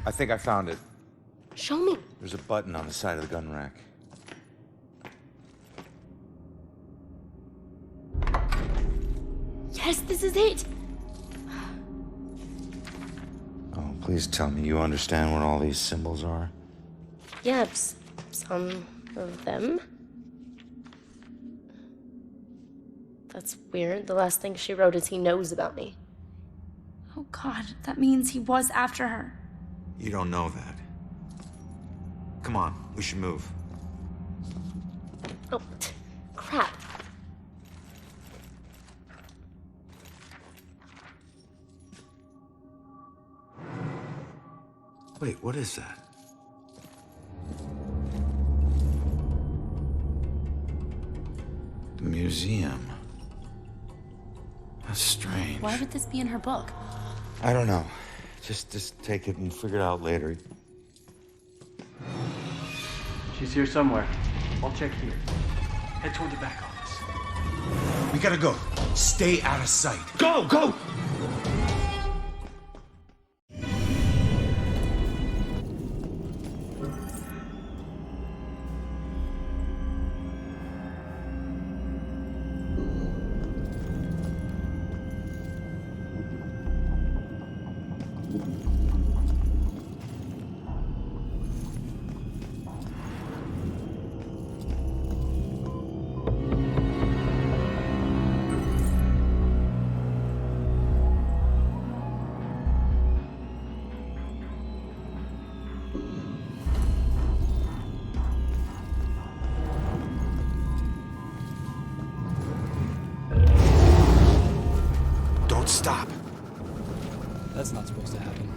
I think I found it. Show me. There's a button on the side of the gun rack. Yes, this is it. Oh, please tell me you understand what all these symbols are. Yeah, some of them. That's weird. The last thing she wrote is he knows about me. Oh God, that means he was after her. You don't know that. Come on, we should move. Oh, crap. Wait, what is that? The museum. That's strange. Why would this be in her book? I don't know. Just take it and figure it out later. She's here somewhere. I'll check here. Head toward the back office. We gotta go. Stay out of sight. Go, go! Stop. That's not supposed to happen.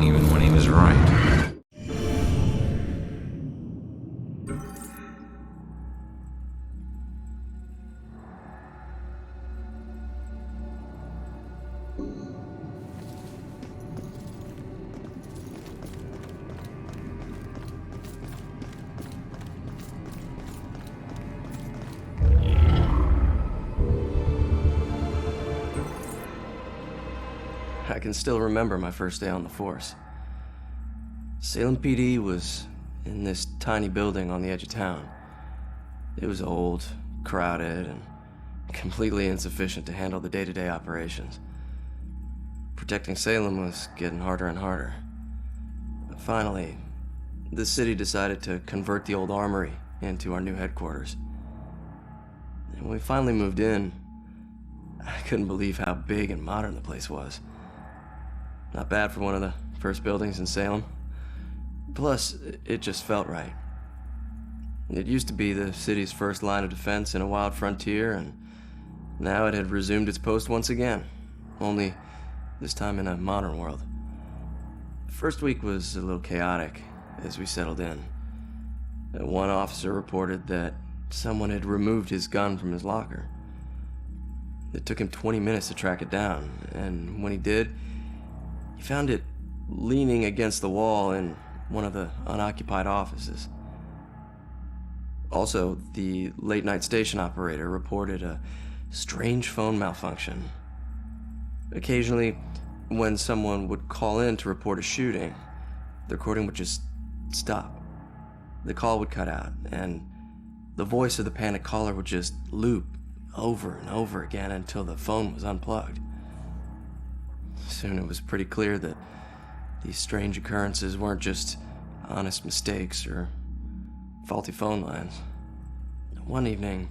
Even when he was right. I can still remember my first day on the force. Salem PD was in this tiny building on the edge of town. It was old, crowded, and completely insufficient to handle the day-to-day operations. Protecting Salem was getting harder and harder. But finally, the city decided to convert the old armory into our new headquarters. And when we finally moved in, I couldn't believe how big and modern the place was. Not bad for one of the first buildings in Salem. Plus, it just felt right. It used to be the city's first line of defense in a wild frontier, and now it had resumed its post once again, only this time in a modern world. The first week was a little chaotic as we settled in. One officer reported that someone had removed his gun from his locker. It took him 20 minutes to track it down, and when he did, he found it leaning against the wall in one of the unoccupied offices. Also, the late-night station operator reported a strange phone malfunction. Occasionally, when someone would call in to report a shooting, the recording would just stop. The call would cut out, and the voice of the panicked caller would just loop over and over again until the phone was unplugged. Soon it was pretty clear that these strange occurrences weren't just honest mistakes or faulty phone lines. One evening,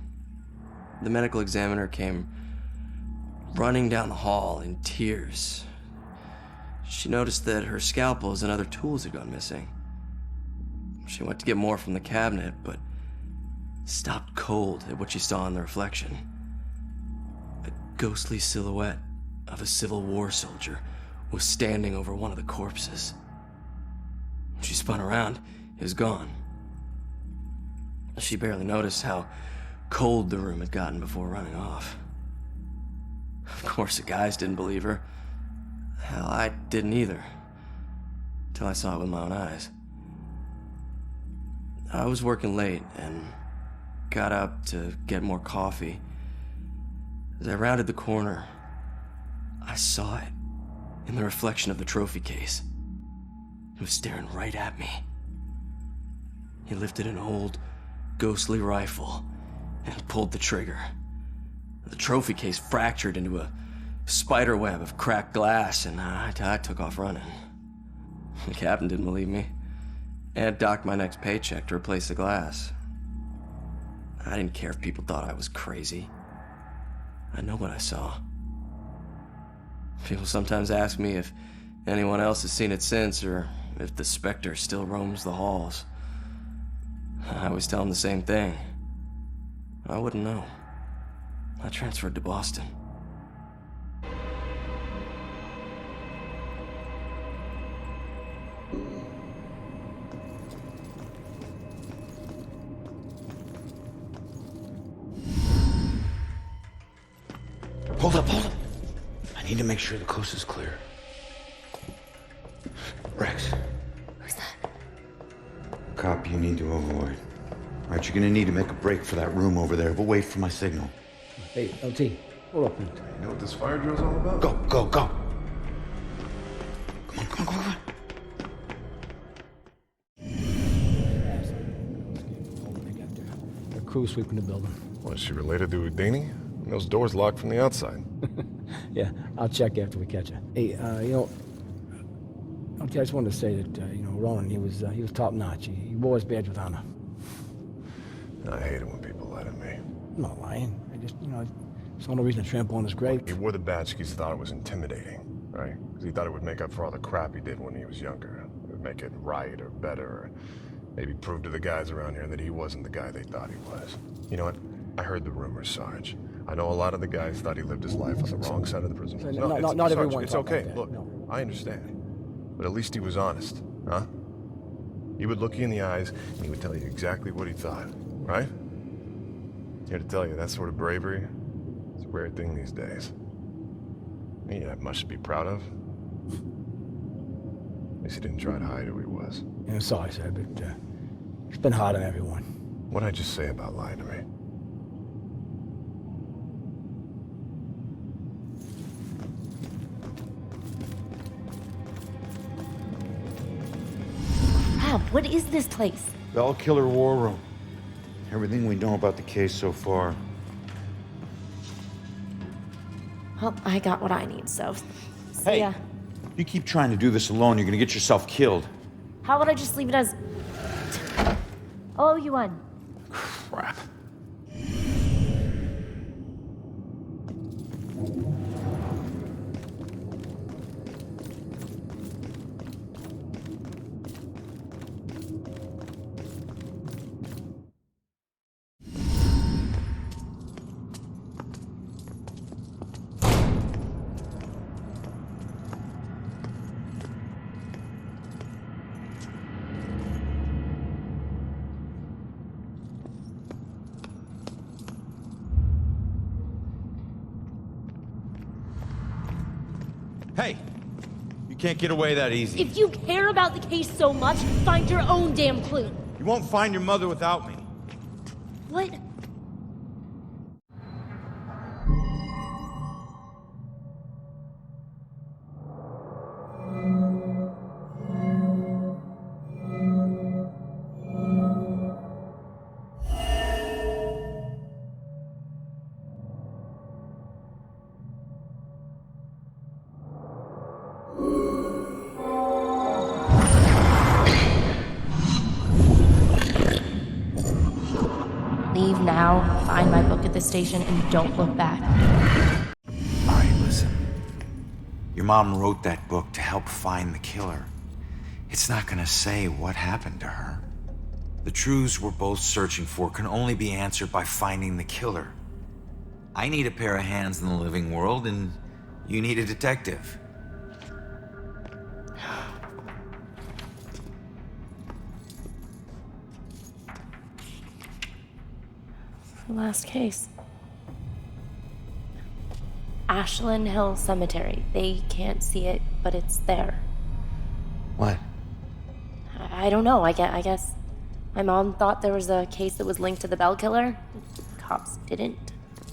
the medical examiner came running down the hall in tears. She noticed that her scalpels and other tools had gone missing. She went to get more from the cabinet, but stopped cold at what she saw in the reflection. A ghostly silhouette of a Civil War soldier was standing over one of the corpses. When she spun around, it was gone. She barely noticed how cold the room had gotten before running off. Of course, the guys didn't believe her. Hell, I didn't either. Till I saw it with my own eyes. I was working late and got up to get more coffee. As I rounded the corner, I saw it in the reflection of the trophy case. It was staring right at me. He lifted an old, ghostly rifle and pulled the trigger. The trophy case fractured into a spider web of cracked glass, and I took off running. The captain didn't believe me and docked my next paycheck to replace the glass. I didn't care if people thought I was crazy. I know what I saw. People sometimes ask me if anyone else has seen it since, or if the specter still roams the halls. I always tell them the same thing. I wouldn't know. I transferred to Boston. Hold up. I need to make sure the coast is clear. Rex. Who's that? Cop you need to avoid. All right, you're gonna need to make a break for that room over there, but wait for my signal. Hey, LT, hold up. You know what this fire drill's all about? Go. Come on. A crew sweeping the building. Was she related to Houdini? Those doors locked from the outside. Yeah, I'll check after we catch her. Hey, I just wanted to say that, Ronan, he was top notch. He wore his badge with honor. I hate it when people lie to me. I'm not lying. I just, saw no reason to trample on his grave. He wore the badge because he thought it was intimidating, right? Because he thought it would make up for all the crap he did when he was younger. It would make it right or better, or maybe prove to the guys around here that he wasn't the guy they thought he was. You know what? I heard the rumors, Sarge. I know a lot of the guys thought he lived his life on the wrong side of the prison. Not Sarge, everyone. It's okay. Like Look, no. I understand. But at least he was honest, huh? He would look you in the eyes and he would tell you exactly what he thought, right? Here to tell you, that sort of bravery is a rare thing these days. He didn't have much to be proud of. At least he didn't try to hide who he was. Yeah, sorry, sir, but it's been hard on everyone. What'd I just say about lying to me? Crap, what is this place? Bell Killer War Room. Everything we know about the case so far. Well, I got what I need, so see Hey, ya. you keep trying to do this alone, you're gonna get yourself killed. How about I just leave it as... I'll owe you one. Crap. Hey, you can't get away that easy. If you care about the case so much, find your own damn clue. You won't find your mother without me. What? Leave now, find my book at the station, and don't look back. All right, listen. Your mom wrote that book to help find the killer. It's not gonna say what happened to her. The truths we're both searching for can only be answered by finding the killer. I need a pair of hands in the living world, and you need a detective. The last case. Ashland Hill Cemetery. They can't see it, but it's there. What? I don't know. I guess my mom thought there was a case that was linked to the Bell killer. Cops didn't.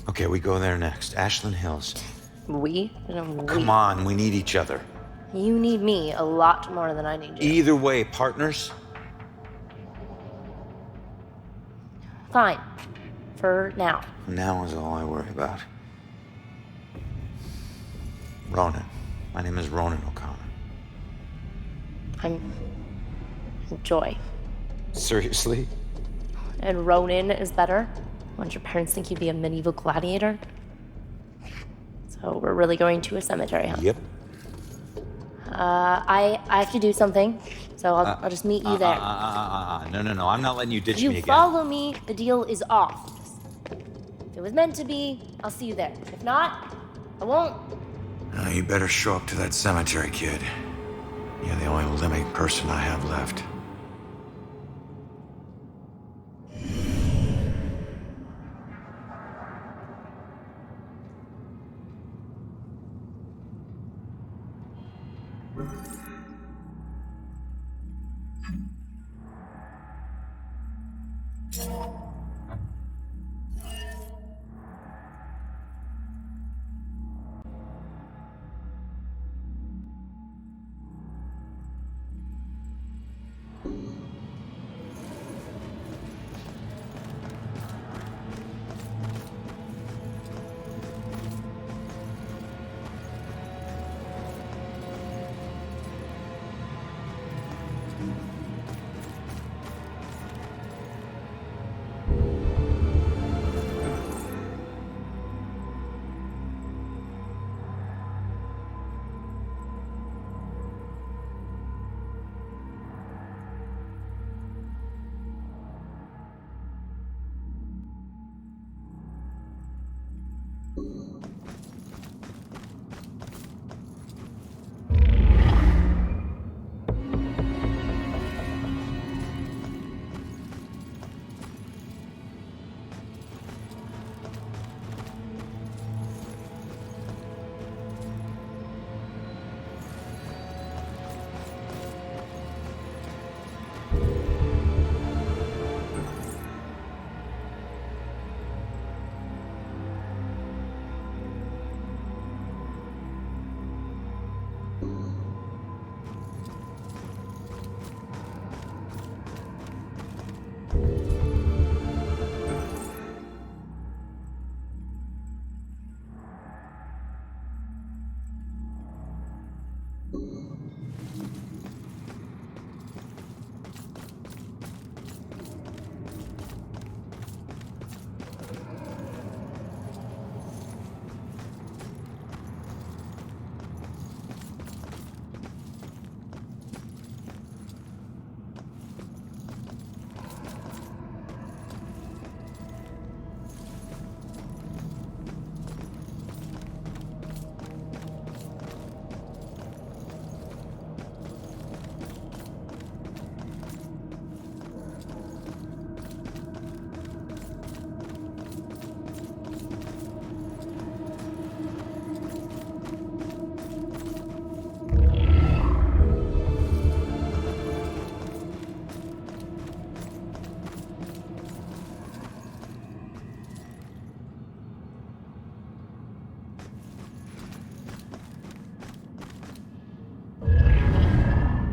Okay, we go there next. Ashland Hills. We? Come on, we need each other. You need me a lot more than I need you. Either way, partners. Fine. For now. Now is all I worry about. Ronan. My name is Ronan O'Connor. I'm Joy. Seriously? And Ronan is better? Wouldn't your parents think you'd be a medieval gladiator? So we're really going to a cemetery, huh? Yep. I have to do something, so I'll just meet you there. No. I'm not letting you ditch If you me again. follow me, the deal is off. If it was meant to be, I'll see you there. If not, I won't. You better show up to that cemetery, kid. You're the only living person I have left.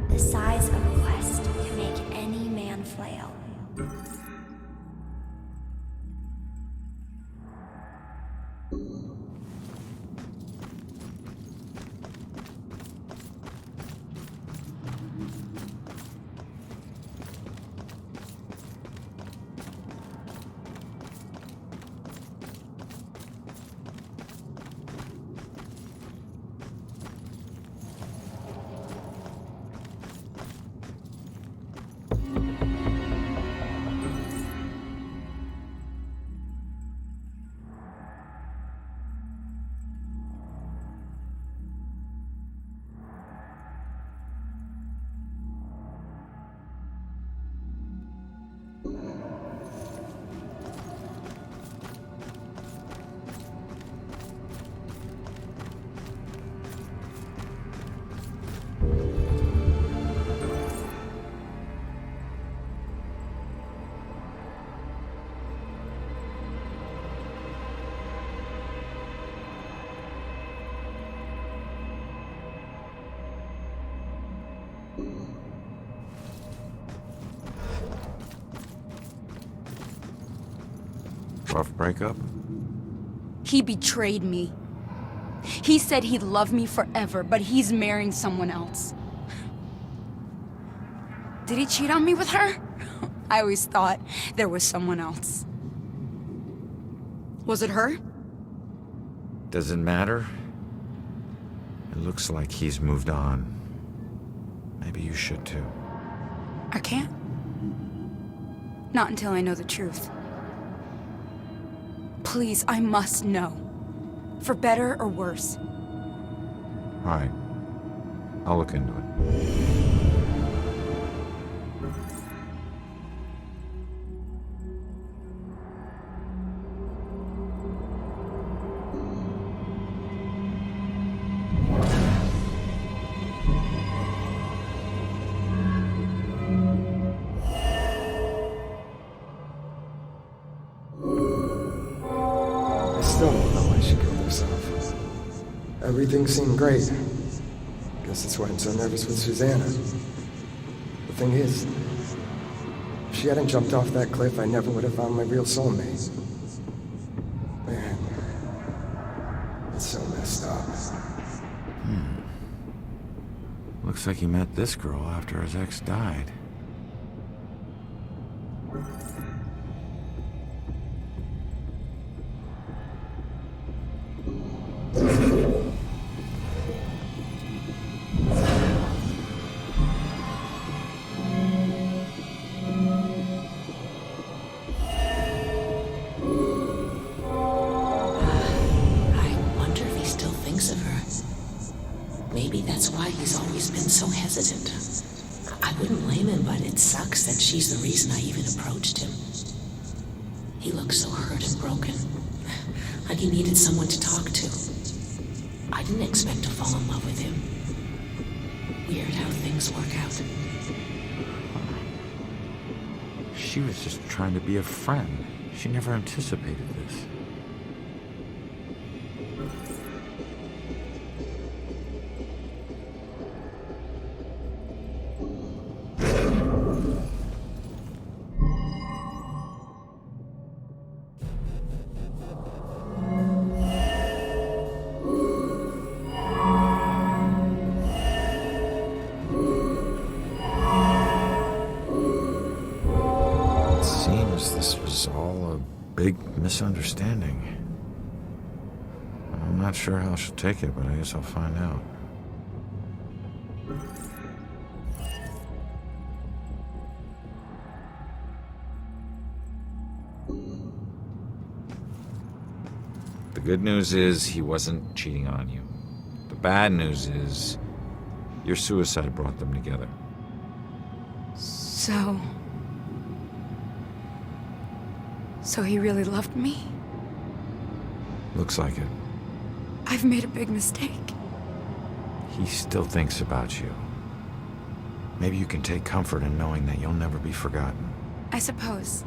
The size of a quest can make any man flail. Rough breakup? He betrayed me. He said he'd love me forever, but he's marrying someone else. Did he cheat on me with her? I always thought there was someone else. Was it her? Does it matter? It looks like he's moved on. Maybe you should too. I can't. Not until I know the truth. Please, I must know. For better or worse. All right. I'll look into it. Still don't know why she killed herself. Everything seemed great. Guess that's why I'm so nervous with Susanna. The thing is, if she hadn't jumped off that cliff, I never would have found my real soulmate. Man, it's so messed up. Looks like he met this girl after his ex died. Maybe that's why he's always been so hesitant. I wouldn't blame him, but it sucks that she's the reason I even approached him. He looks so hurt and broken. Like he needed someone to talk to. I didn't expect to fall in love with him. Weird how things work out. She was just trying to be a friend. She never anticipated this. This was all a big misunderstanding. I'm not sure how she'll take it, but I guess I'll find out. The good news is he wasn't cheating on you. The bad news is your suicide brought them together. So he really loved me? Looks like it. I've made a big mistake. He still thinks about you. Maybe you can take comfort in knowing that you'll never be forgotten. I suppose.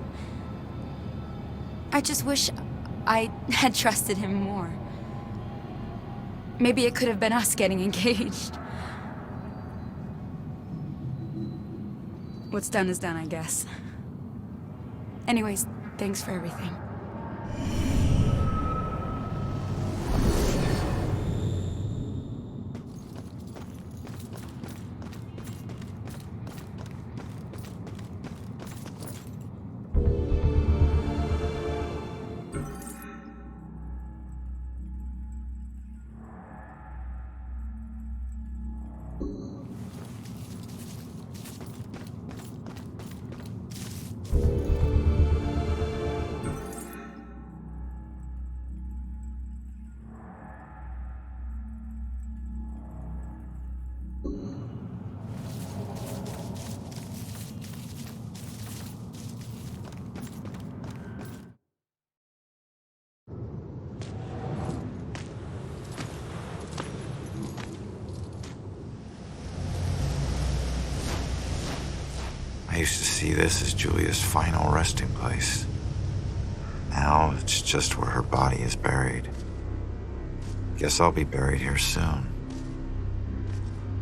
I just wish I had trusted him more. Maybe it could have been us getting engaged. What's done is done, I guess. Anyways, thanks for everything. I used to see this as Julia's final resting place. Now it's just where her body is buried. Guess I'll be buried here soon.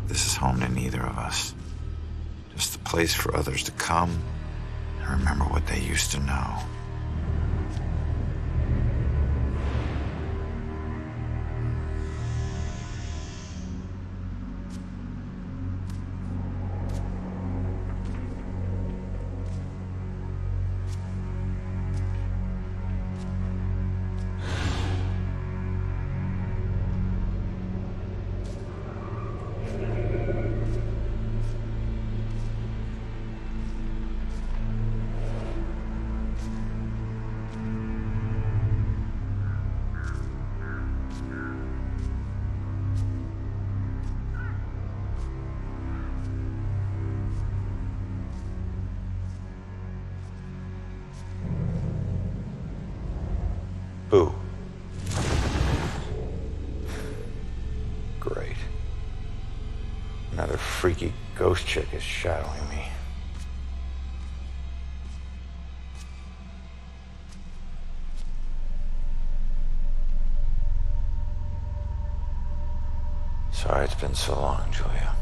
This is home to neither of us. Just a place for others to come and remember what they used to know. Boo. Great. Another freaky ghost chick is shadowing me. Sorry it's been so long, Julia.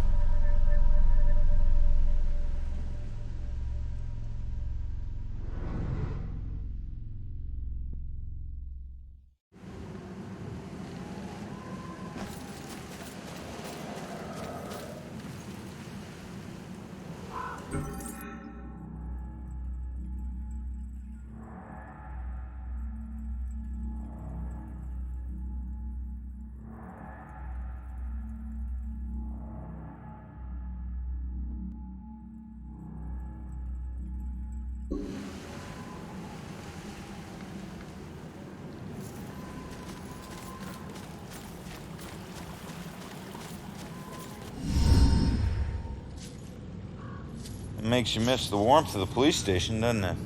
It makes you miss the warmth of the police station, doesn't it?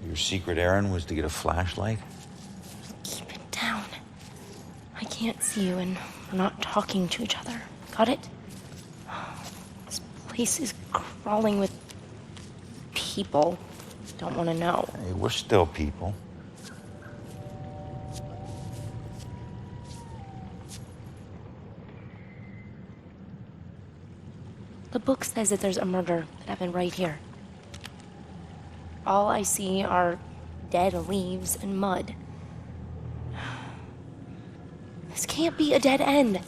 Your secret errand was to get a flashlight? Keep it down. I can't see you and we're not talking to each other. Got it? This place is crawling with people. Don't want to know. Hey, we're still people. The book says that there's a murder that happened right here. All I see are dead leaves and mud. This can't be a dead end.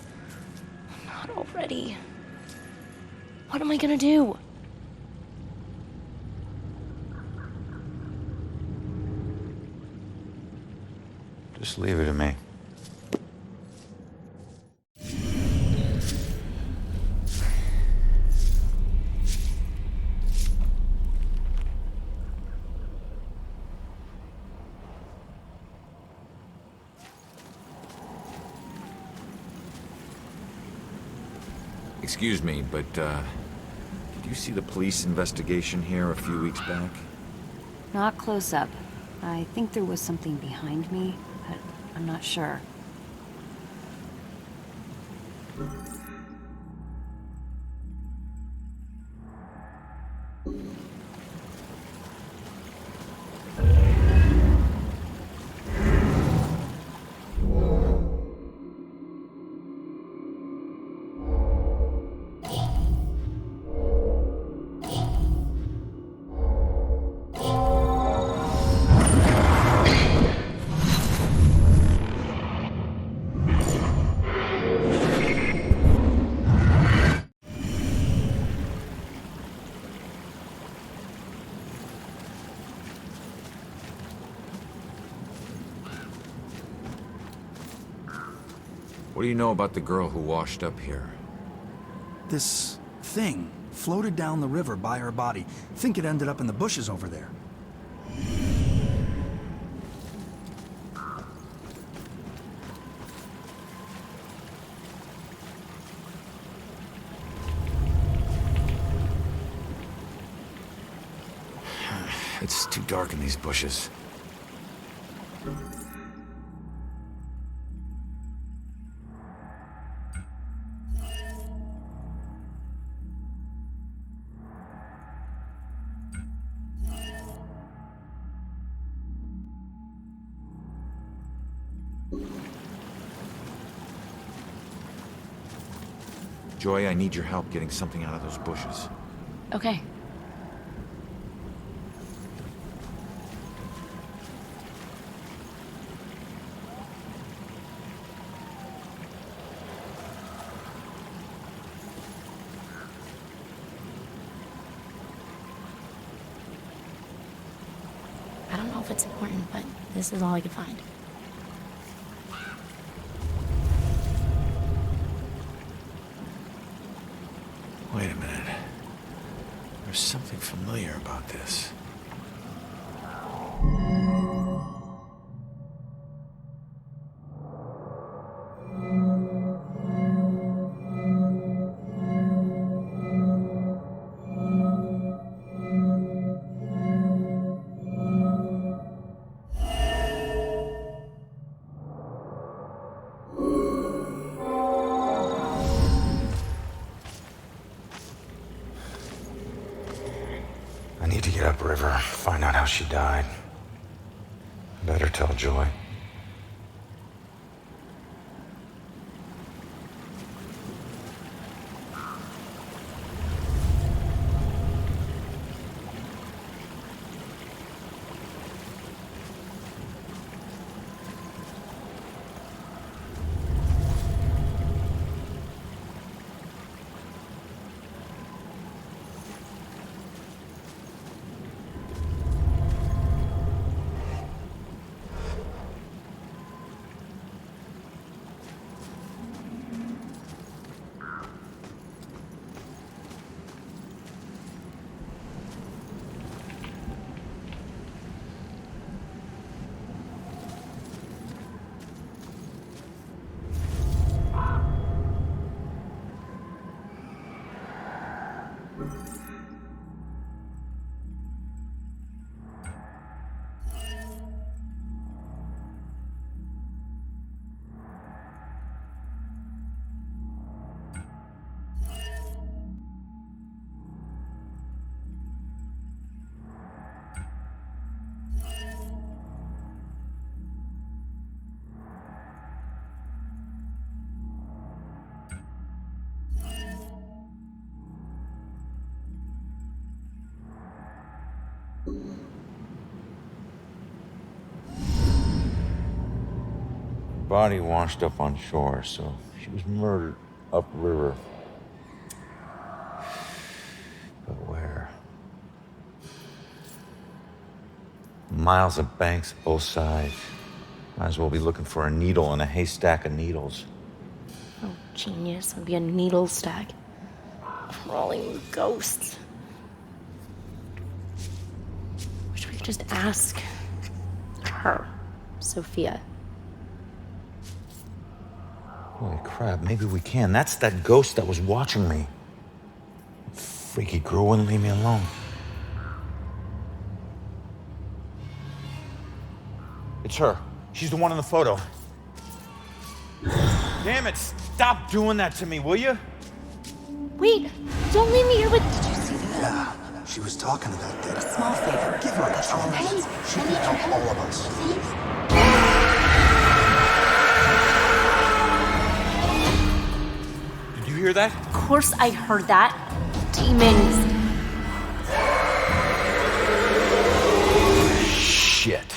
Not already. What am I gonna do? Just leave it to me. Excuse me, but, did you see the police investigation here a few weeks back? Not close up. I think there was something behind me, but I'm not sure. What do you know about the girl who washed up here? This thing floated down the river by her body. Think it ended up in the bushes over there. It's too dark in these bushes. Joy, I need your help getting something out of those bushes. Okay. I don't know if it's important, but this is all I could find. Wait a minute. There's something familiar about this. river, find out how she died. Better tell Joy. Body washed up on shore, so she was murdered upriver. But where? Miles of banks both sides. Might as well be looking for a needle in a haystack of needles. Oh, genius. Would be a needle stack. Crawling ghosts. Wish we could just ask her, Sophia. Holy crap, maybe we can. That's that ghost that was watching me. Freaky girl wouldn't leave me alone. It's her. She's the one in the photo. Damn it, stop doing that to me, will you? Wait, don't leave me here with... Did you see that? Yeah, she was talking to that dead. A small favor. Give her a chance. She can help all of us. Did you hear that? Of course I heard that. Demons. Shit.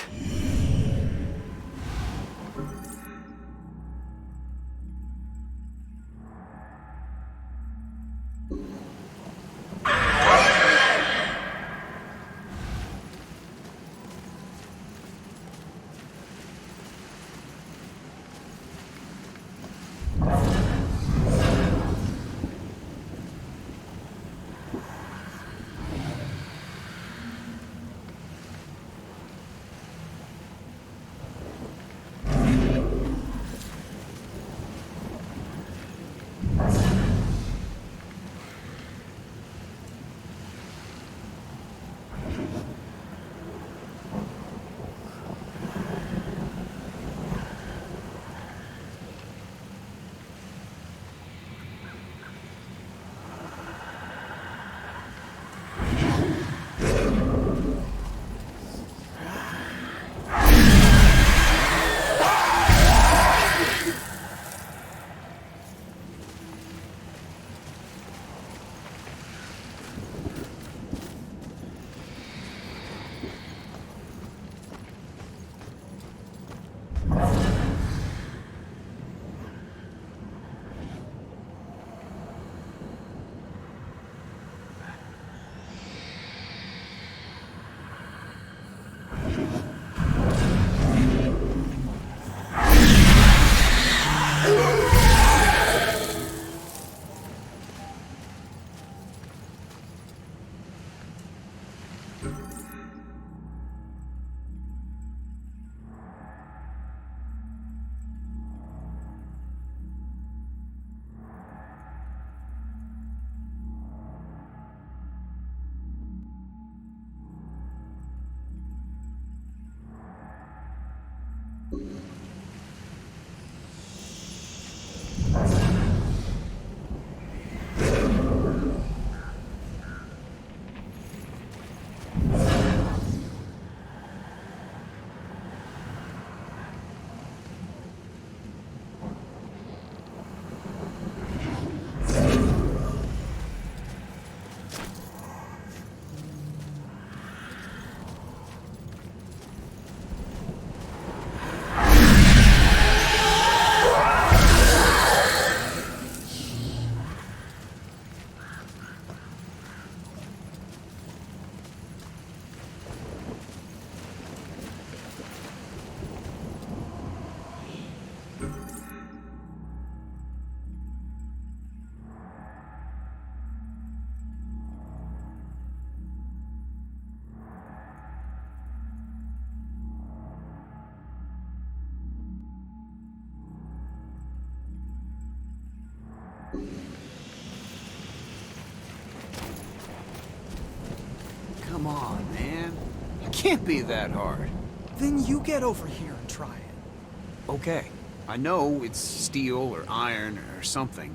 Can't be that hard. Then you get over here and try it. Okay, I know it's steel or iron or something,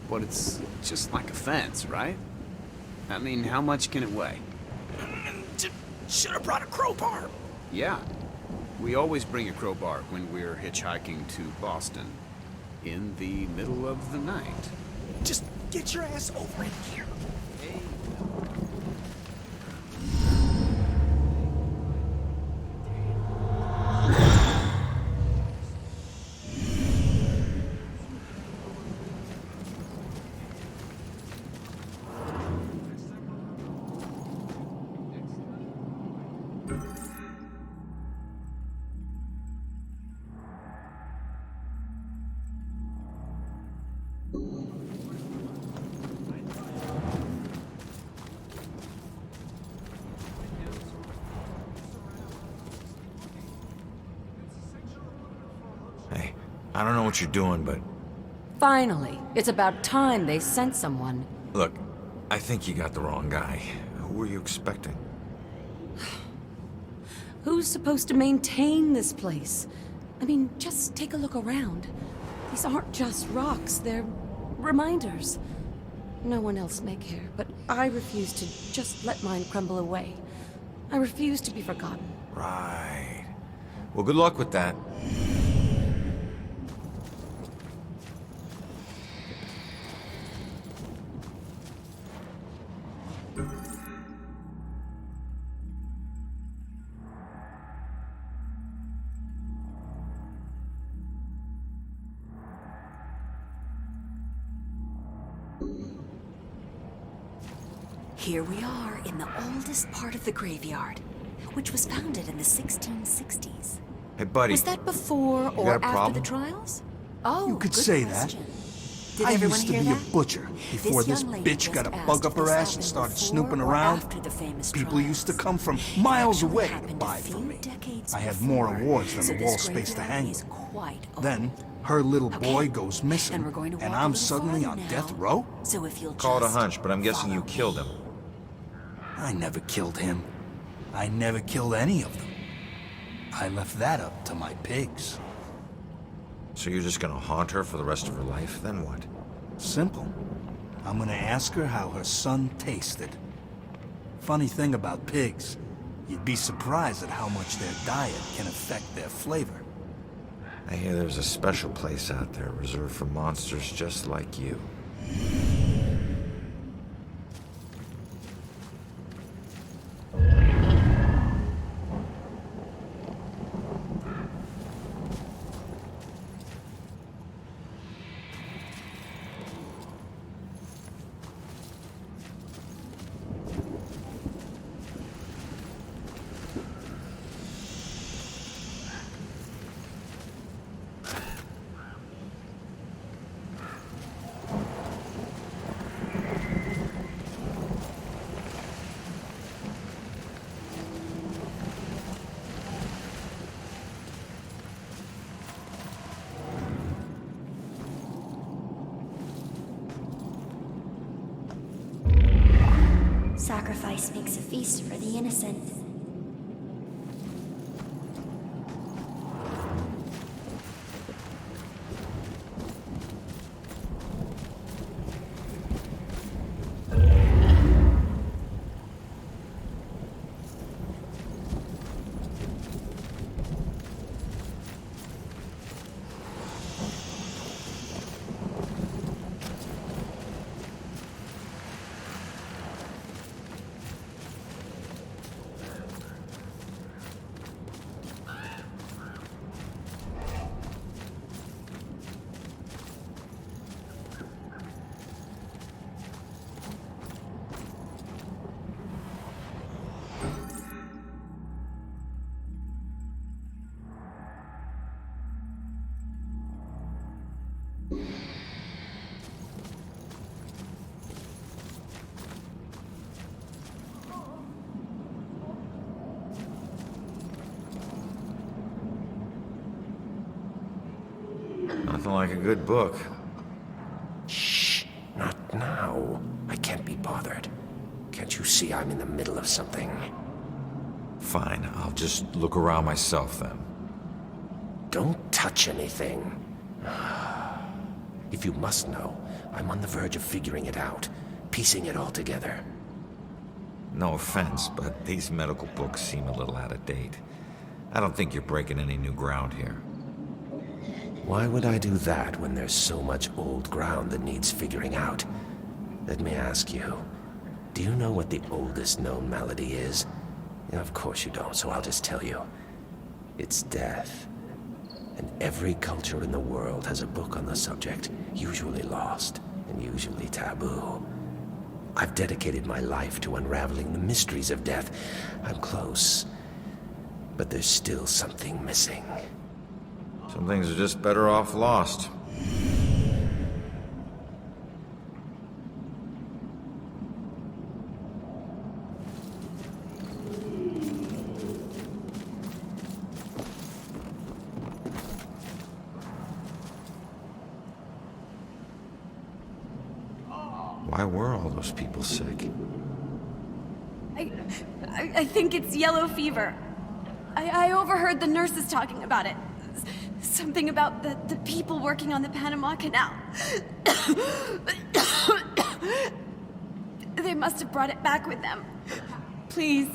but it's just like a fence, right? I mean, how much can it weigh? Should have brought a crowbar. Yeah, we always bring a crowbar when we're hitchhiking to Boston in the middle of the night. Just get your ass over in here. Hey, I don't know what you're doing, but Finally, it's about time they sent someone. look, I think you got the wrong guy. Who were you expecting? Who's supposed to maintain this place? I mean, just take a look around. These aren't just rocks, they're reminders. No one else may care, but I refuse to just let mine crumble away. I refuse to be forgotten. Right. Well, good luck with that. Here we are in the oldest part of the graveyard, which was founded in the 1660s. Hey, buddy. Was that before got or a after problem? the trials? Oh, You could good say question. that. Did I everyone used to hear be that? a butcher before this young lady bitch got a just bug asked up if her this ass and happened started before snooping or around. after the famous People used to trials. come from miles Actually away to happened buy a from few me. decades I had more before, awards than so the this wall space to graveyard hang is them. quite old. Then, her little Okay, boy goes missing, and we're going to walk a I'm little suddenly farther on now. death row? So if you'll Call it a just hunch, but I'm guessing you follow killed me. him. I never killed him. I never killed any of them. I left that up to my pigs. So you're just gonna haunt her for the rest of her life? Then what? Simple. I'm gonna ask her how her son tasted. Funny thing about pigs, you'd be surprised at how much their diet can affect their flavor. I hear there's a special place out there reserved for monsters just like you. Sacrifice makes a feast for the innocent. Nothing like a good book. Shh, not now. I can't be bothered. Can't you see I'm in the middle of something? Fine, I'll just look around myself then. Don't touch anything. If you must know, I'm on the verge of figuring it out, piecing it all together. No offense, but these medical books seem a little out of date. I don't think you're breaking any new ground here. Why would I do that when there's so much old ground that needs figuring out? Let me ask you, do you know what the oldest known malady is? Of course you don't, so I'll just tell you. It's death. And every culture in the world has a book on the subject, usually lost and usually taboo. I've dedicated my life to unraveling the mysteries of death. I'm close, but there's still something missing. Some things are just better off lost. Why were all those people sick? I think it's yellow fever. I overheard the nurses talking about it. Something about the people working on the Panama Canal. They must have brought it back with them. Please,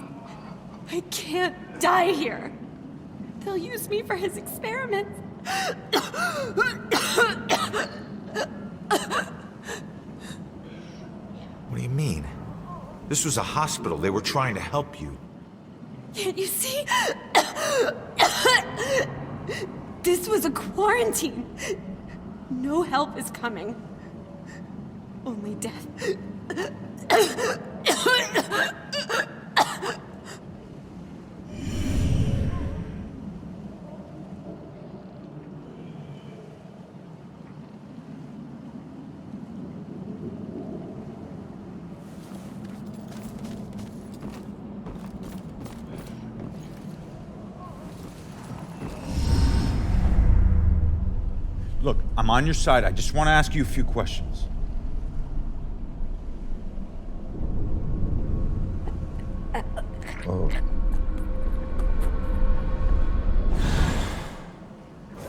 I can't die here. They'll use me for his experiments. What do you mean? This was a hospital. They were trying to help you. Can't you see? This was a quarantine. No help is coming. Only death. Look, I'm on your side. I just want to ask you a few questions.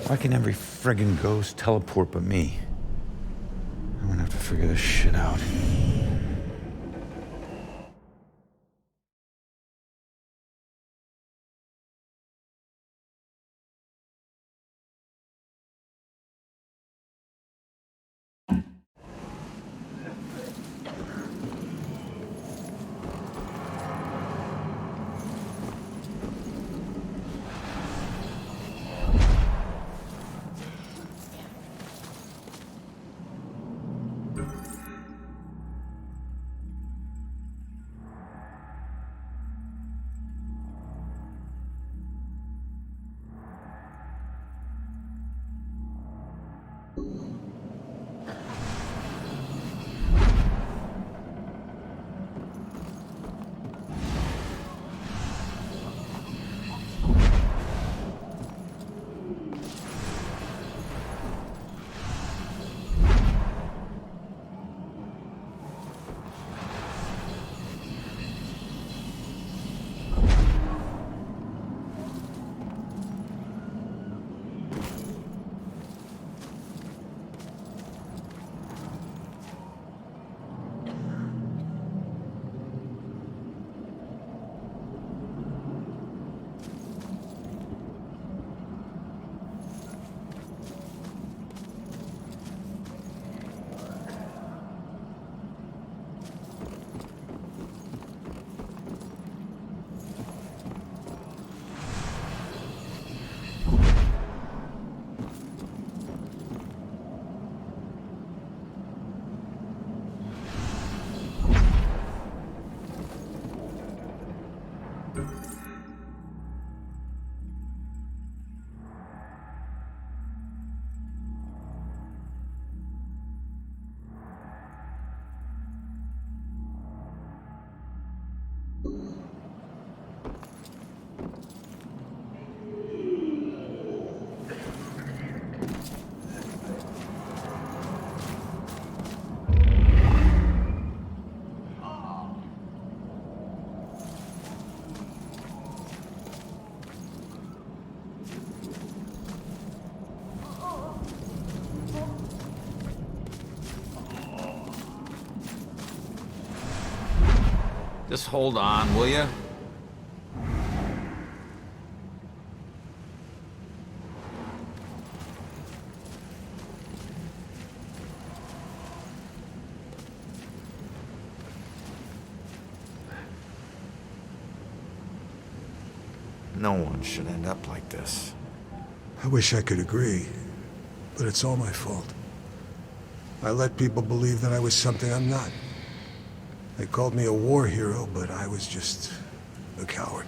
Why can every friggin' ghost teleport but me? I'm gonna have to figure this shit out. Just hold on, will you? No one should end up like this. I wish I could agree, but it's all my fault. I let people believe that I was something I'm not. They called me a war hero, but I was just a coward.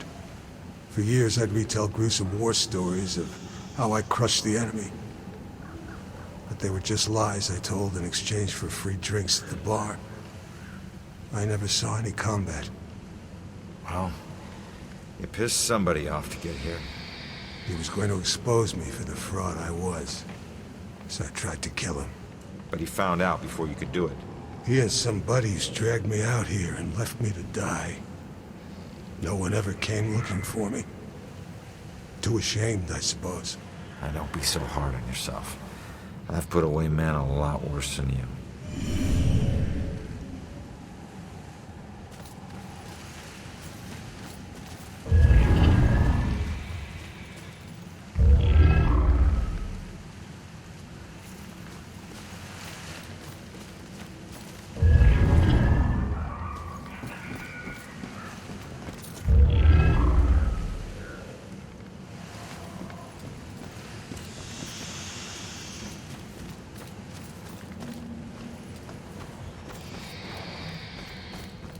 For years, I'd retell gruesome war stories of how I crushed the enemy. But they were just lies I told in exchange for free drinks at the bar. I never saw any combat. Well, you pissed somebody off to get here. He was going to expose me for the fraud I was. So I tried to kill him. But he found out before you could do it. He and some buddies dragged me out here and left me to die. No one ever came looking for me. Too ashamed, I suppose. Now, don't be so hard on yourself. I've put away men a lot worse than you.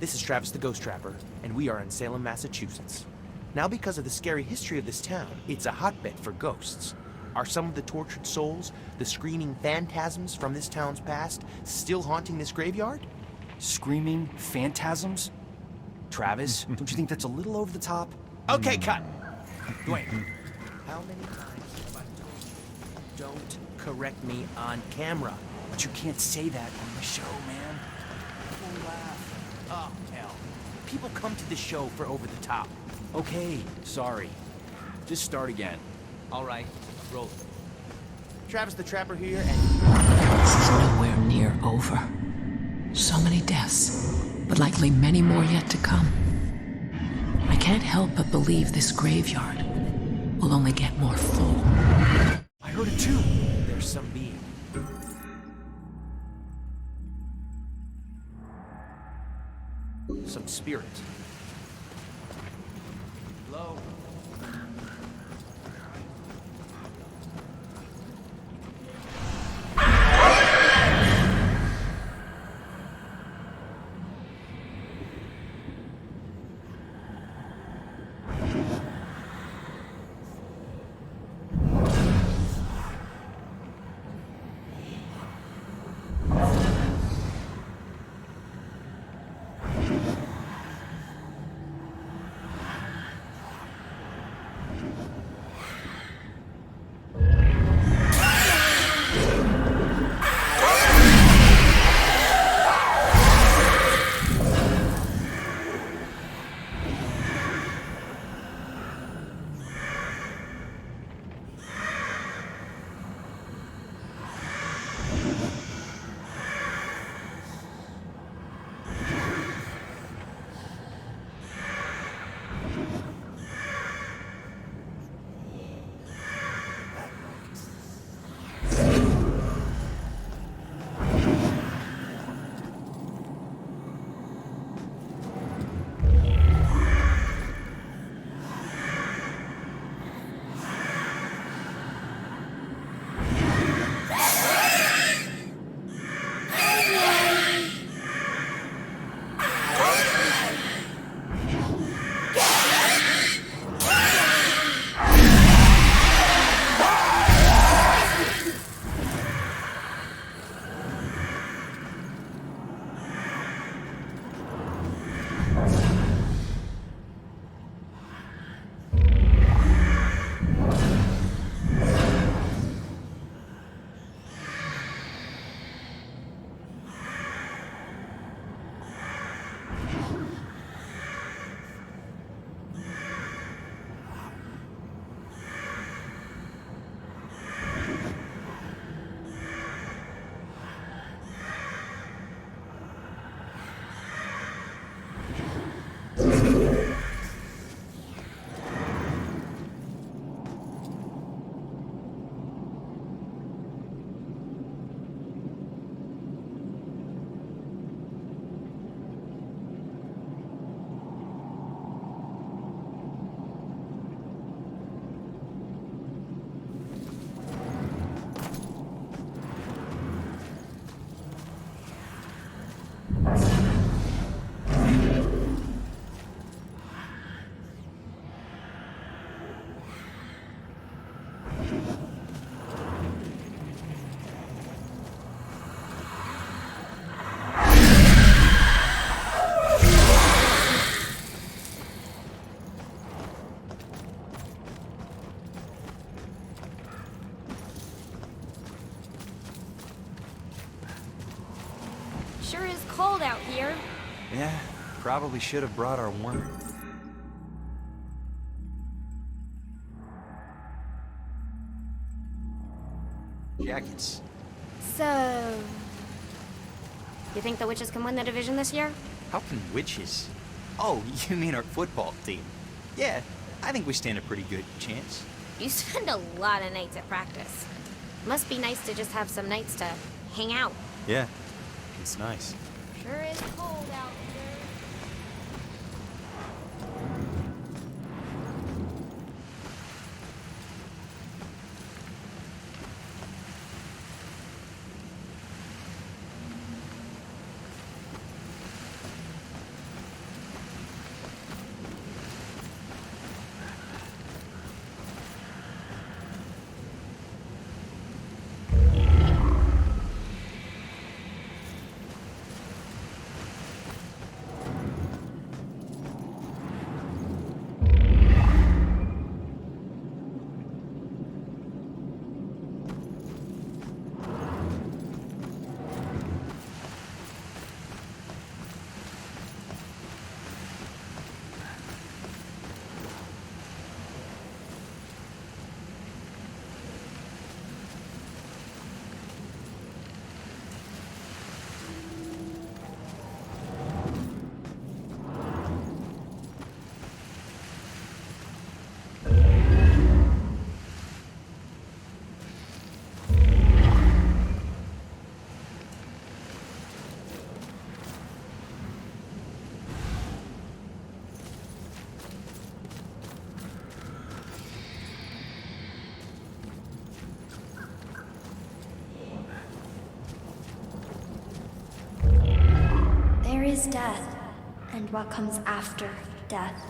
This is Travis the Ghost Trapper, and we are in Salem, Massachusetts. Now, because of the scary history of this town, it's a hotbed for ghosts. Are some of the tortured souls, the screaming phantasms from this town's past, still haunting this graveyard? Screaming phantasms? Travis, don't you think that's a little over the top? Okay, cut! Dwayne, how many times have I told you, don't correct me on camera? But you can't say that on the show, man. People laugh. Oh, hell. People come to this show for over the top. Okay, sorry. Just start again. All right, roll. Travis the Trapper here, and... This is nowhere near over. So many deaths, but likely many more yet to come. I can't help but believe this graveyard will only get more full. I heard it too. There's some being. Some spirit. Hello? cold out here. Yeah, probably should have brought our warmer. Jackets. So... You think the witches can win the division this year? How can witches? Oh, you mean our football team? Yeah, I think we stand a pretty good chance. You spend a lot of nights at practice. Must be nice to just have some nights to hang out. Yeah, it's nice. Sure is cold out here. There is death, and what comes after death.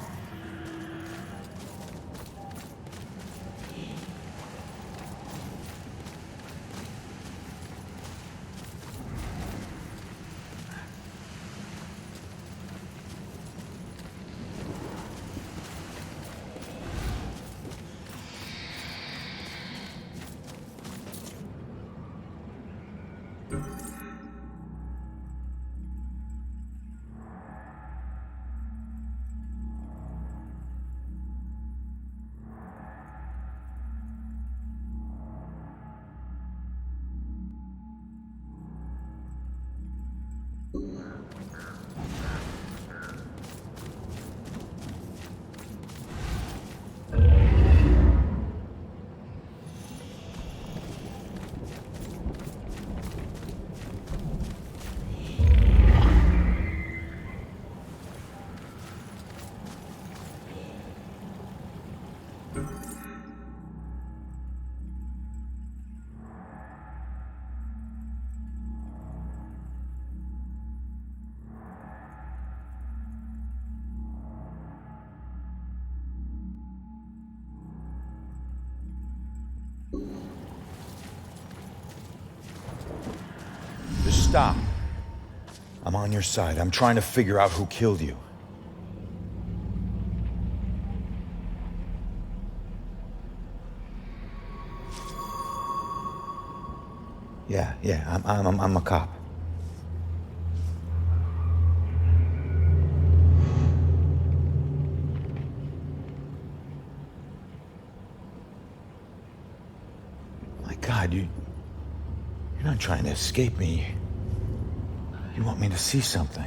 Just stop. I'm on your side. I'm trying to figure out who killed you. Yeah, I'm a cop. My God, you're not trying to escape me. You want me to see something.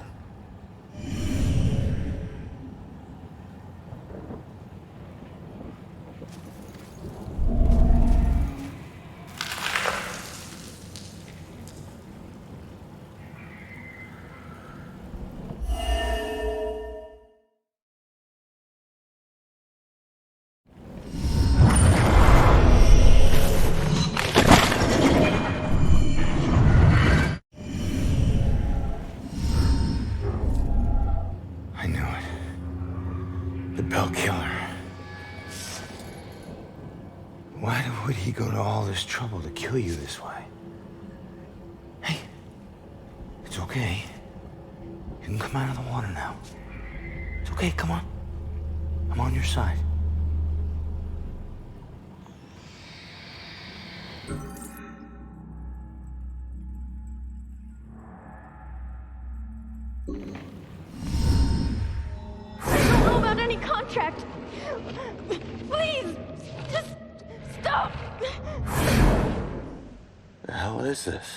Would he go to all this trouble to kill you this way? Hey, it's okay. You can come out of the water now. It's okay, come on. I'm on your side. Stop! The hell is this?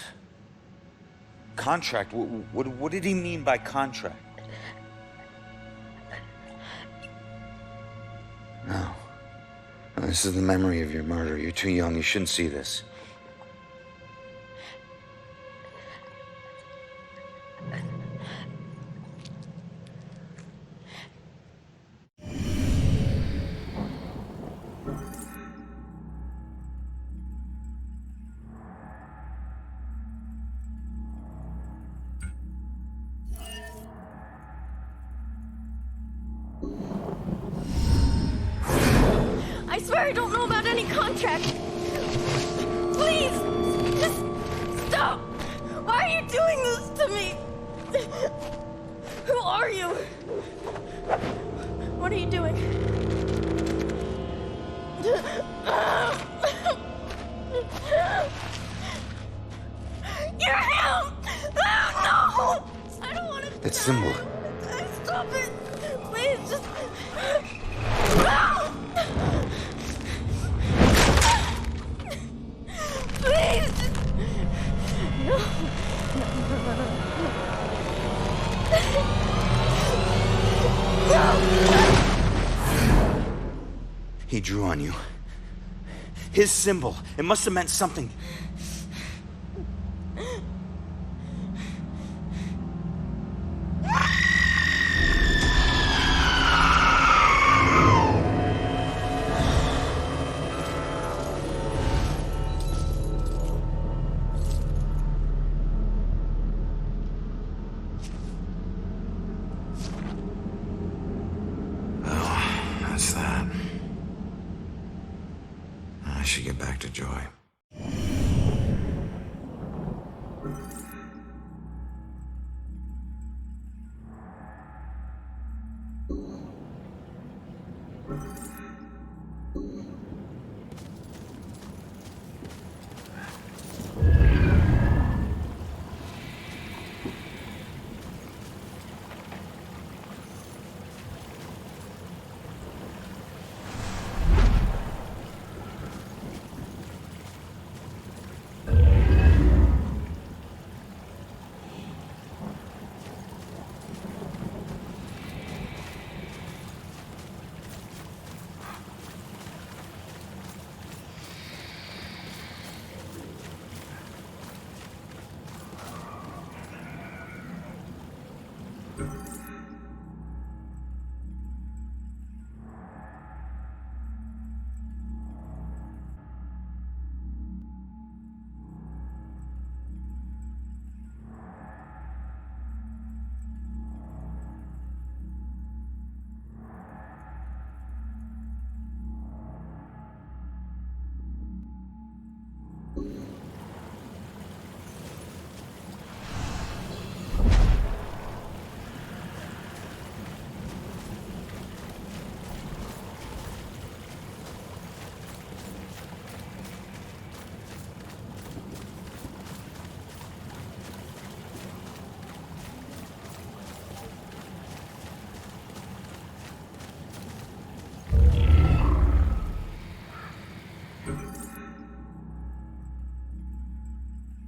Contract? What did he mean by contract? No. No, this is the memory of your murder. You're too young. You shouldn't see this. I swear I don't know about any contract. Please, just stop. Why are you doing this to me? Who are you? What are you doing? You're him! Oh, no! I don't want to. That symbol. Stop it! Please, just. Please! No. He drew on you. His symbol. It must have meant something. That's that. I should get back to Joy.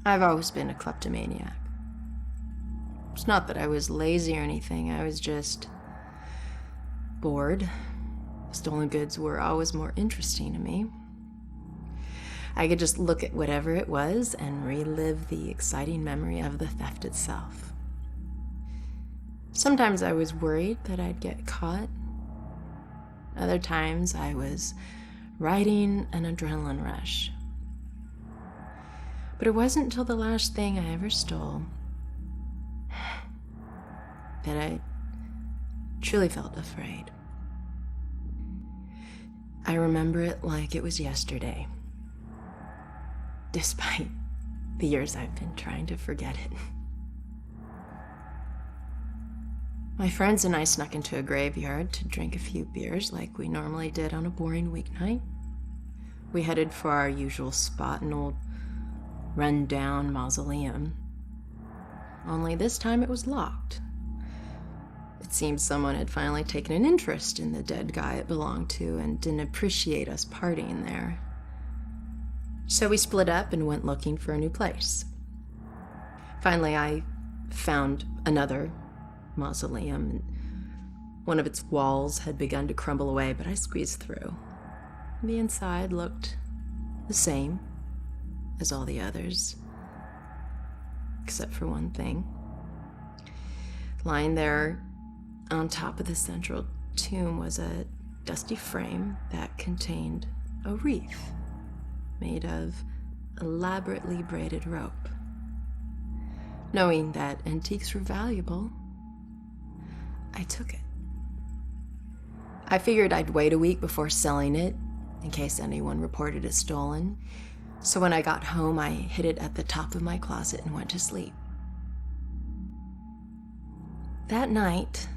I've always been a kleptomaniac. It's not that I was lazy or anything, I was just bored. Stolen goods were always more interesting to me. I could just look at whatever it was and relive the exciting memory of the theft itself. Sometimes I was worried that I'd get caught. Other times I was riding an adrenaline rush. But it wasn't until the last thing I ever stole that I truly felt afraid. I remember it like it was yesterday, despite the years I've been trying to forget it. My friends and I snuck into a graveyard to drink a few beers like we normally did on a boring weeknight. We headed for our usual spot, an old run-down mausoleum. Only this time it was locked. It seemed someone had finally taken an interest in the dead guy it belonged to and didn't appreciate us partying there. So we split up and went looking for a new place. Finally, I found another mausoleum, and one of its walls had begun to crumble away, but I squeezed through. The inside looked the same as all the others, except for one thing. Lying there on top of the central tomb was a dusty frame that contained a wreath made of elaborately braided rope. Knowing that antiques were valuable, I took it. I figured I'd wait a week before selling it in case anyone reported it stolen. So when I got home, I hid it at the top of my closet and went to sleep. That night,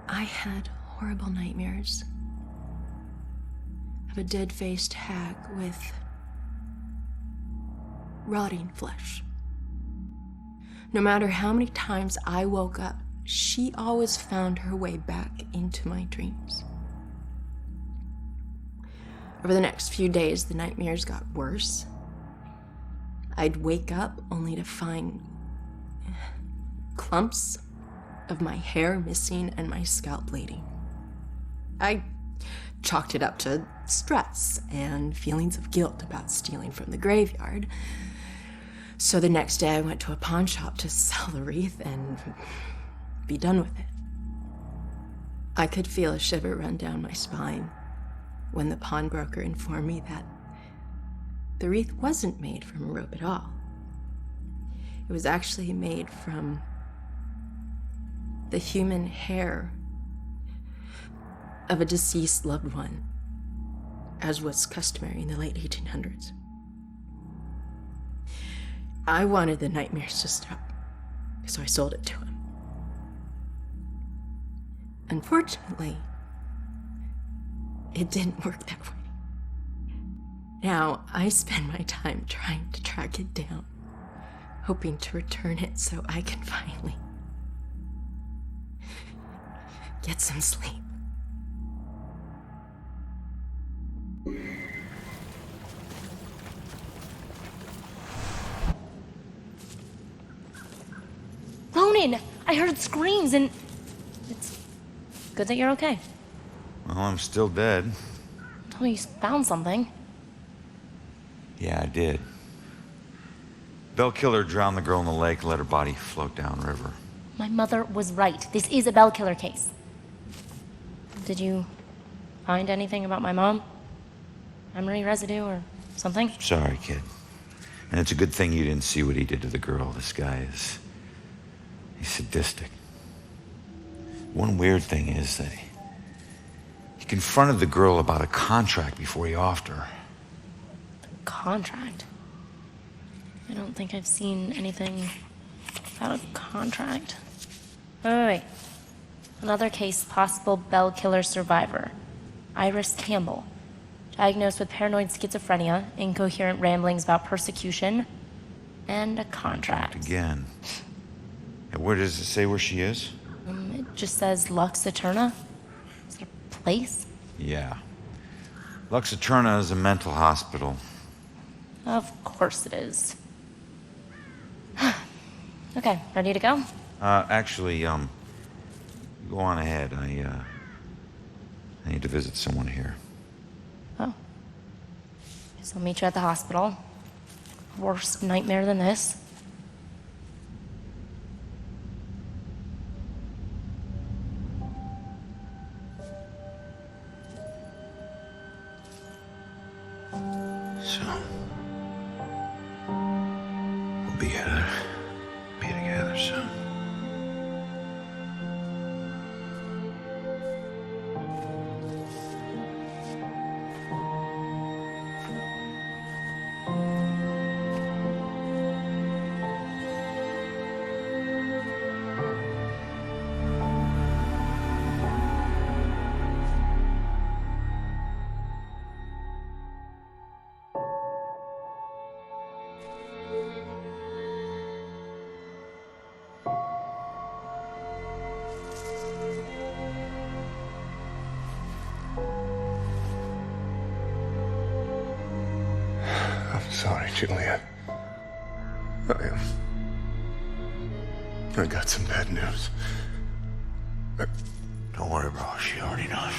I had horrible nightmares of a dead-faced hag with rotting flesh. No matter how many times I woke up, she always found her way back into my dreams. Over the next few days, the nightmares got worse. I'd wake up only to find clumps of my hair missing and my scalp bleeding. I chalked it up to stress and feelings of guilt about stealing from the graveyard. So the next day I went to a pawn shop to sell the wreath and be done with it. I could feel a shiver run down my spine when the pawnbroker informed me that the wreath wasn't made from rope at all. It was actually made from the human hair of a deceased loved one, as was customary in the late 1800s. I wanted the nightmares to stop, so I sold it to him. Unfortunately, it didn't work that way. Now, I spend my time trying to track it down, hoping to return it so I can finally get some sleep. Ronan, I heard screams and it's good that you're okay. Well, I'm still dead. Told me you found something. Yeah, I did. Bell killer drowned the girl in the lake and let her body float downriver. My mother was right. This is a bell killer case. Did you find anything about my mom? Memory residue or something? Sorry, kid. And it's a good thing you didn't see what he did to the girl. This guy is... he's sadistic. One weird thing is that he confronted the girl about a contract before he offed her. Contract? I don't think I've seen anything about a contract. Wait. Another case, possible bell killer survivor. Iris Campbell. Diagnosed with paranoid schizophrenia, incoherent ramblings about persecution, and a contract. Again. And where does it say where she is? It just says Lux Eterna. Is it a place? Yeah. Lux Eterna is a mental hospital. Of course it is. Okay, ready to go? Actually, go on ahead. I need to visit someone here. Oh. Guess I'll meet you at the hospital. Worst nightmare than this. So, we'll be together soon. sorry, Juliet. I got some bad news. Don't worry, bro. She already knows.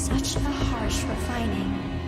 Such a harsh refining.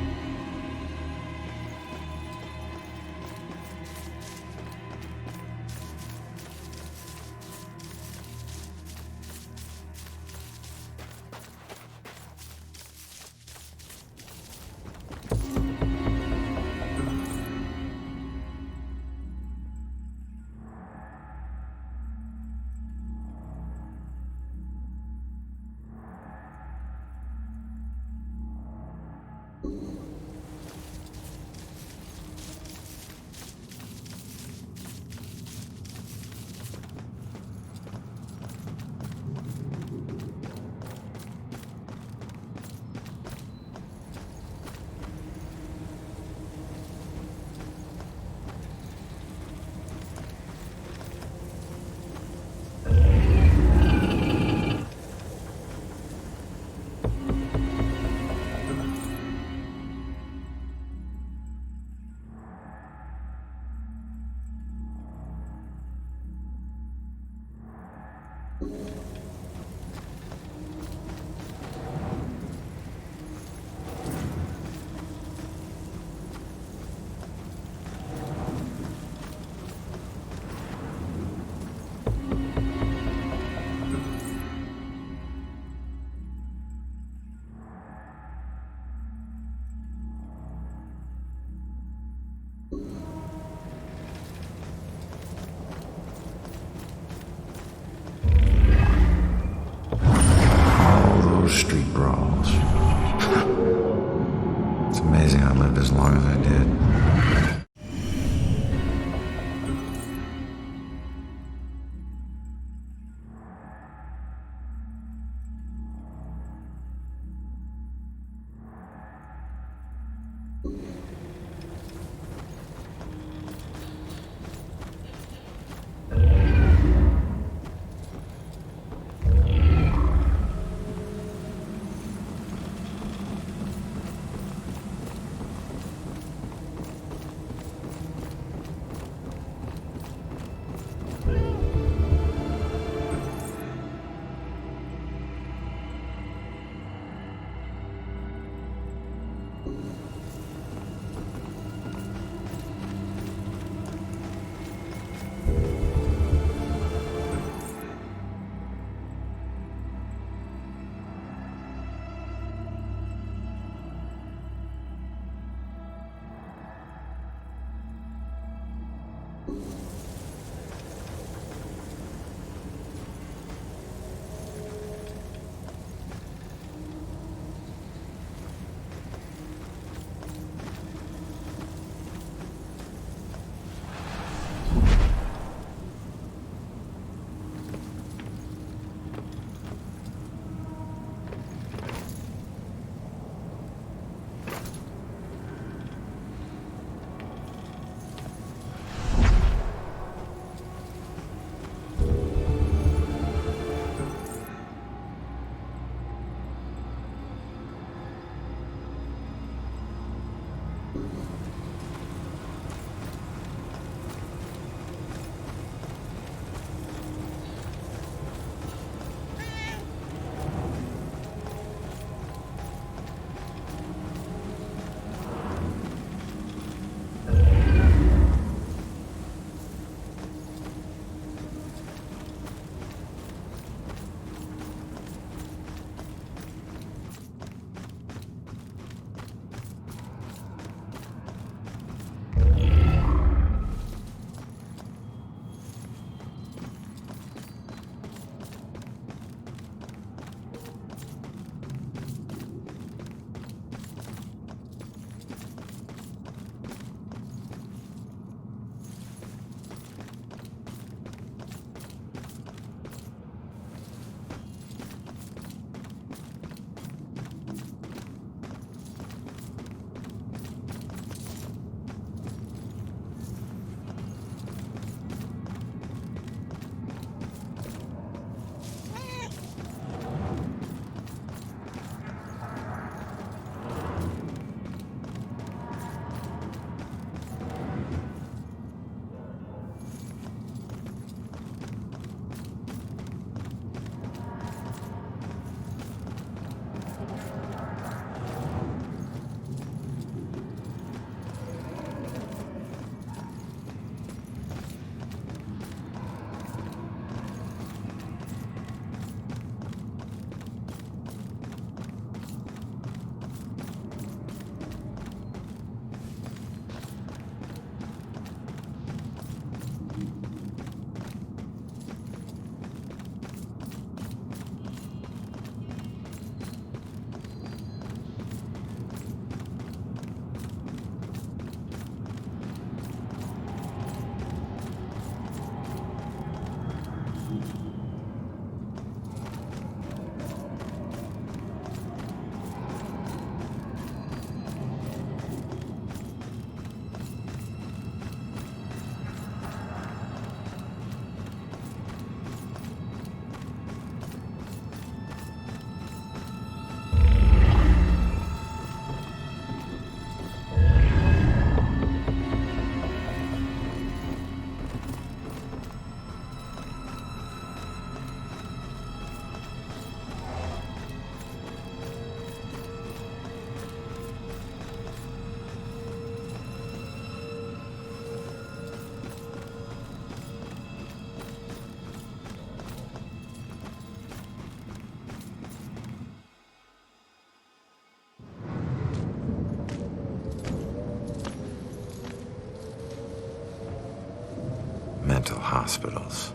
mental hospitals.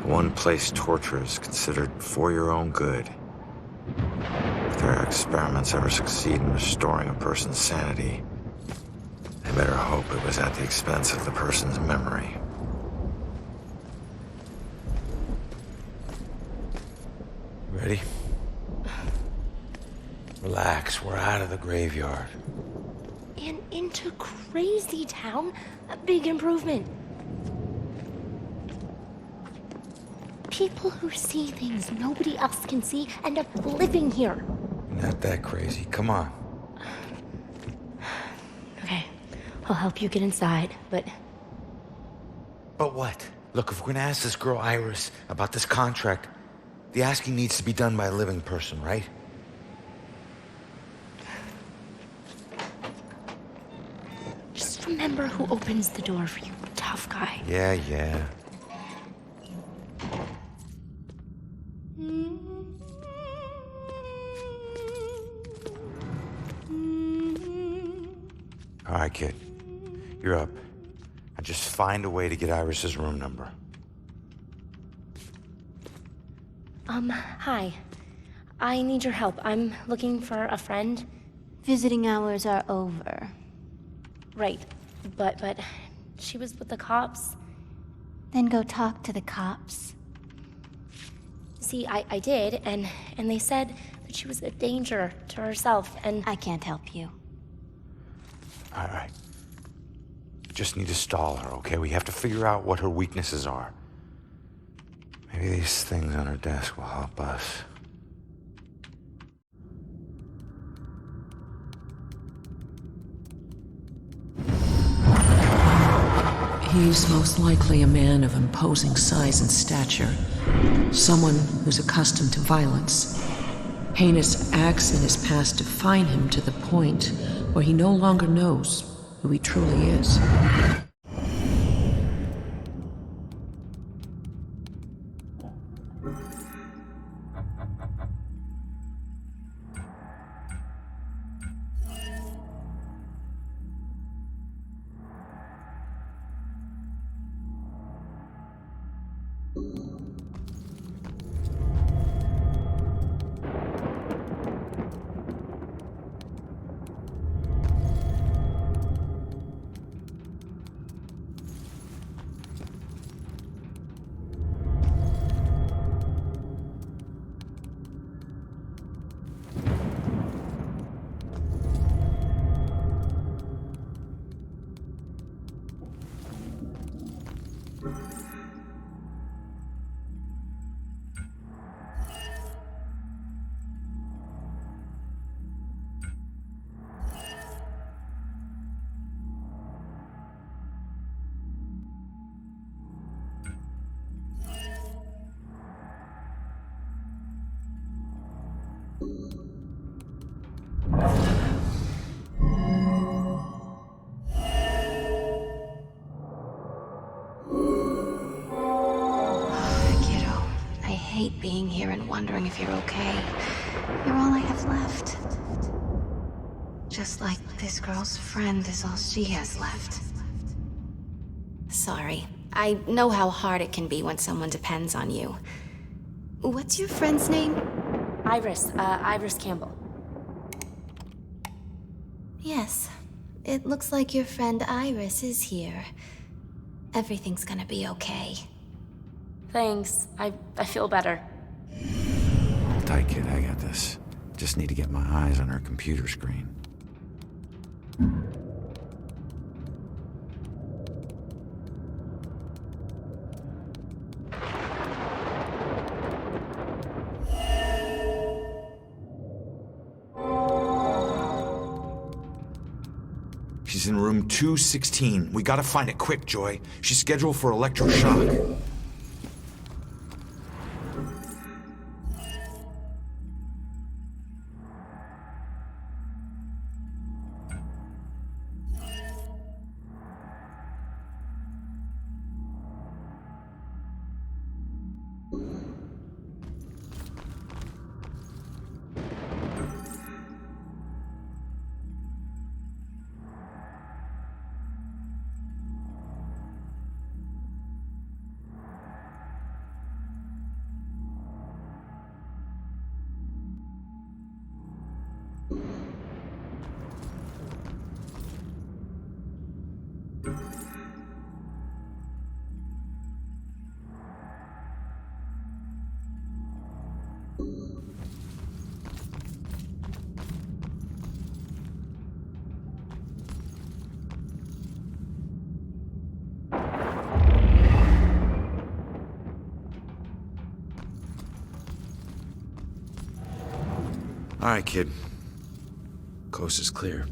One place torture is considered for your own good. If their experiments ever succeed in restoring a person's sanity, they better hope it was at the expense of the person's memory. Ready? Relax, we're out of the graveyard. And into Crazy Town, a big improvement. People who see things nobody else can see end up living here. Not that crazy, come on. Okay, I'll help you get inside, but... But what? Look, if we're gonna ask this girl Iris about this contract, the asking needs to be done by a living person, right? Just remember who opens the door for you, tough guy. Yeah. All right, kid. You're up. Now just find a way to get Iris's room number. Hi. I need your help. I'm looking for a friend. Visiting hours are over. Right. But she was with the cops. Then go talk to the cops. See, I did, and they said that she was a danger to herself, and... I can't help you. All right. Just need to stall her, okay? We have to figure out what her weaknesses are. Maybe these things on her desk will help us. He's most likely a man of imposing size and stature. Someone who's accustomed to violence. Heinous acts in his past define him to the point where he no longer knows who he truly is. Being here and wondering if you're okay. You're all I have left. Just like this girl's friend is all she has left. Sorry. I know how hard it can be when someone depends on you. What's your friend's name? Iris Campbell. Yes. It looks like your friend Iris is here. Everything's gonna be okay. Thanks. I feel better. Hold tight, kid. I got this. Just need to get my eyes on her computer screen. She's in room 216. We gotta find it quick, Joy. She's scheduled for electroshock. All right, kid. Coast is clear.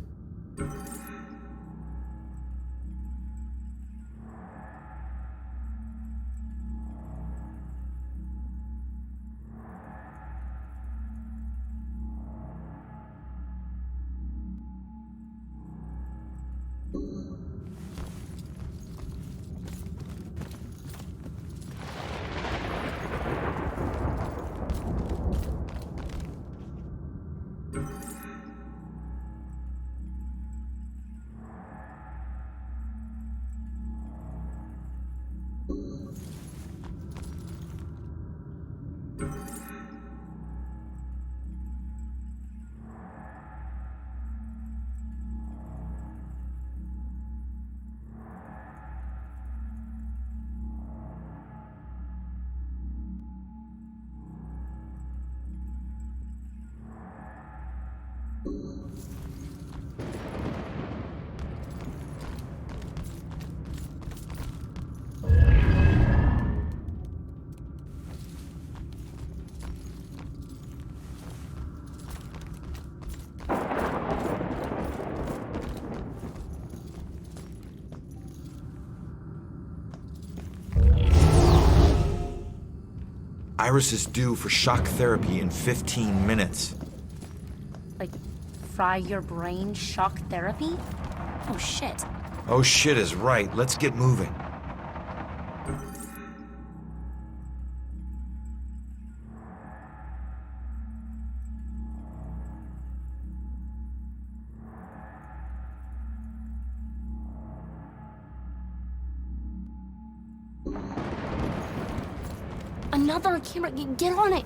Iris is due for shock therapy in 15 minutes. Like, fry your brain shock therapy? Oh shit. Oh shit is right. Let's get moving. Another camera, get on it!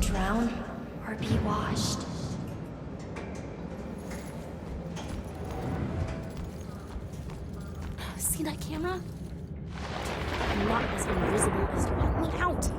Drown or be washed. See that camera? I'm not as invisible as you want me out.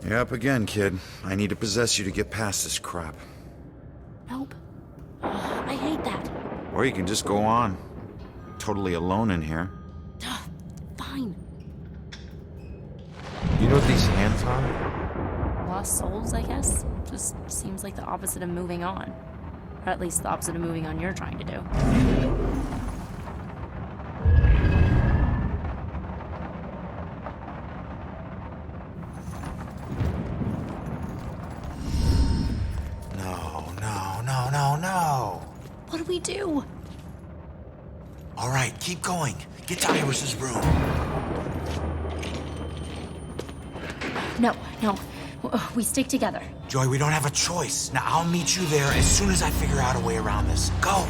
You're up again, kid. I need to possess you to get past this crap. Nope. I hate that. Or you can just go on. Totally alone in here. Fine. You know what these hands are? Lost souls, I guess? Just seems like the opposite of moving on. Or at least the opposite of moving on you're trying to do. No. What do we do? All right, keep going. Get to Iris's room. No. We stick together. Joy, we don't have a choice. Now, I'll meet you there as soon as I figure out a way around this. Go!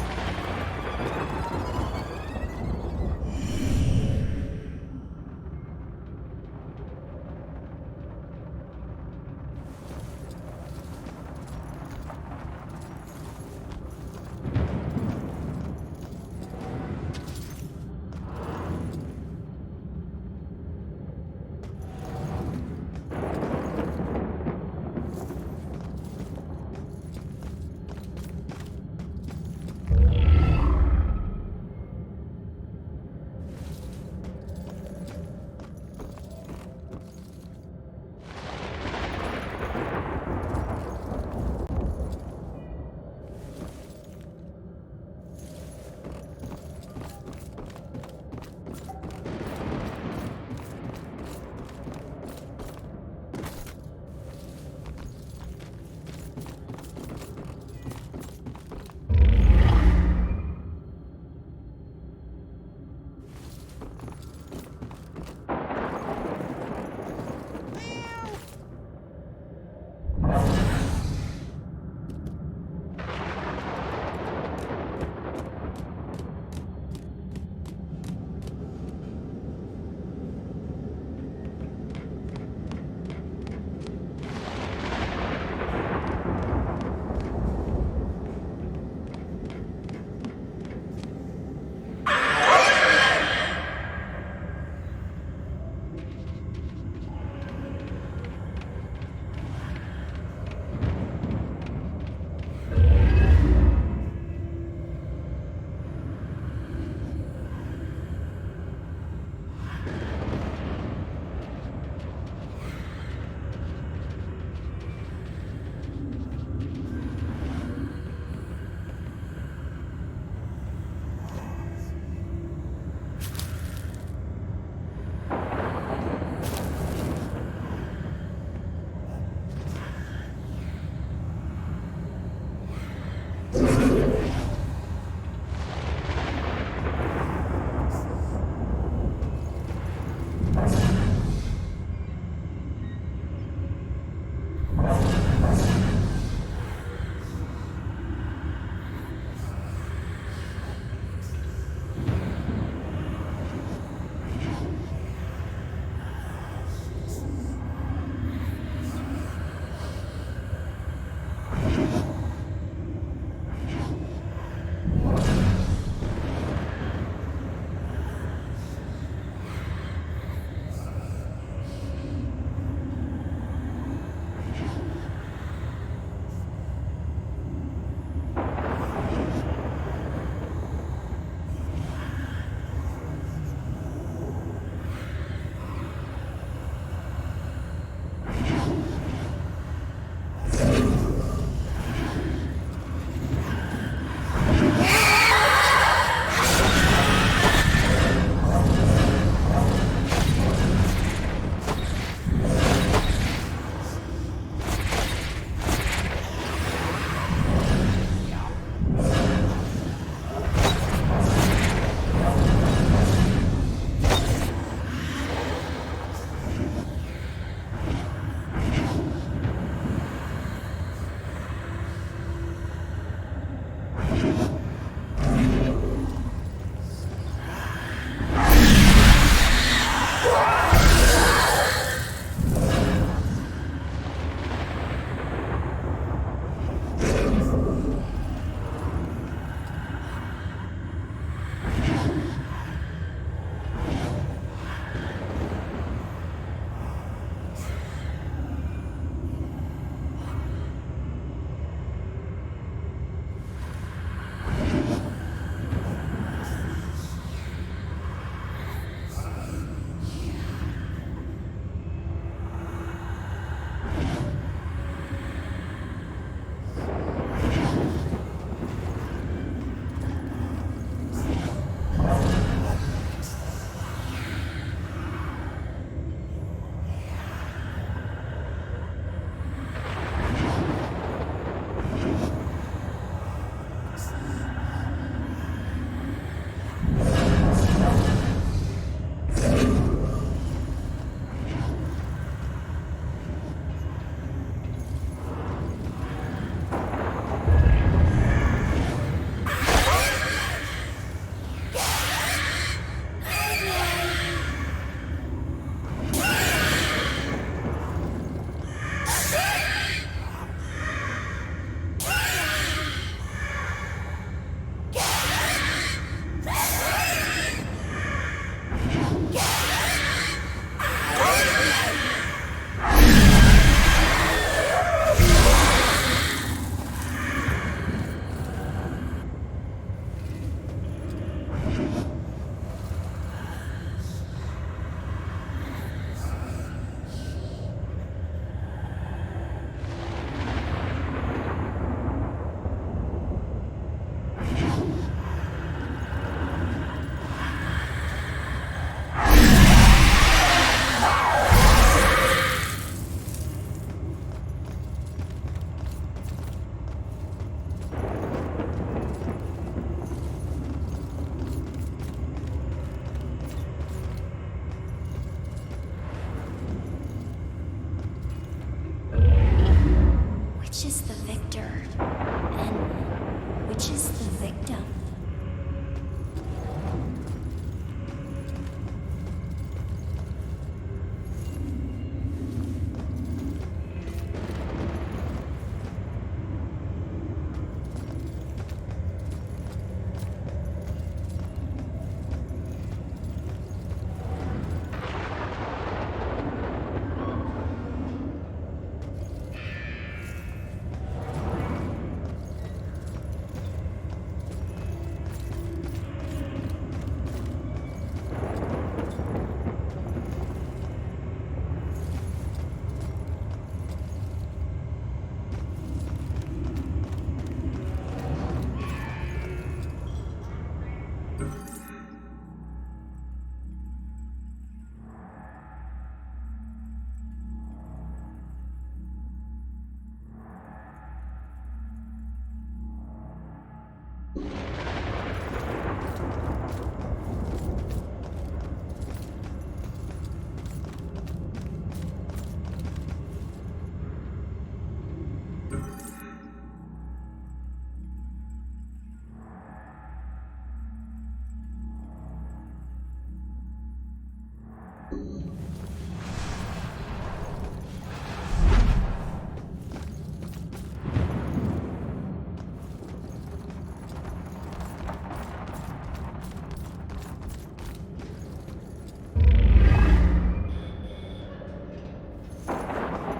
which is the victor and which is the victim?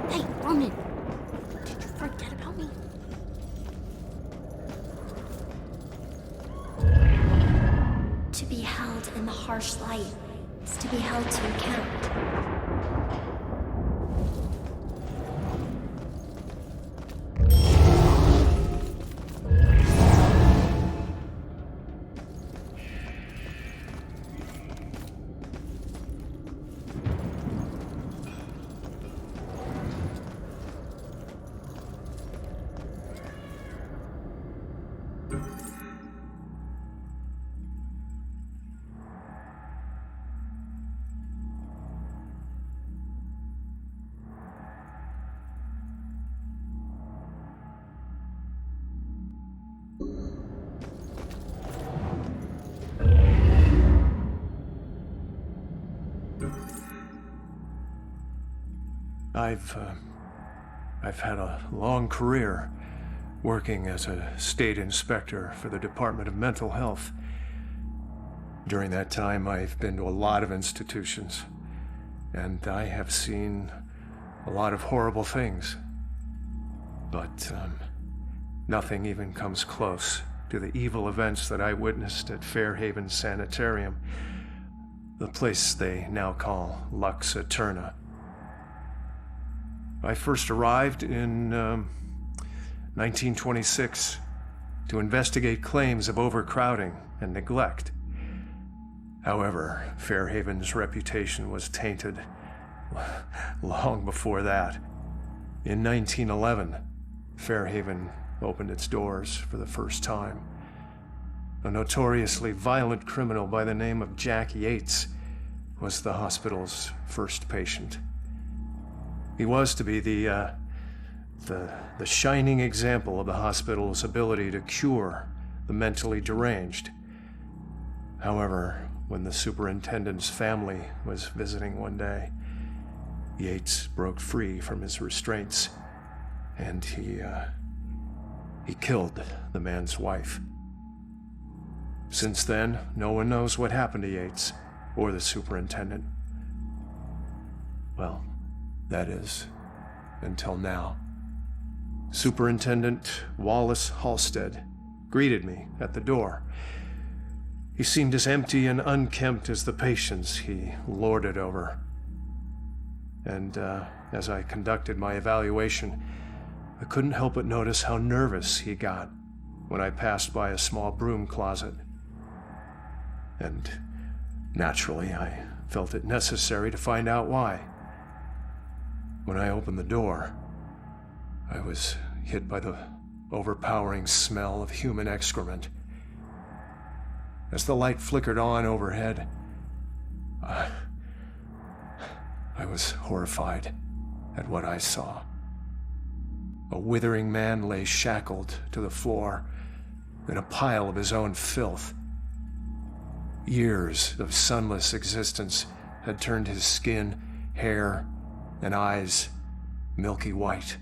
Hey, Ronan! Did you forget about me? To be held in the harsh light is to be held to account. I've had a long career working as a state inspector for the Department of Mental Health. During that time, I've been to a lot of institutions, and I have seen a lot of horrible things. But nothing even comes close to the evil events that I witnessed at Fairhaven Sanitarium, the place they now call Lux Eterna. I first arrived in 1926 to investigate claims of overcrowding and neglect. However, Fairhaven's reputation was tainted long before that. In 1911, Fairhaven opened its doors for the first time. A notoriously violent criminal by the name of Jack Yates was the hospital's first patient. He was to be the shining example of the hospital's ability to cure the mentally deranged. However, when the superintendent's family was visiting one day, Yates broke free from his restraints, and he killed the man's wife. Since then, no one knows what happened to Yates or the superintendent. Well, that is, until now. Superintendent Wallace Halstead greeted me at the door. He seemed as empty and unkempt as the patients he lorded over. And as I conducted my evaluation, I couldn't help but notice how nervous he got when I passed by a small broom closet. And naturally, I felt it necessary to find out why. When I opened the door, I was hit by the overpowering smell of human excrement. As the light flickered on overhead, I was horrified at what I saw. A withering man lay shackled to the floor in a pile of his own filth. Years of sunless existence had turned his skin, hair, and eyes milky white.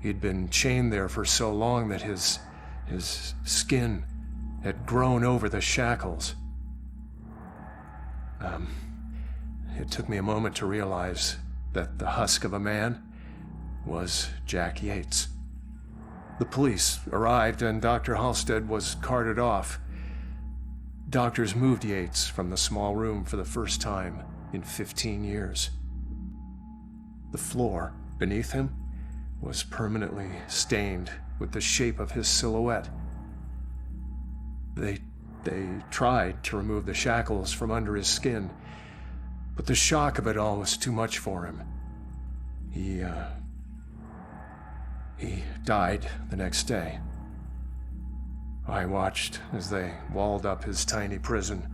He'd been chained there for so long that his skin had grown over the shackles. It took me a moment to realize that the husk of a man was Jack Yates. The police arrived and Dr. Halstead was carted off. Doctors moved Yates from the small room for the first time in 15 years. The floor beneath him was permanently stained with the shape of his silhouette. They tried to remove the shackles from under his skin, but the shock of it all was too much for him. He died the next day. I watched as they walled up his tiny prison,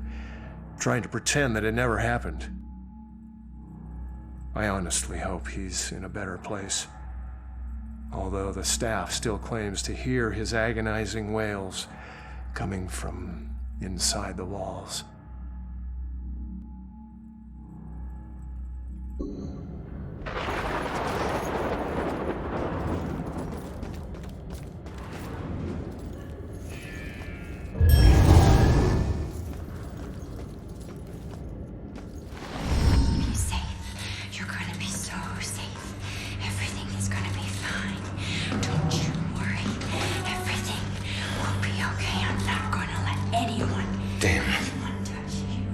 trying to pretend that it never happened. I honestly hope he's in a better place, although the staff still claims to hear his agonizing wails coming from inside the walls. Be safe. You're gonna be so safe. Everything is gonna be fine. Don't you worry. Everything will be okay. I'm not gonna let anyone Damn. touch you.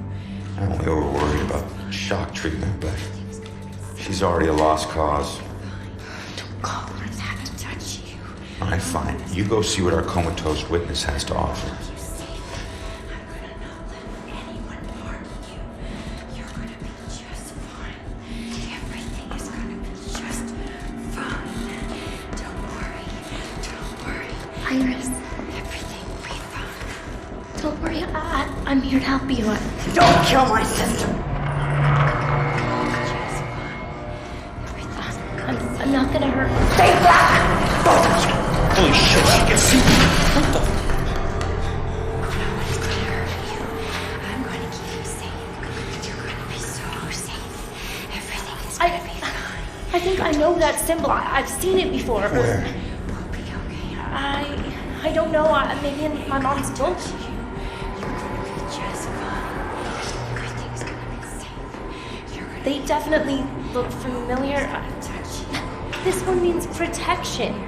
I'm only over worried about shock treatment, but she's already a lost cause. Don't call her that to touch you. All right, fine. You go see what our comatose witness has to offer. Anyone harm you. You're gonna be just fine. Everything is gonna be just fine. Don't worry. Don't worry. Iris. Everything will be fine. Don't worry, I'm here to help you. Don't kill my sister. I'm not gonna hurt. Stay back! Holy shit, she can see me. What the? Nobody's gonna hurt you. I'm gonna keep you safe. You're gonna be so safe. Everything is gonna be fine. I think I know that symbol. I've seen it before. Where? We'll be okay. I don't know. Maybe in my mom's book. You're gonna be just fine. Everything's gonna be safe. You're gonna They definitely look familiar. touch you. This one means protection. I'm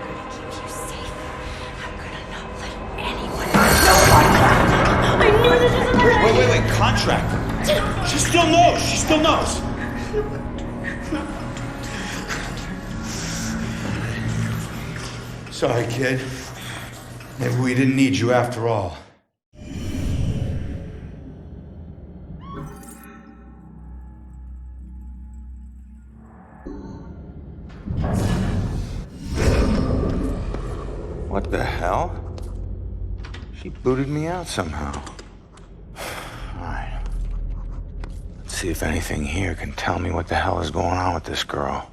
gonna keep you safe. I'm gonna not let anyone. I knew this was a Wait, contract. She still knows. She still knows. Sorry, kid. Maybe we didn't need you after all. What the hell? She booted me out somehow. Alright. Let's see if anything here can tell me what the hell is going on with this girl.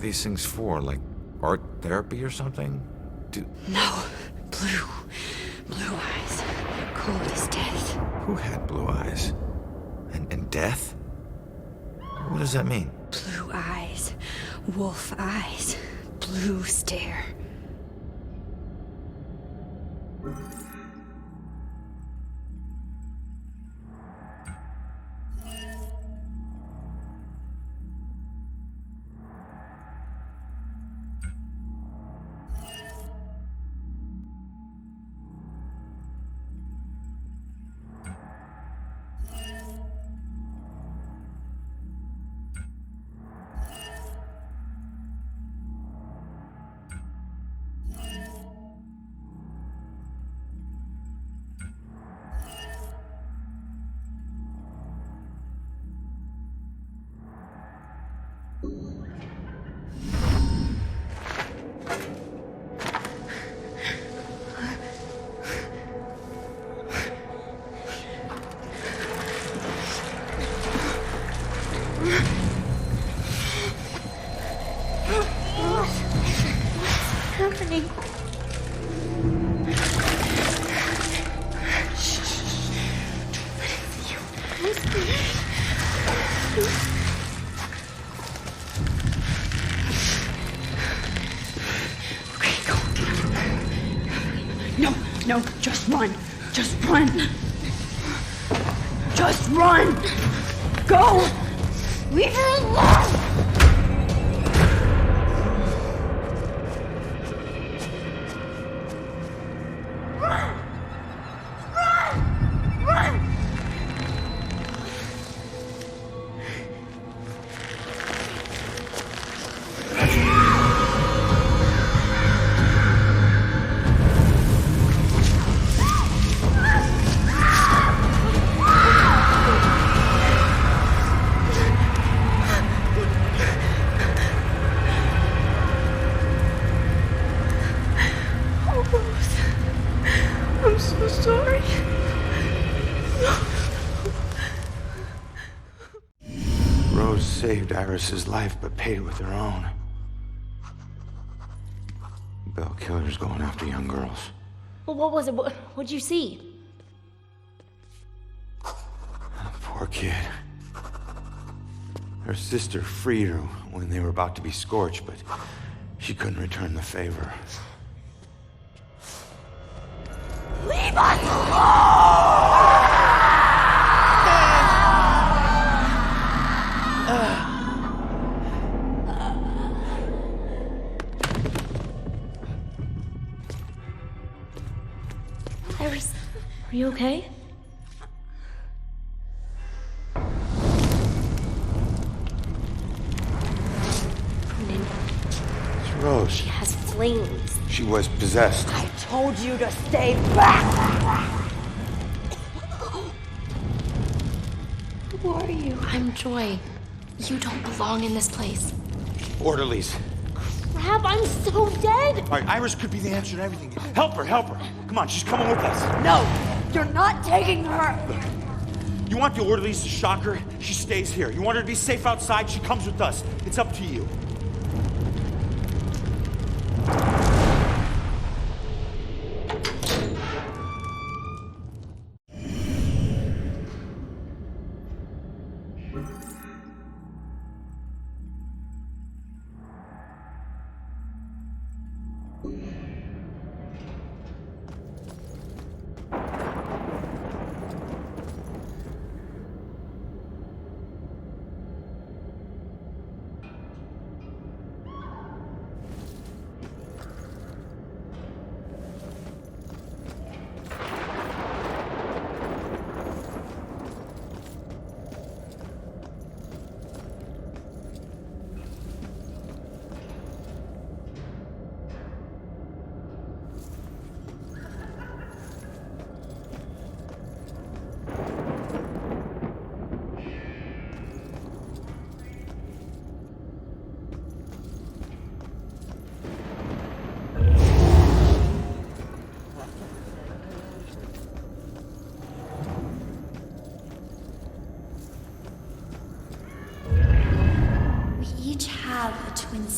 these things for? Like art therapy or something? No. Blue. Blue eyes. Cold as death. Who had blue eyes? And death? What does that mean? Blue eyes. Wolf eyes. Blue stare. Happening. No, just run. Just run. Just run. Go. Leave her alone. I'm so sorry. Rose saved Iris's life, but paid it with her own. Bell killers going after young girls. Well, what was it? What'd you see? Poor kid. Her sister freed her when they were about to be scorched, but she couldn't return the favor. Leave us alone! Iris, are you okay? Ronan, It's Rose. she has flames. She was possessed. I told you to stay back! Who are you? I'm Joy. You don't belong in this place. Orderlies. Crap, I'm so dead! All right, Iris could be the answer to everything. Help her, help her. Come on, she's coming with us. No! You're not taking her! Look, you want the orderlies to shock her? She stays here. You want her to be safe outside? She comes with us. It's up to you.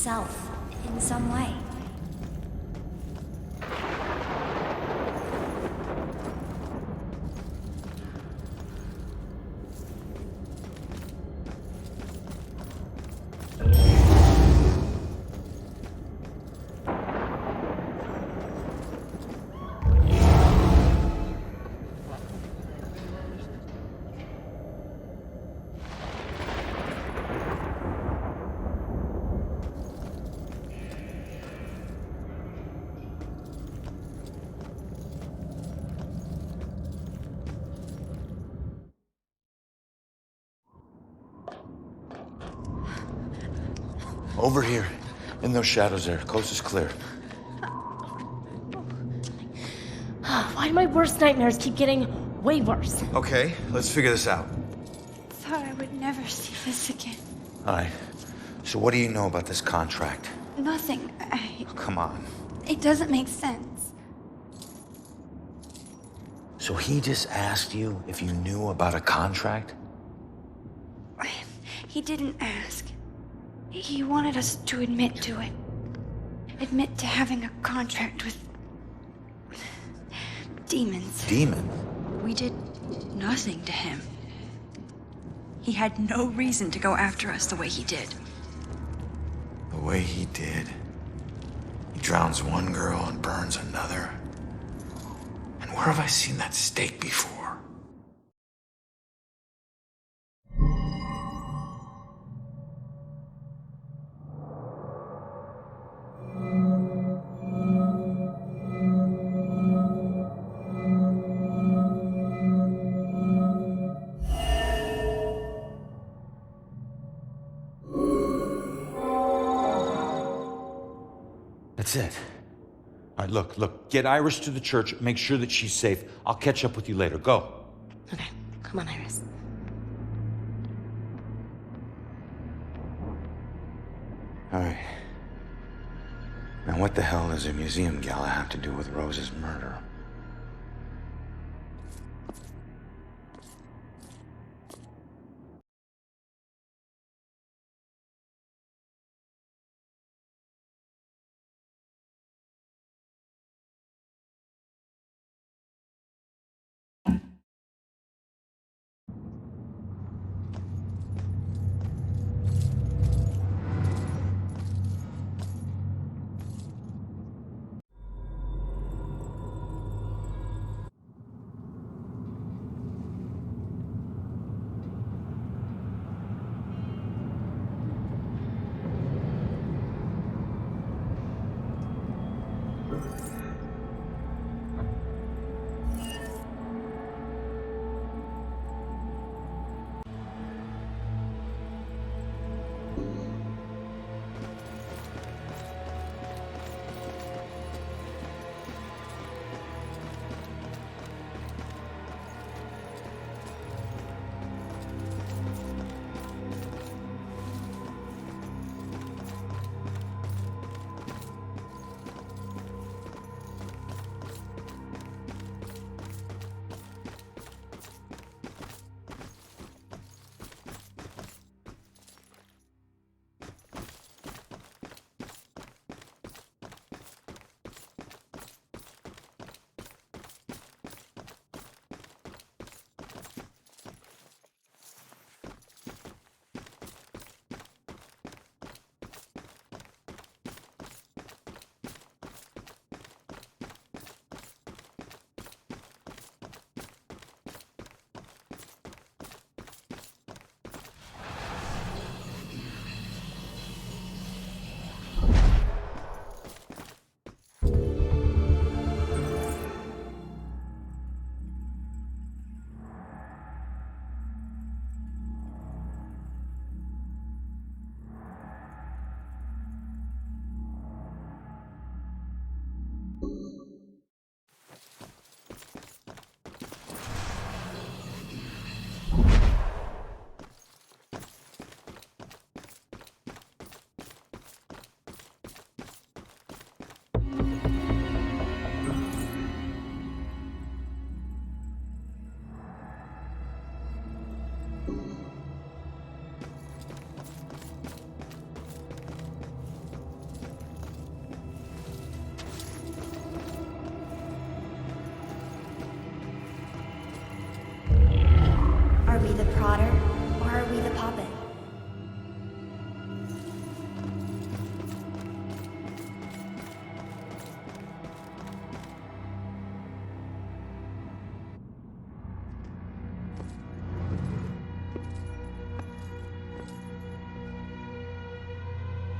himself in some way. Over here, in those shadows there. Coast is clear. Why do my worst nightmares keep getting way worse? Okay, let's figure this out. Thought I would never see this again. All right. So what do you know about this contract? Nothing. Come on. It doesn't make sense. So he just asked you if you knew about a contract? He didn't ask. He wanted us to admit to it. Admit to having a contract with demons. Demons? We did nothing to him. He had no reason to go after us the way he did. The way he did. He drowns one girl and burns another. And where have I seen that stake before? That's it. All right, look. Get Iris to the church. Make sure that she's safe. I'll catch up with you later. Go. Okay, come on, Iris. All right. Now what the hell does a museum gala have to do with Rose's murder?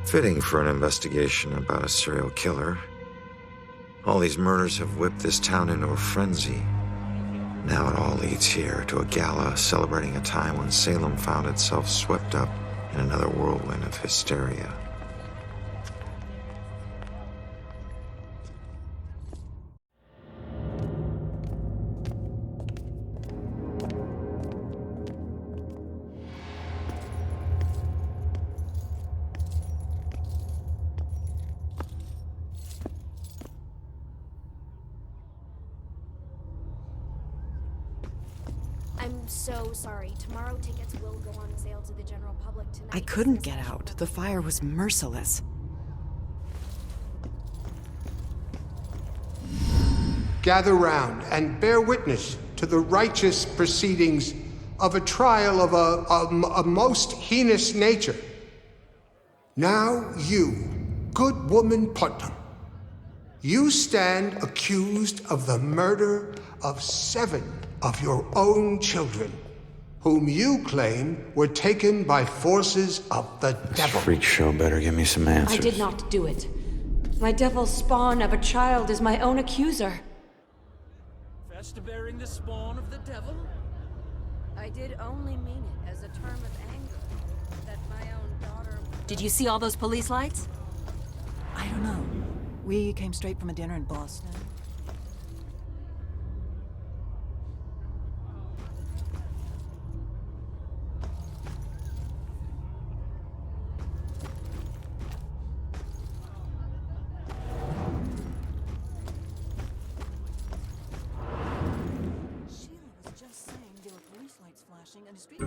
Fitting for an investigation about a serial killer. All these murders have whipped this town into a frenzy. Now it all leads here to a gala celebrating a time when Salem found itself swept up in another whirlwind of hysteria. I'm so sorry. Tomorrow tickets will go on sale to the general public tonight. I couldn't get out. The fire was merciless. Gather round and bear witness to the righteous proceedings of a trial of a most heinous nature. Now you, good woman Putnam, you stand accused of the murder of 7 of your own children, whom you claim were taken by forces of the devil. Freak show better give me some answers. I did not do it. My devil spawn of a child is my own accuser. Fast bearing the spawn of the devil? I did only mean it as a term of anger, that my own daughter... Did you see all those police lights? I don't know. We came straight from a dinner in Boston. And a street.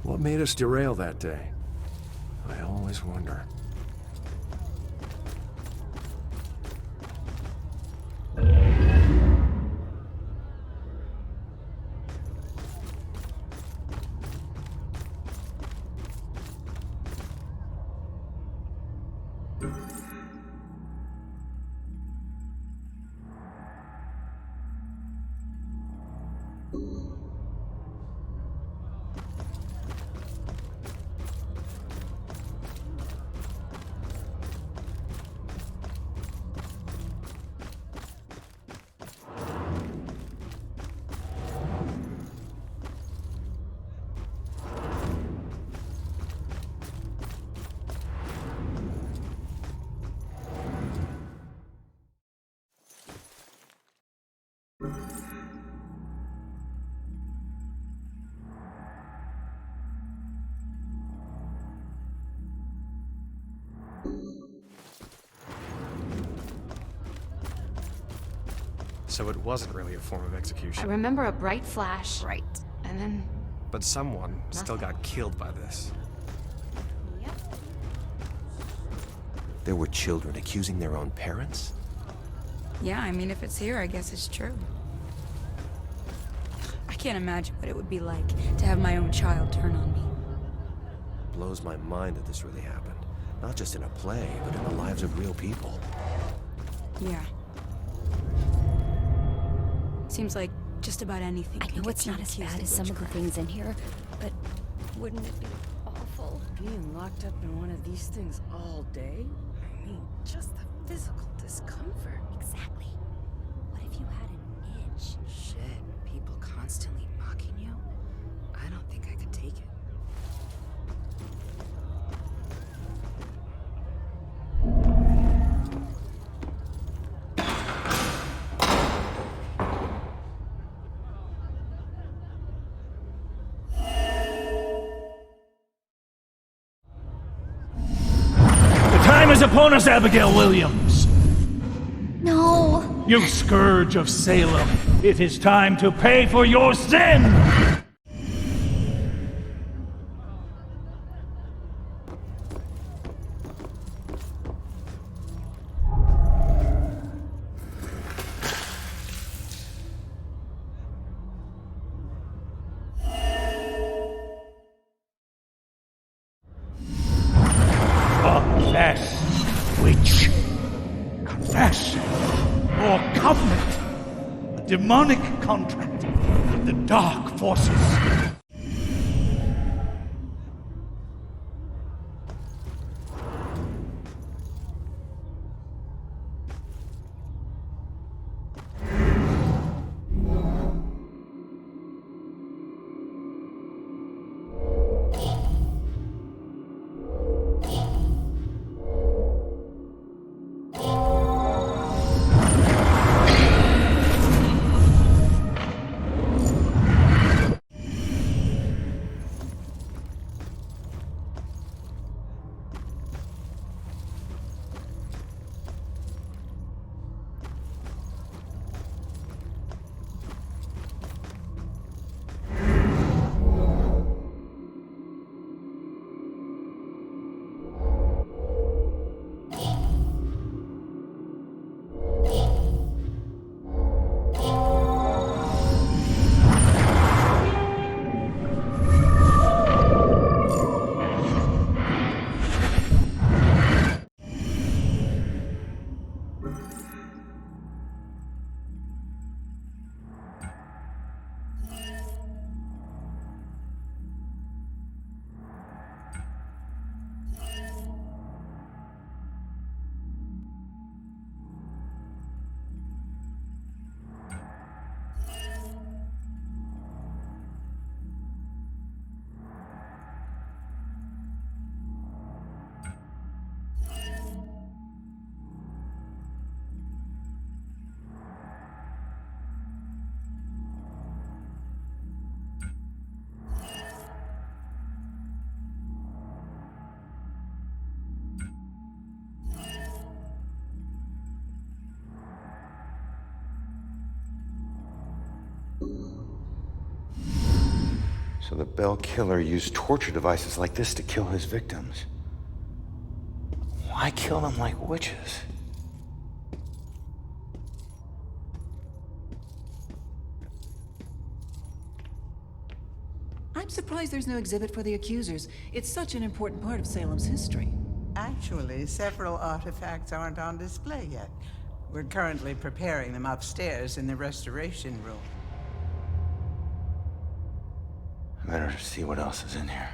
What made us derail that day? I always wonder. So it wasn't really a form of execution. I remember a bright flash. Right. And then... But someone still got killed by this. Yep. There were children accusing their own parents? Yeah, I mean, if it's here, I guess it's true. I can't imagine what it would be like to have my own child turn on me. Blows my mind that this really happened. Not just in a play, but in the lives of real people. Yeah. Seems like just about anything. I know it's not as bad as some of the things in here, but wouldn't it be awful? Being locked up in one of these things all day? I mean, just the physical discomfort. Exactly. What if you had an itch? Shit, people constantly mocking you? I don't think I could take it. Time is upon us, Abigail Williams. No. You scourge of Salem. It is time to pay for your sin. Confess, witch. Confess. Or covenant. A demonic contract with the dark forces. So the Bell killer used torture devices like this to kill his victims. Why kill them like witches? I'm surprised there's no exhibit for the accusers. It's such an important part of Salem's history. Actually, several artifacts aren't on display yet. We're currently preparing them upstairs in the restoration room. I better see what else is in here.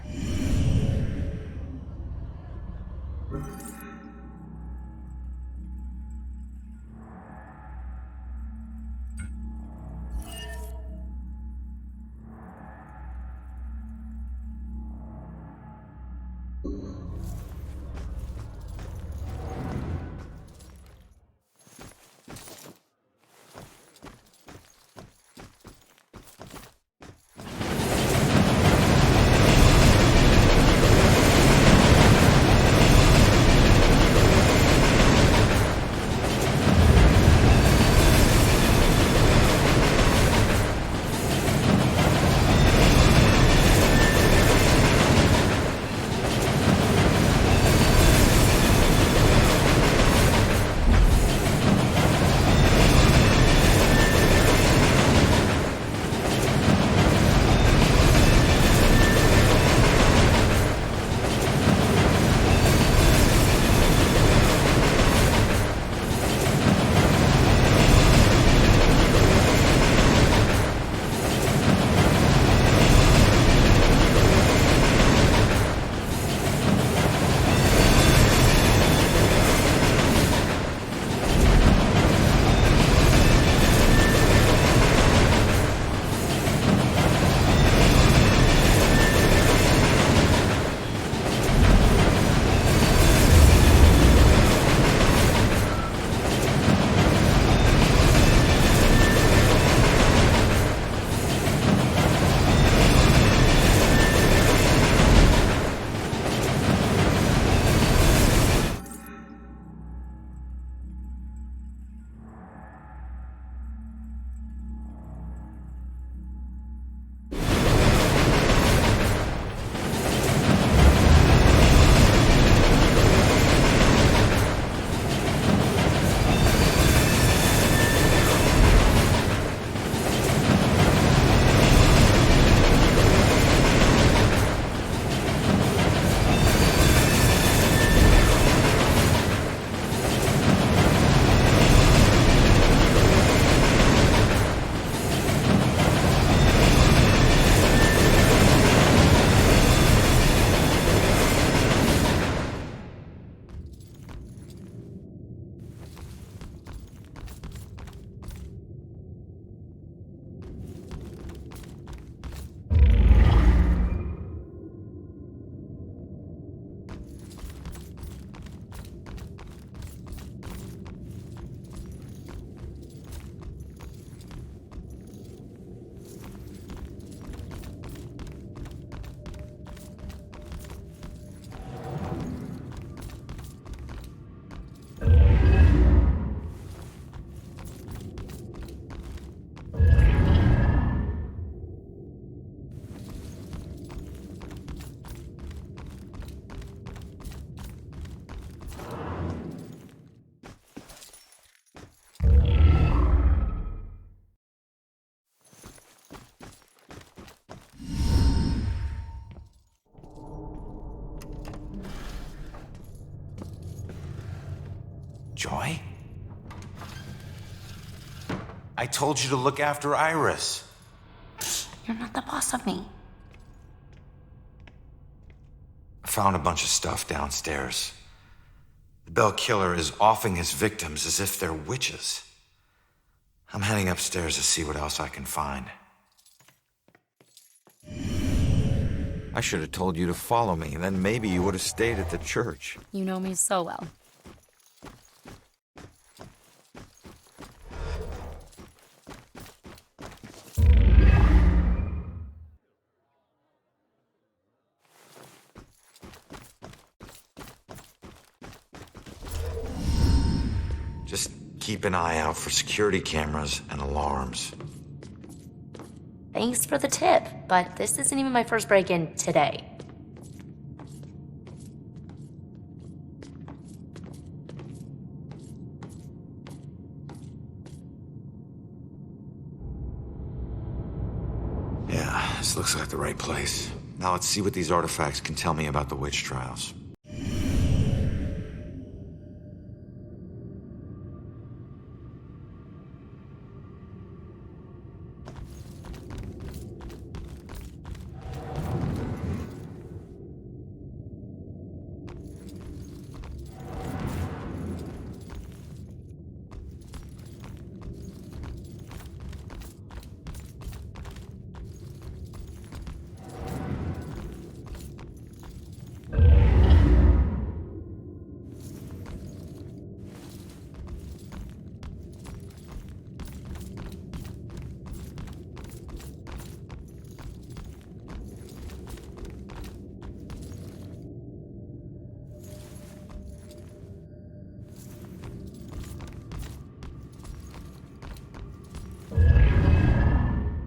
Joy? I told you to look after Iris. You're not the boss of me. I found a bunch of stuff downstairs. The Bell killer is offing his victims as if they're witches. I'm heading upstairs to see what else I can find. I should have told you to follow me, and then maybe you would have stayed at the church. You know me so well. Just keep an eye out for security cameras and alarms. Thanks for the tip, but this isn't even my first break-in today. Yeah, this looks like the right place. Now let's see what these artifacts can tell me about the witch trials.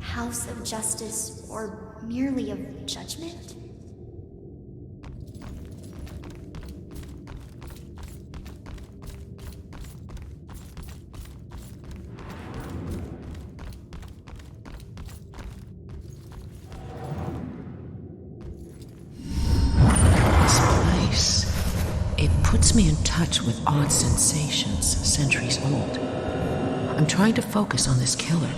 House of justice, or merely of judgment? This place, it puts me in touch with odd sensations centuries old. I'm trying to focus on this killer,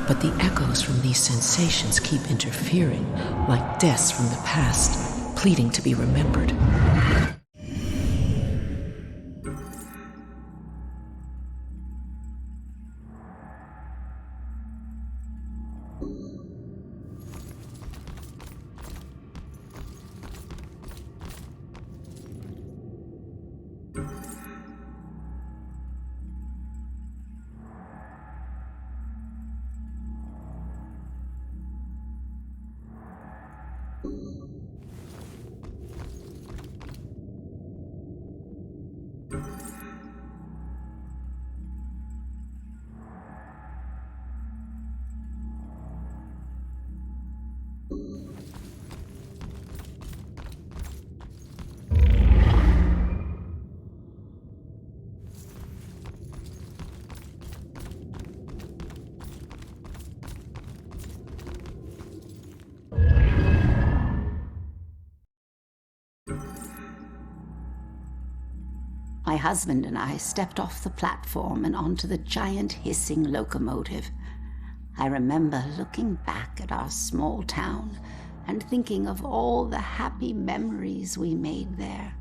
but the echoes from these sensations keep interfering, like deaths from the past, pleading to be remembered. My husband and I stepped off the platform and onto the giant hissing locomotive. I remember looking back at our small town and thinking of all the happy memories we made there.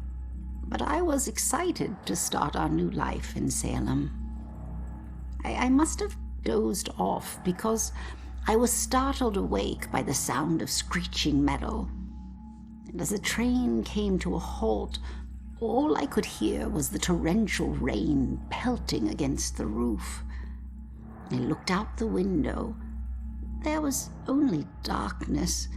But I was excited to start our new life in Salem. I must have dozed off because I was startled awake by the sound of screeching metal. And as the train came to a halt, all I could hear was the torrential rain pelting against the roof. I looked out the window. There was only darkness.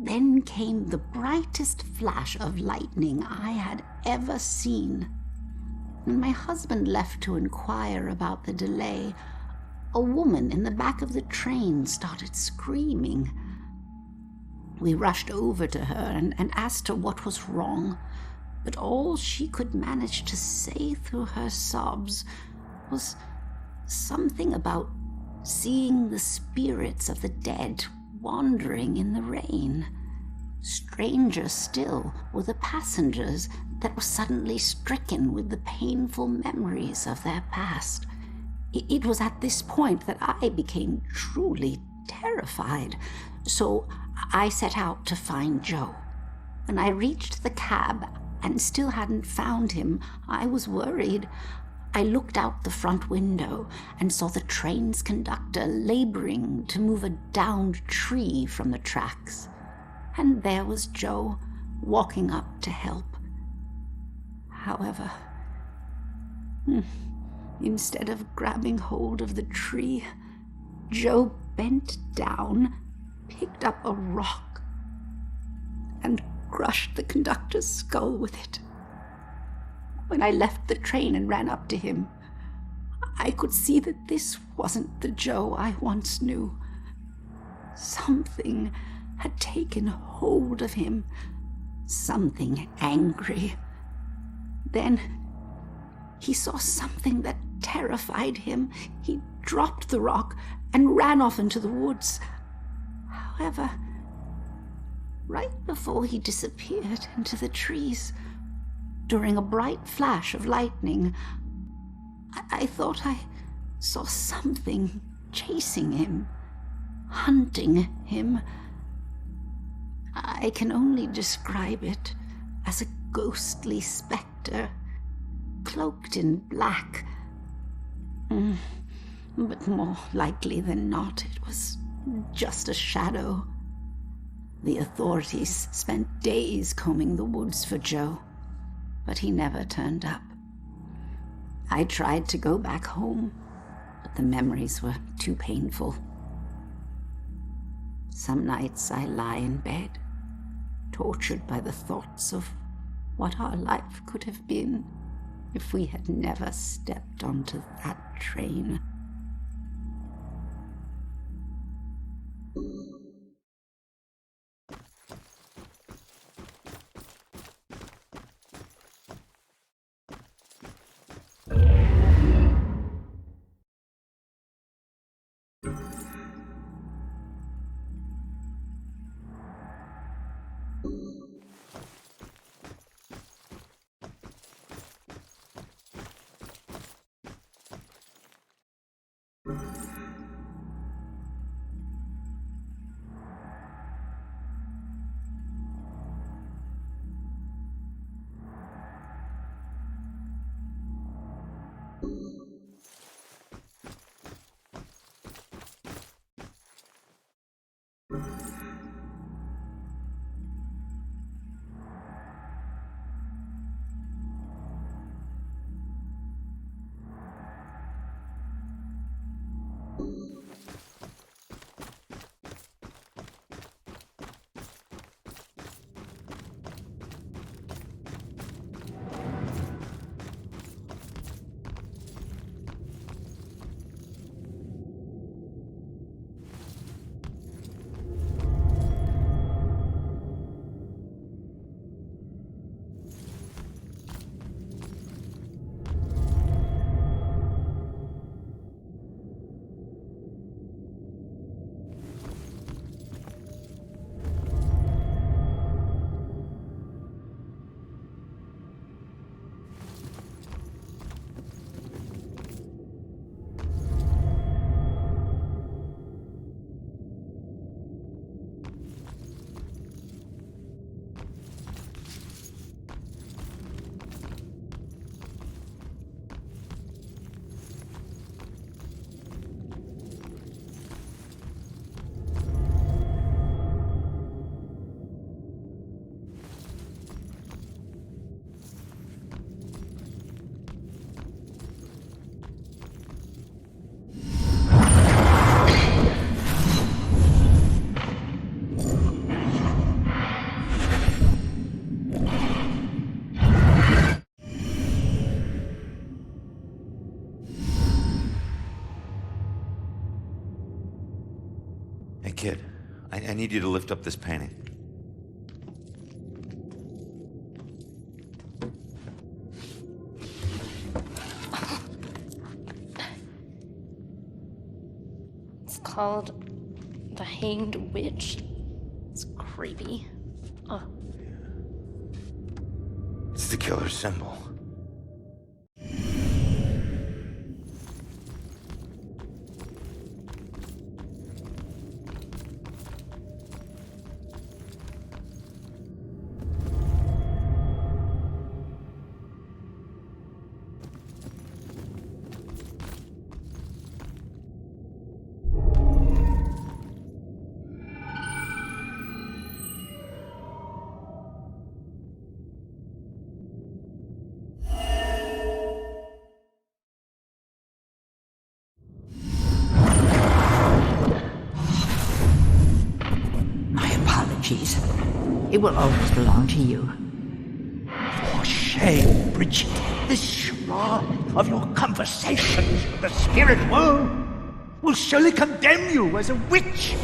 Then came the brightest flash of lightning I had ever seen. When my husband left to inquire about the delay, a woman in the back of the train started screaming. We rushed over to her and asked her what was wrong. But all she could manage to say through her sobs was something about seeing the spirits of the dead wandering in the rain. Stranger still were the passengers that were suddenly stricken with the painful memories of their past. It was at this point that I became truly terrified, so I set out to find Joe. When I reached the cab and still hadn't found him, I was worried. I looked out the front window and saw the train's conductor laboring to move a downed tree from the tracks. And there was Joe, walking up to help. However, instead of grabbing hold of the tree, Joe bent down, picked up a rock, and crushed the conductor's skull with it. When I left the train and ran up to him, I could see that this wasn't the Joe I once knew. Something had taken hold of him. Something angry. Then he saw something that terrified him. He dropped the rock and ran off into the woods. However, right before he disappeared into the trees, during a bright flash of lightning, I thought I saw something chasing him, hunting him. I can only describe it as a ghostly specter, cloaked in black. But more likely than not, it was just a shadow. The authorities spent days combing the woods for Joe, but he never turned up. I tried to go back home, but the memories were too painful. Some nights I lie in bed, tortured by the thoughts of what our life could have been if we had never stepped onto that train. Hey, kid, I need you to lift up this painting. It's called The Hanged Witch. It's creepy. Oh. It's the killer's symbol. It will always belong to you. For shame, Bridget. This charade of your conversations with the spirit world will surely condemn you as a witch.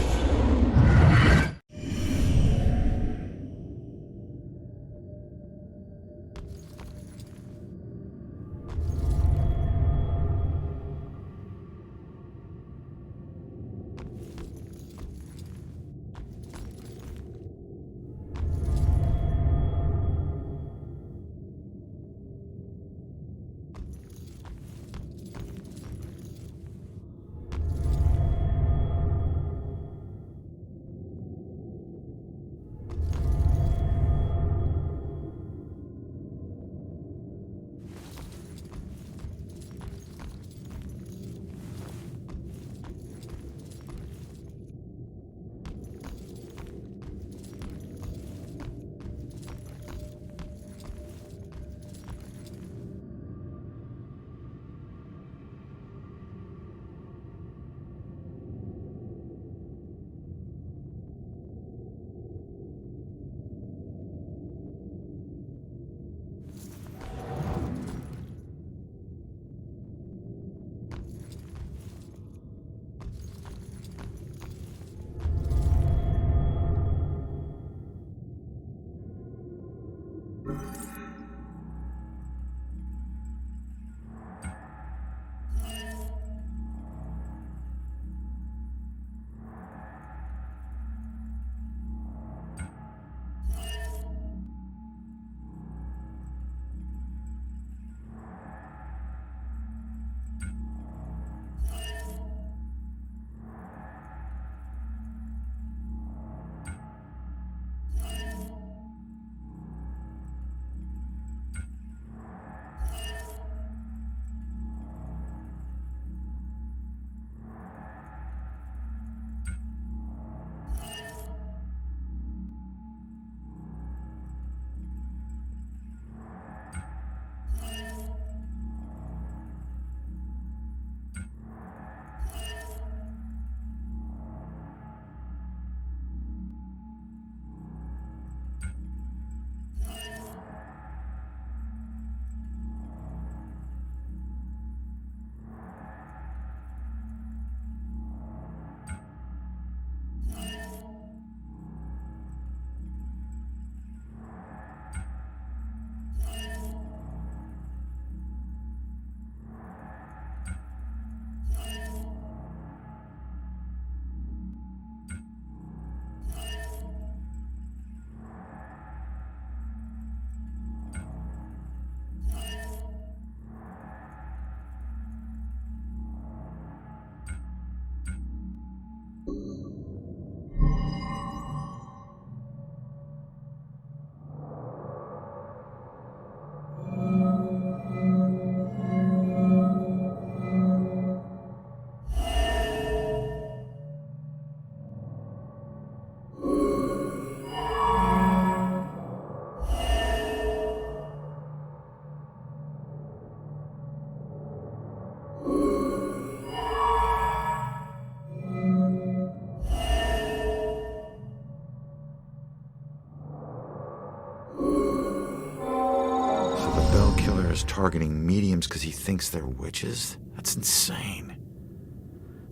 is targeting mediums because he thinks they're witches? That's insane.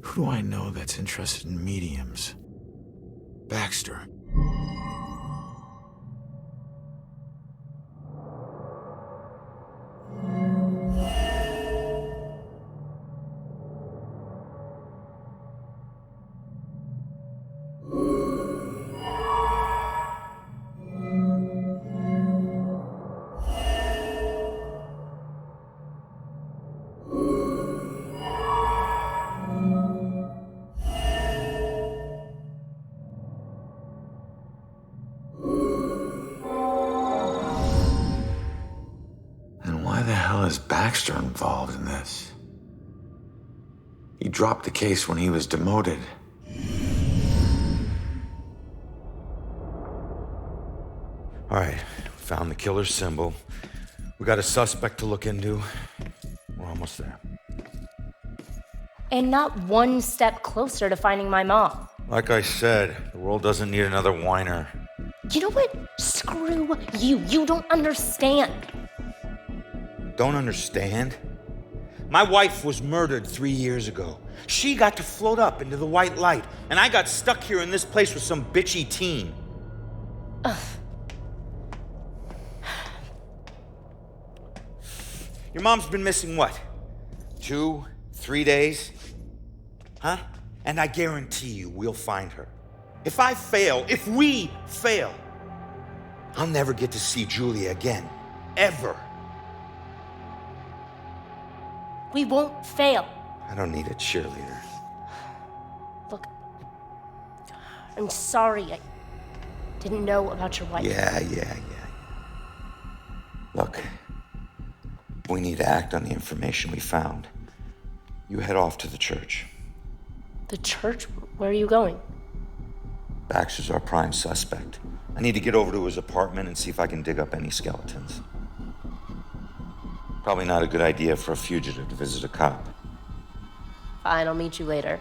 Who do I know that's interested in mediums? Baxter. Why the hell is Baxter involved in this? He dropped the case when he was demoted. All right, found the killer's symbol. We got a suspect to look into. We're almost there. And not one step closer to finding my mom. Like I said, the world doesn't need another whiner. You know what? Screw you. You don't understand. Don't understand? My wife was murdered 3 years ago. She got to float up into the white light, and I got stuck here in this place with some bitchy teen. Ugh. Your mom's been missing what? 2, 3 days? Huh? And I guarantee you we'll find her. If we fail, I'll never get to see Julia again. Ever. We won't fail. I don't need a cheerleader. Look, I'm sorry. I didn't know about your wife. Yeah. Look, we need to act on the information we found. You head off to the church. The church? Where are you going? Baxter's our prime suspect. I need to get over to his apartment and see if I can dig up any skeletons. Probably not a good idea for a fugitive to visit a cop. Fine, I'll meet you later.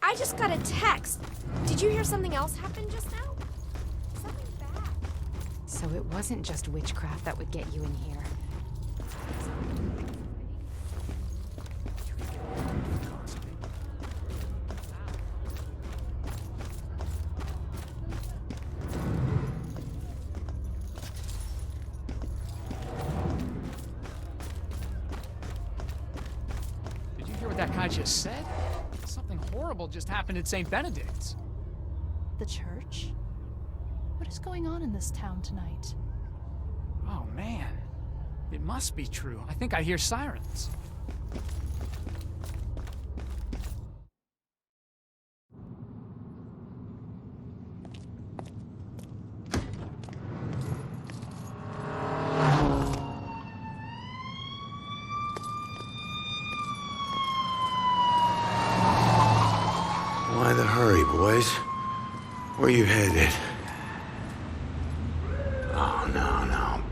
I just got a text. Did you hear something else happen just now? Something bad. So it wasn't just witchcraft that would get you in here. Did you hear what that guy just said? Something horrible just happened at St. Benedict's. The church? What is going on in this town tonight? Oh, man. It must be true. I think I hear sirens. Why the hurry, boys? Where you headed? Oh, no, no.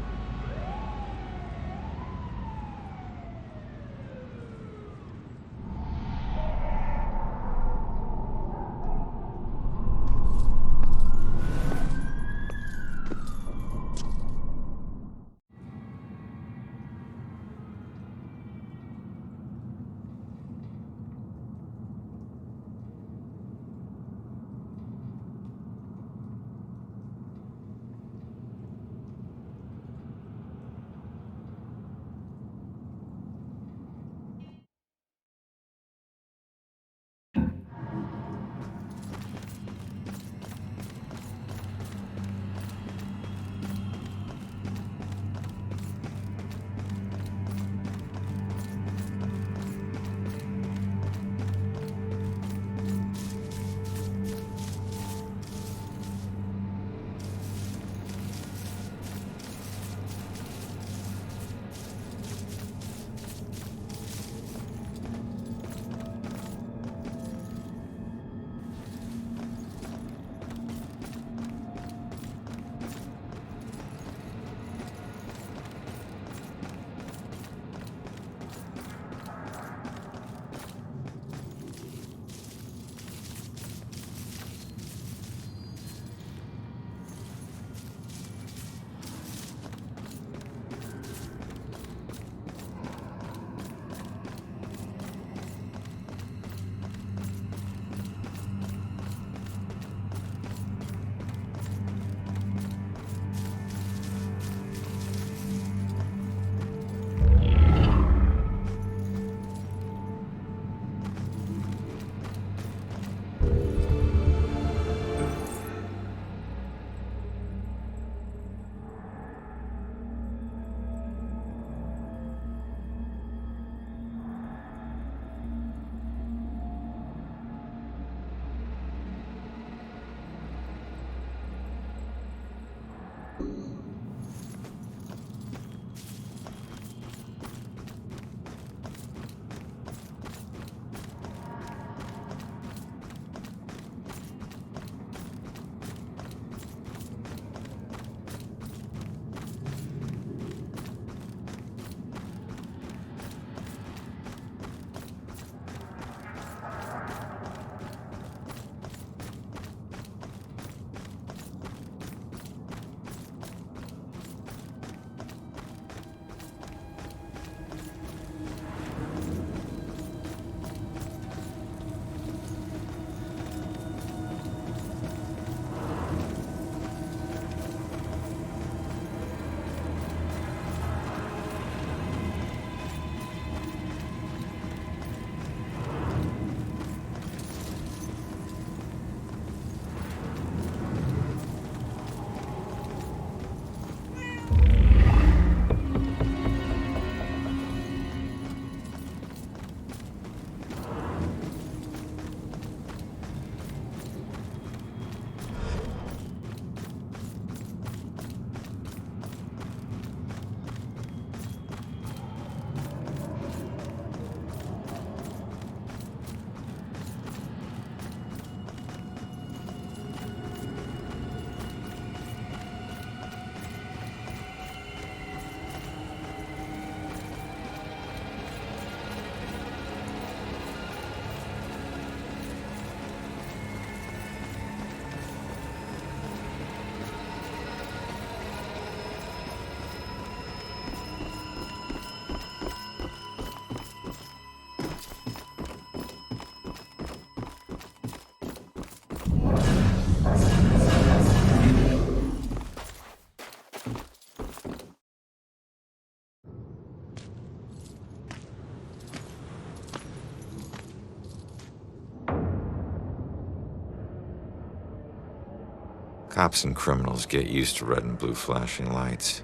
Cops and criminals get used to red and blue flashing lights.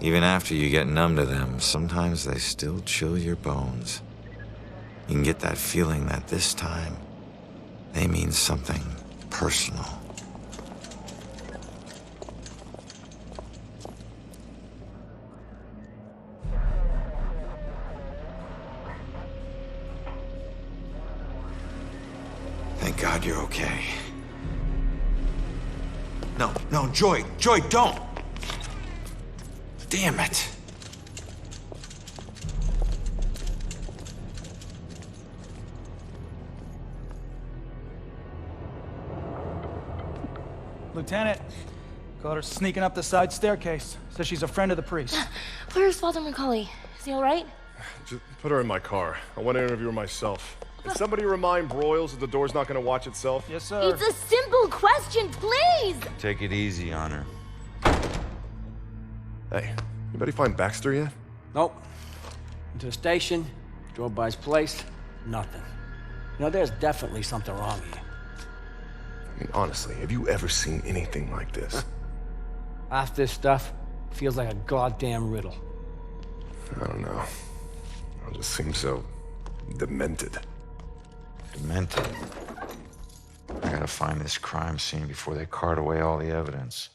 Even after you get numb to them, sometimes they still chill your bones. You can get that feeling that this time, they mean something personal. Thank God you're okay. No, Joy, don't! Damn it! Lieutenant, caught her sneaking up the side staircase. Says she's a friend of the priest. Where's Father Macaulay? Is he alright? Just put her in my car. I want to interview her myself. Can somebody remind Broyles that the door's not going to watch itself? Yes, sir. It's a simple question, please! Take it easy on her. Hey, anybody find Baxter yet? Nope. Went to the station, drove by his place, nothing. You know, there's definitely something wrong here. I mean, honestly, have you ever seen anything like this? Half this stuff feels like a goddamn riddle. I don't know. It just seems so demented. Demented. I gotta find this crime scene before they cart away all the evidence.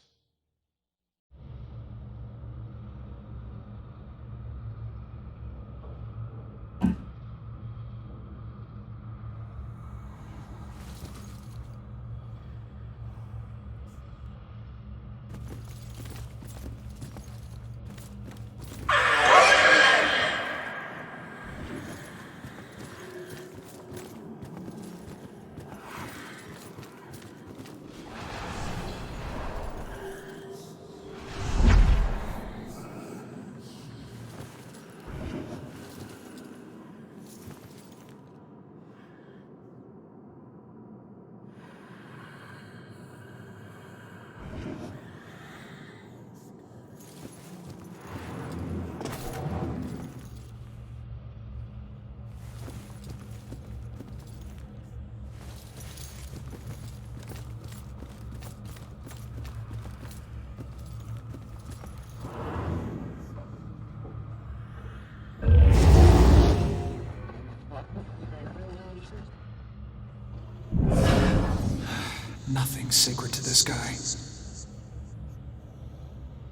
Nothing's sacred to this guy.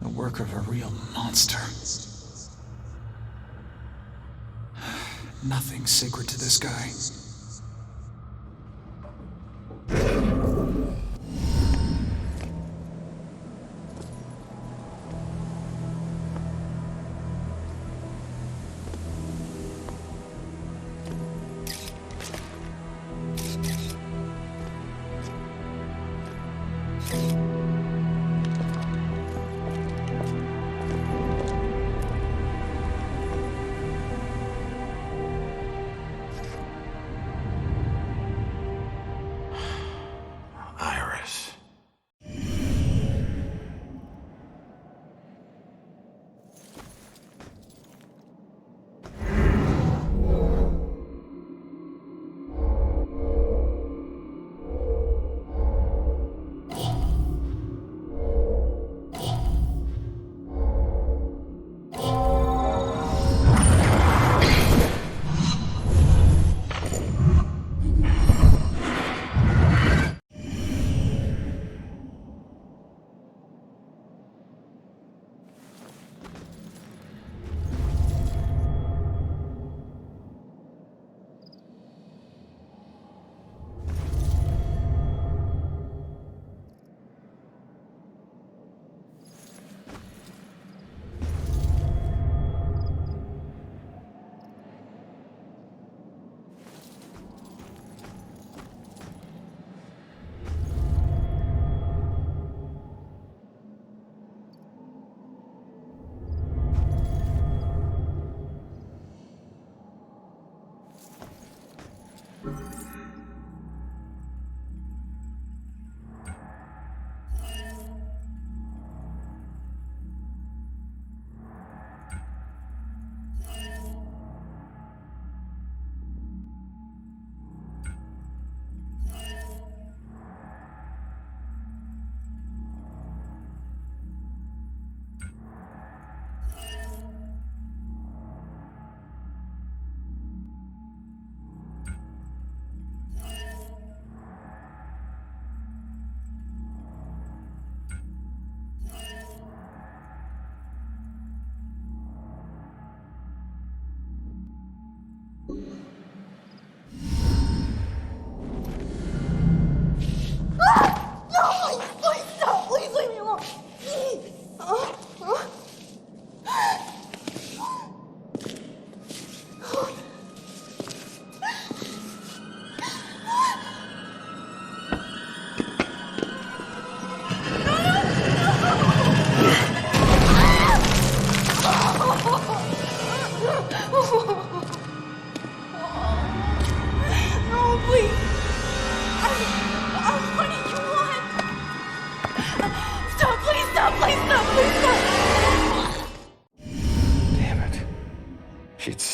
The work of a real monster. Nothing's sacred to this guy.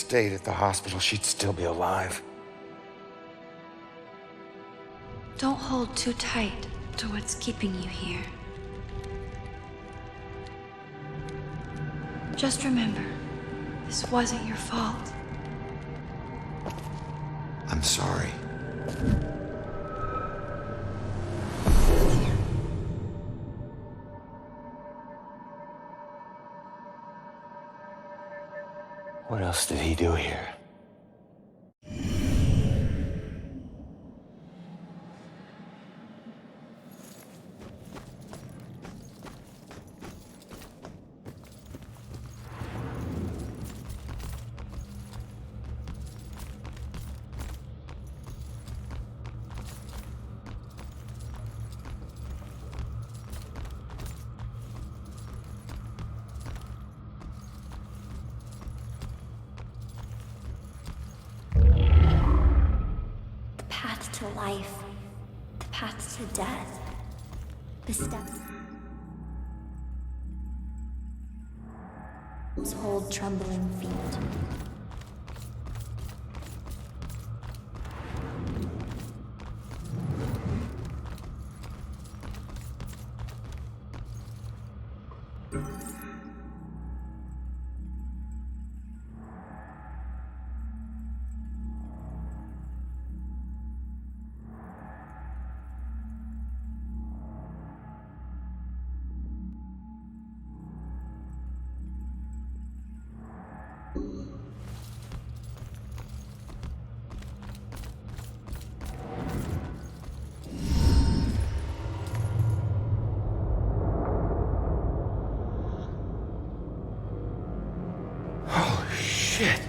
stayed at the hospital, she'd still be alive. Don't hold too tight to what's keeping you here. Just remember, this wasn't your fault. I'm sorry. What else did he do here? To life, the path to death, the steps hold trembling feet. Shit.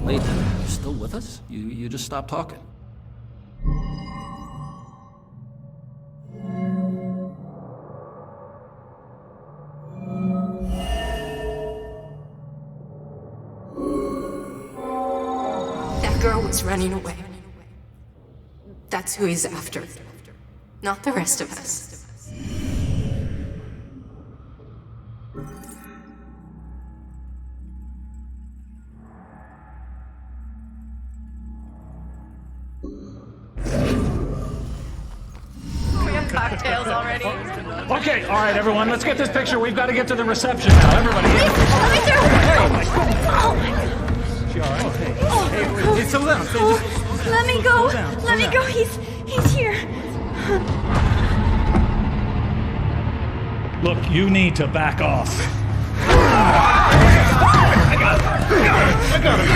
Wait, you still with us? You just stopped talking. That girl was running away. That's who he's after. Not the rest of us. We have cocktails already. Okay, all right, everyone, let's get this picture. We've got to get to the reception now. Everybody. Oh my God. She all right? Hey, settle down. Let me go. Let me go. He's here. Look, you need to back off. I got it.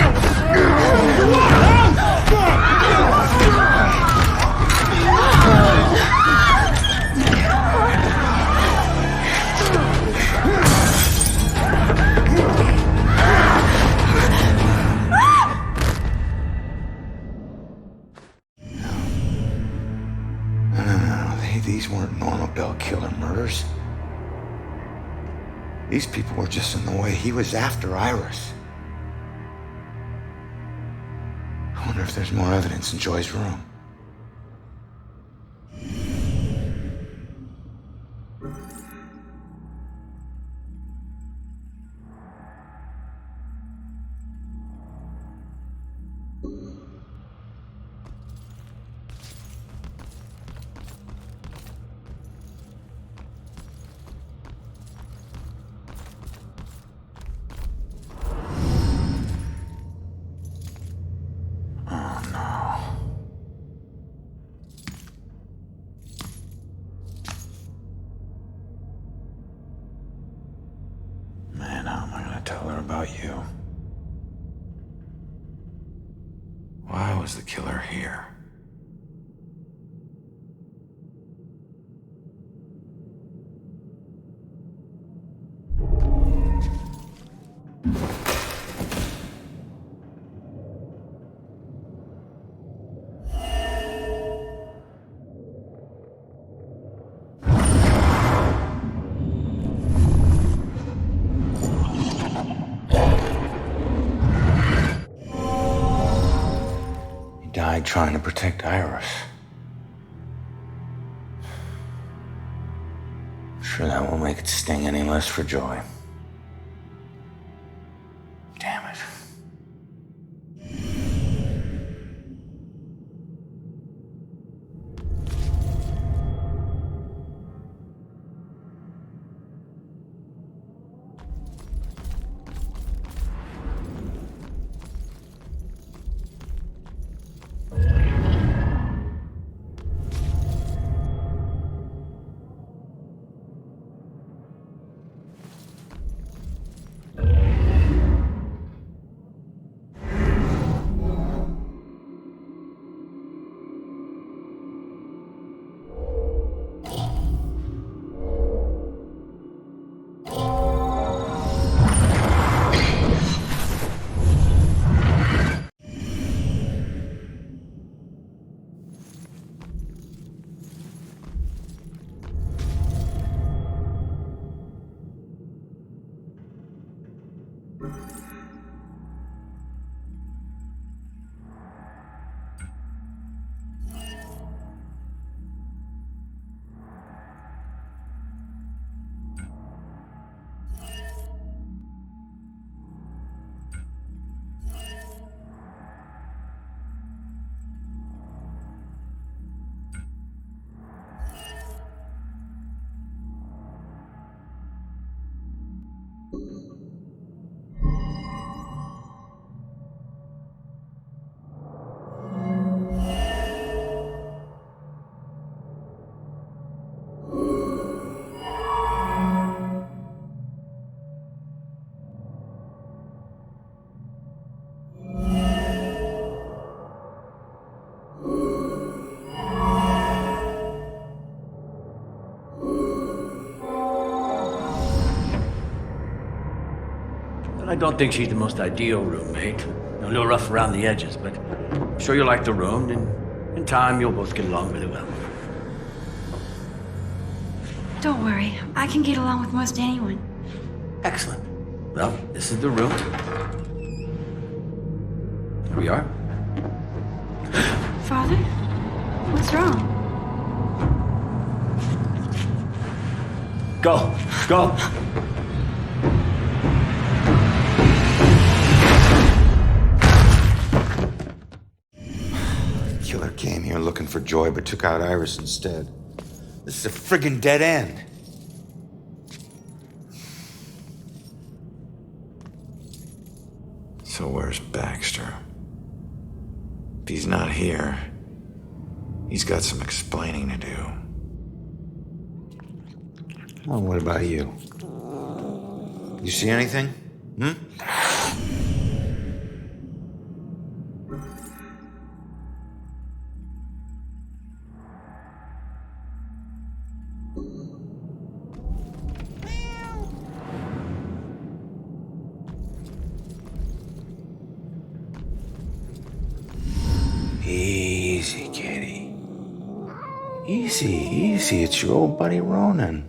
These people were just in the way. He was after Iris. I wonder if there's more evidence in Joy's room. Tell her about you. Why was the killer here? Died trying to protect Iris. I'm sure that won't make it sting any less for Joy. Damn it. I don't think she's the most ideal roommate. A little rough around the edges, but I'm sure you'll like the room, and in time you'll both get along really well. Don't worry, I can get along with most anyone. Excellent. Well, this is the room. Here we are. Father? What's wrong? Go! Go! Killer came here looking for Joy, but took out Iris instead. This is a friggin' dead end. So where's Baxter? If he's not here, he's got some explaining to do. Oh, what about you? You see anything? Easy, kitty. Easy, easy. It's your old buddy Ronan.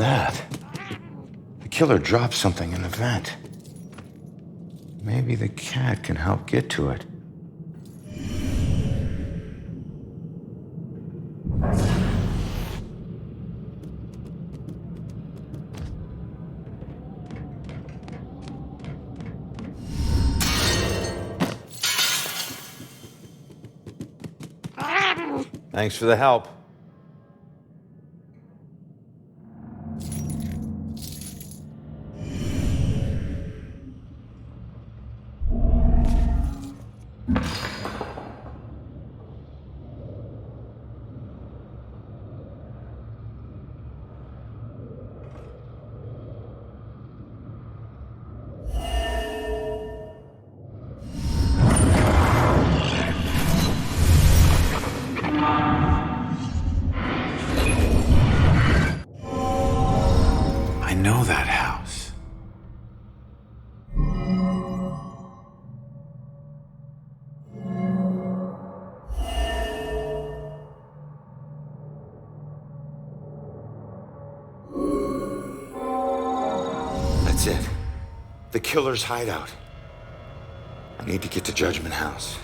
that? The killer dropped something in the vent. Maybe the cat can help get to it. Thanks for the help. I know that house. That's it. The killer's hideout. I need to get to Judgment House.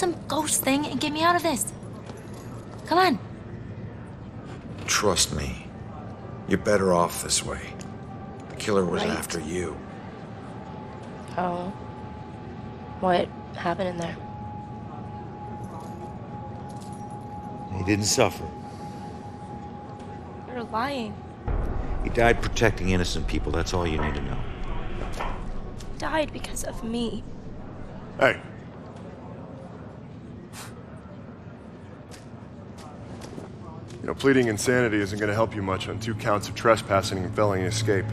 some ghost thing and get me out of this. Come on. Trust me. You're better off this way. The killer was Right. after you. Oh. What happened in there? He didn't suffer. You're lying. He died protecting innocent people. That's all you need to know. Died because of me. Hey. You know, pleading insanity isn't going to help you much on 2 counts of trespassing and felony escape.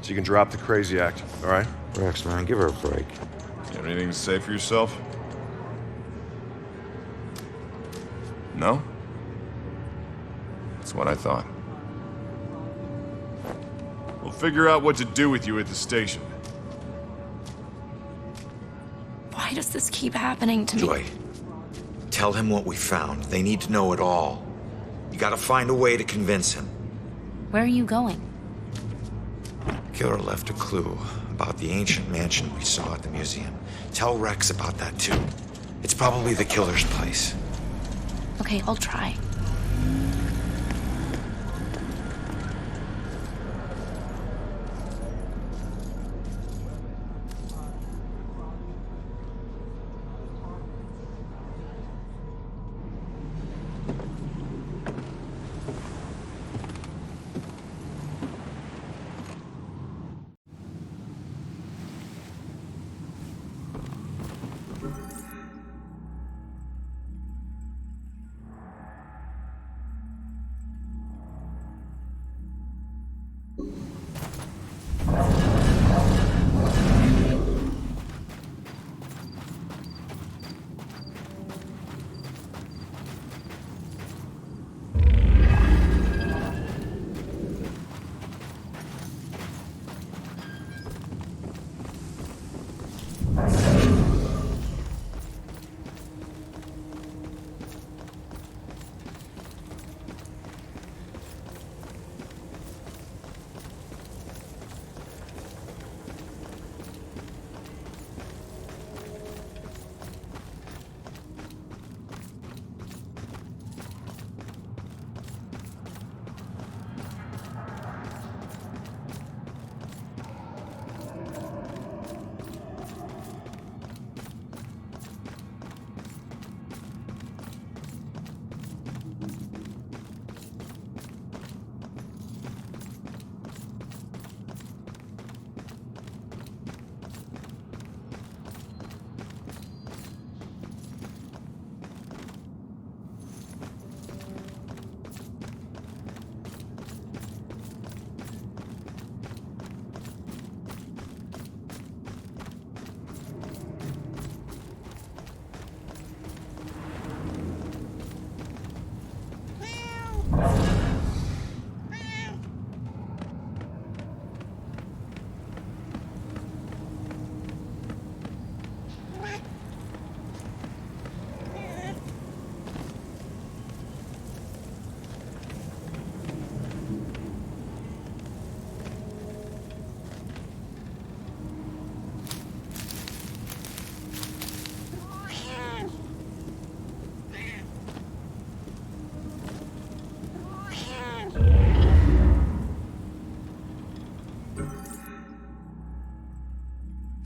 So you can drop the crazy act, all right? Rex, man, give her a break. You have anything to say for yourself? No? That's what I thought. We'll figure out what to do with you at the station. Why does this keep happening to me? Joy, tell him what we found. They need to know it all. You gotta find a way to convince him. Where are you going? Killer left a clue about the ancient mansion we saw at the museum. Tell Rex about that too. It's probably the killer's place. Okay, I'll try.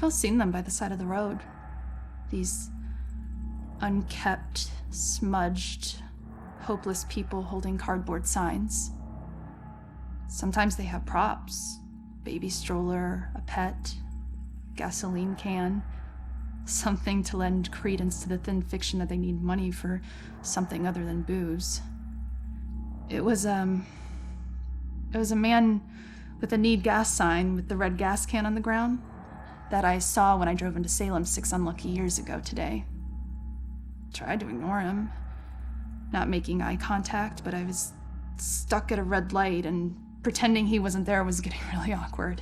I've seen them by the side of the road. These unkept, smudged, hopeless people holding cardboard signs. Sometimes they have props. Baby stroller, a pet, gasoline can. Something to lend credence to the thin fiction that they need money for something other than booze. It was a man with a need gas sign with the red gas can on the ground that I saw when I drove into Salem 6 unlucky years ago today. Tried to ignore him, not making eye contact, but I was stuck at a red light and pretending he wasn't there was getting really awkward.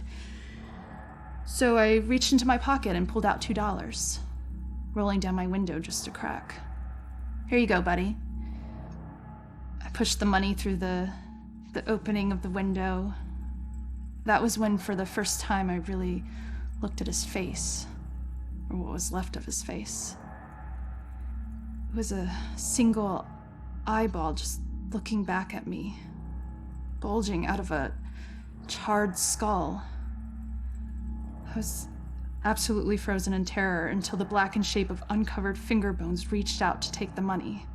So I reached into my pocket and pulled out $2, rolling down my window just a crack. Here you go, buddy. I pushed the money through the opening of the window. That was when, for the first time, I really looked at his face, or what was left of his face. It was a single eyeball just looking back at me, bulging out of a charred skull. I was absolutely frozen in terror until the blackened shape of uncovered finger bones reached out to take the money.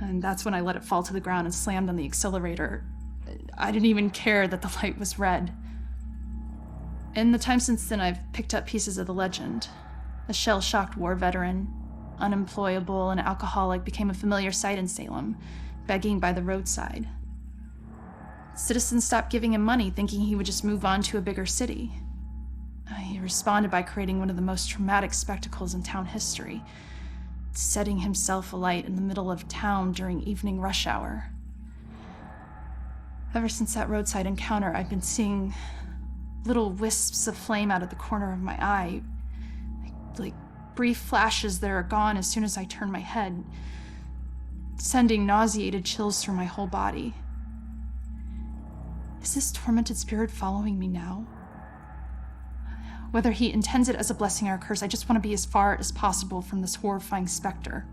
And that's when I let it fall to the ground and slammed on the accelerator. I didn't even care that the light was red. In the time since then, I've picked up pieces of the legend. A shell-shocked war veteran, unemployable and alcoholic, became a familiar sight in Salem, begging by the roadside. Citizens stopped giving him money, thinking he would just move on to a bigger city. He responded by creating one of the most traumatic spectacles in town history, setting himself alight in the middle of town during evening rush hour. Ever since that roadside encounter, I've been seeing little wisps of flame out of the corner of my eye, like brief flashes that are gone as soon as I turn my head, sending nauseated chills through my whole body. Is this tormented spirit following me now? Whether he intends it as a blessing or a curse, I just want to be as far as possible from this horrifying specter.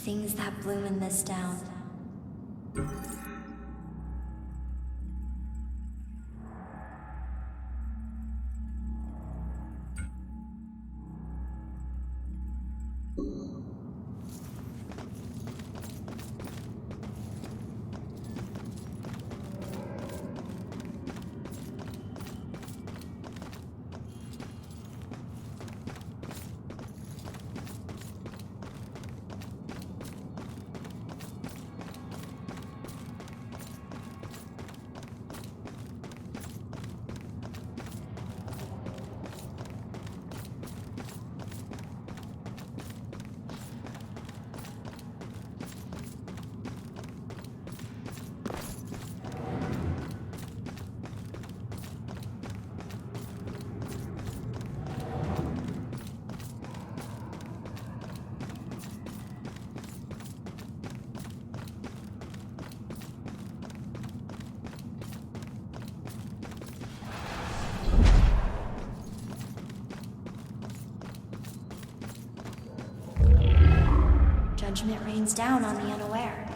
Things that bloom in this town. Judgment rains down on the unaware.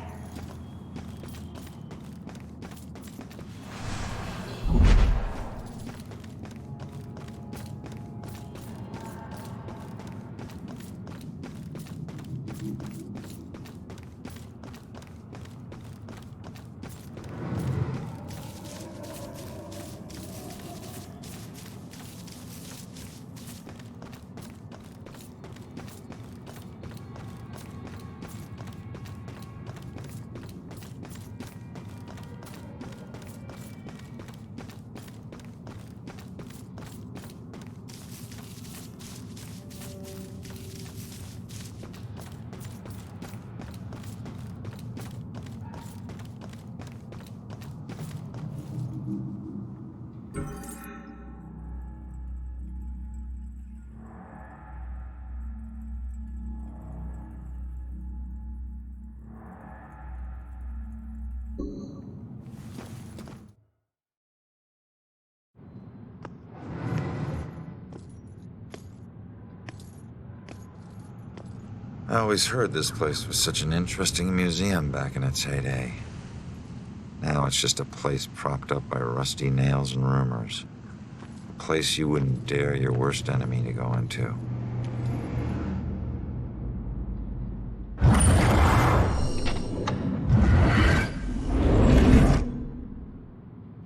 I always heard this place was such an interesting museum back in its heyday. Now it's just a place propped up by rusty nails and rumors. A place you wouldn't dare your worst enemy to go into.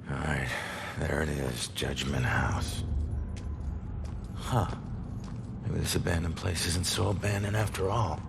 Alright, there it is, Judgment House. Huh. Maybe this abandoned place isn't so abandoned after all.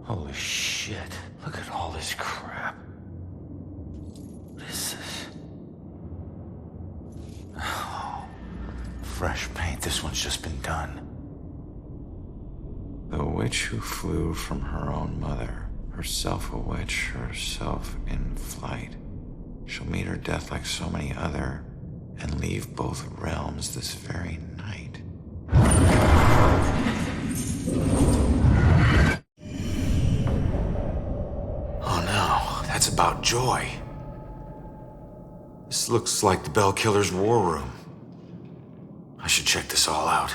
Holy shit. Look at all this crap. What is this? Oh, fresh paint. This one's just been done. The witch who flew from her own mother, herself a witch, herself in flight, shall meet her death like so many other, and leave both realms this very night. Oh no, that's about Joy. This looks like the Bell Killer's war room. I should check this all out.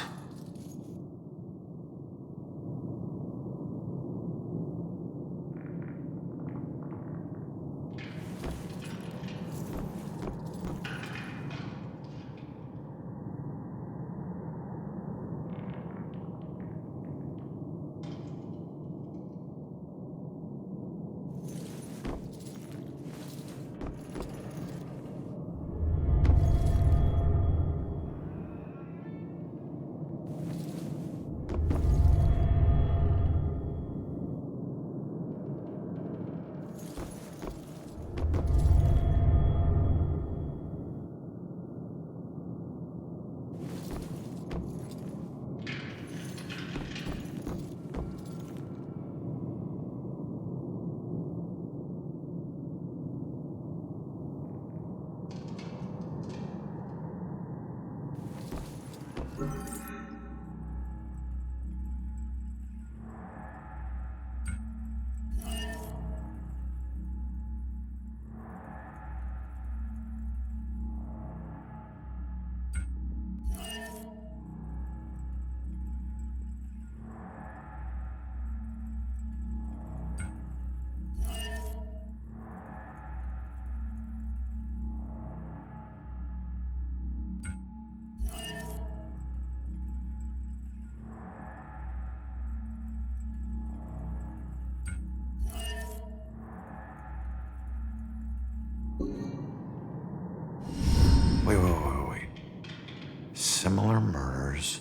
similar murders,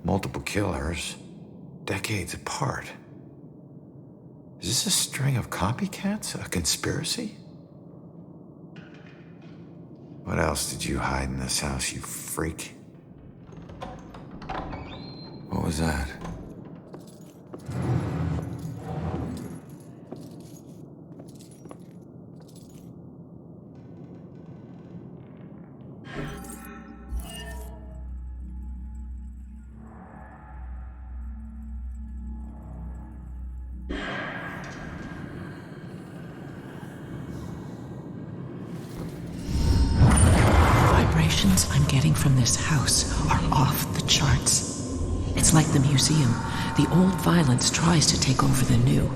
multiple killers, decades apart. Is this a string of copycats? A conspiracy? What else did you hide in this house, you freak? What was that? Vibrations I'm getting from this house are off the charts. It's like the museum. The old violence tries to take over the new.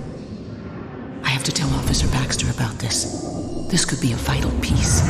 I have to tell Officer Baxter about this. This could be a vital piece.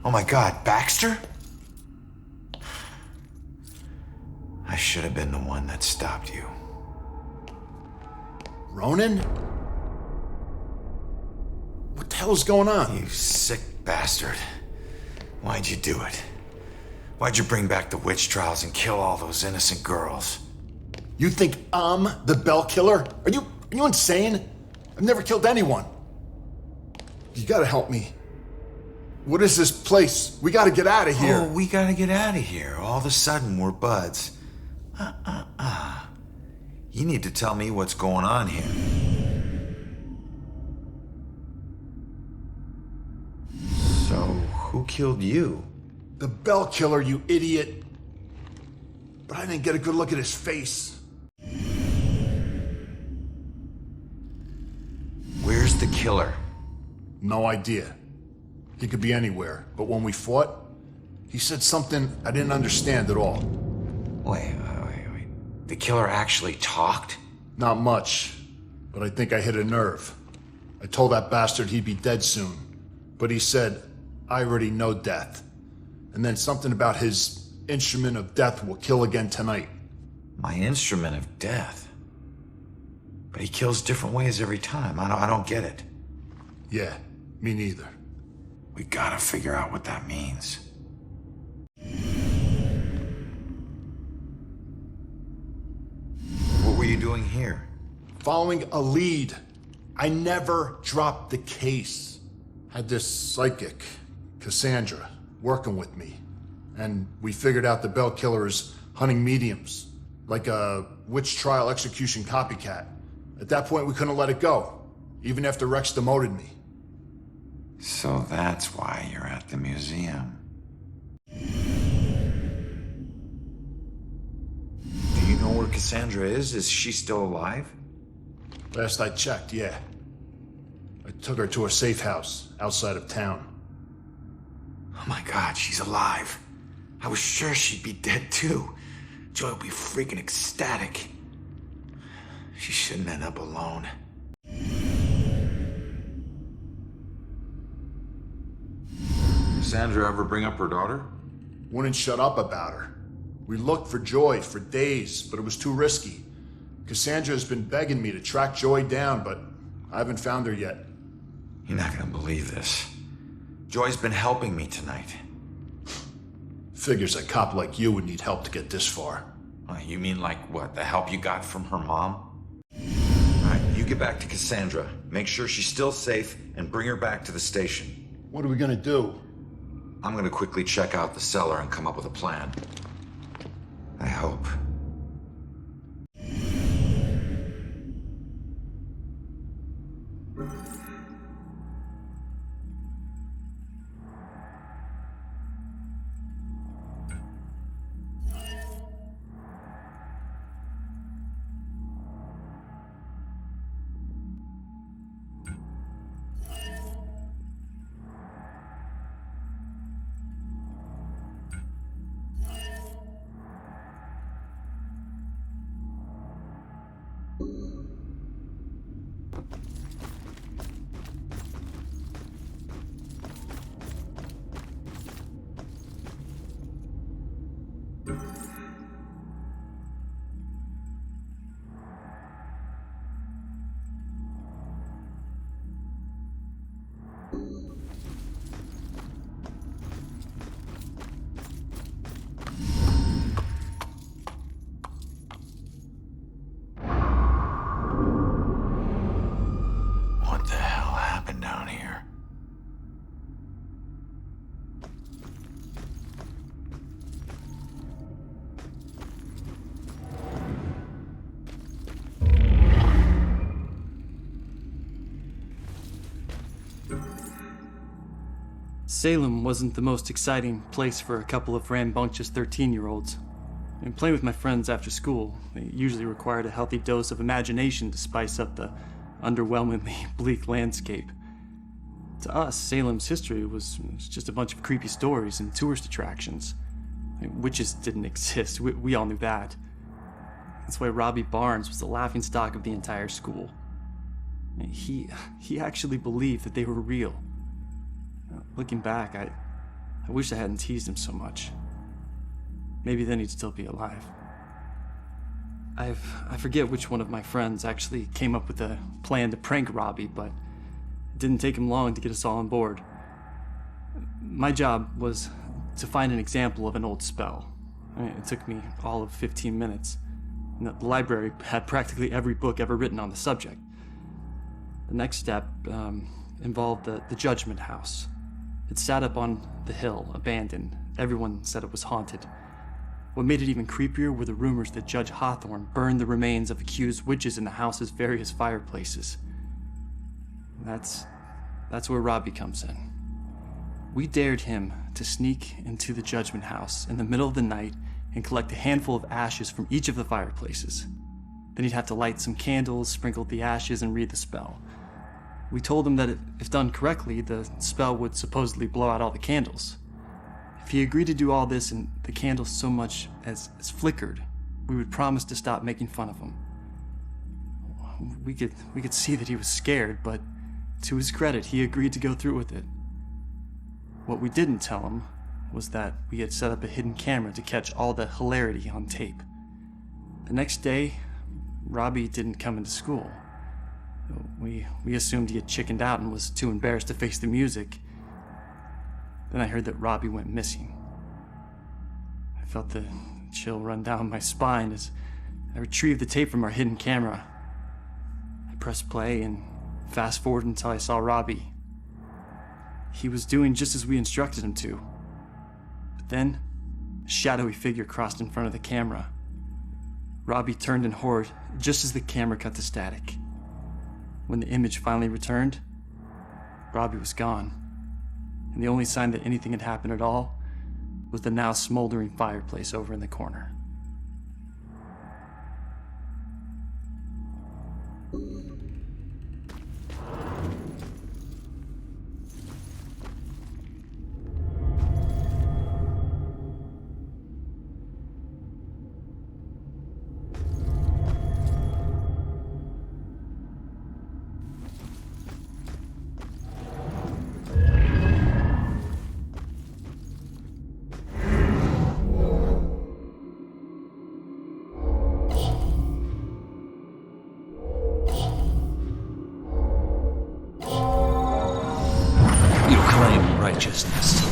Oh my God, Baxter? I should have been the one that stopped you. Ronan? What the hell's going on? You sick bastard. Why'd you do it? Why'd you bring back the witch trials and kill all those innocent girls? You think I'm the Bell Killer? Are you insane? I've never killed anyone. You gotta help me. What is this place? We gotta get out of here. Oh, we gotta get out of here. All of a sudden, we're buds. You need to tell me what's going on here. So, who killed you? The Bell Killer, you idiot. But I didn't get a good look at his face. Where's the killer? No idea. He could be anywhere, but when we fought, he said something I didn't understand at all. Wait. The killer actually talked? Not much, but I think I hit a nerve. I told that bastard he'd be dead soon, but he said, I already know death. And then something about his instrument of death will kill again tonight. My instrument of death? But he kills different ways every time. I don't get it. Yeah, me neither. We gotta figure out what that means. What were you doing here? Following a lead. I never dropped the case. Had this psychic, Cassandra, working with me. And we figured out the Bell Killer is hunting mediums, like a witch trial execution copycat. At that point, we couldn't let it go, even after Rex demoted me. So that's why you're at the museum. Do you know where Cassandra is? Is she still alive? Last I checked, yeah. I took her to a safe house outside of town. Oh my God, she's alive. I was sure she'd be dead too. Joy would be freaking ecstatic. She shouldn't end up alone. Cassandra ever bring up her daughter? Wouldn't shut up about her. We looked for Joy for days, but it was too risky. Cassandra has been begging me to track Joy down, but I haven't found her yet. You're not gonna believe this. Joy's been helping me tonight. Figures a cop like you would need help to get this far. You mean like what? The help you got from her mom? Alright, you get back to Cassandra. Make sure she's still safe and bring her back to the station. What are we gonna do? I'm gonna quickly check out the cellar and come up with a plan. I hope. What the hell happened down here? Salem wasn't the most exciting place for a couple of rambunctious 13-year-olds. And playing with my friends after school, it usually required a healthy dose of imagination to spice up the underwhelmingly bleak landscape. To us, Salem's history was just a bunch of creepy stories and tourist attractions. Witches didn't exist, we all knew that. That's why Robbie Barnes was the laughingstock of the entire school. He actually believed that they were real. Looking back, I wish I hadn't teased him so much. Maybe then he'd still be alive. I forget which one of my friends actually came up with a plan to prank Robbie, but it didn't take him long to get us all on board. My job was to find an example of an old spell. It took me all of 15 minutes. And the library had practically every book ever written on the subject. The next step involved the Judgment House. It sat up on the hill, abandoned. Everyone said it was haunted. What made it even creepier were the rumors that Judge Hawthorne burned the remains of accused witches in the house's various fireplaces. That's where Robbie comes in. We dared him to sneak into the Judgment House in the middle of the night and collect a handful of ashes from each of the fireplaces. Then he'd have to light some candles, sprinkle the ashes, and read the spell. We told him that if done correctly, the spell would supposedly blow out all the candles. If he agreed to do all this and the candles so much as flickered, we would promise to stop making fun of him. We could see that he was scared, but to his credit, he agreed to go through with it. What we didn't tell him was that we had set up a hidden camera to catch all the hilarity on tape. The next day, Robbie didn't come into school. We assumed he had chickened out and was too embarrassed to face the music. Then I heard that Robbie went missing. I felt the chill run down my spine as I retrieved the tape from our hidden camera. I pressed play and fast forward until I saw Robbie. He was doing just as we instructed him to. But then, a shadowy figure crossed in front of the camera. Robbie turned in horror just as the camera cut to static. When the image finally returned, Robbie was gone. And the only sign that anything had happened at all was the now smoldering fireplace over in the corner.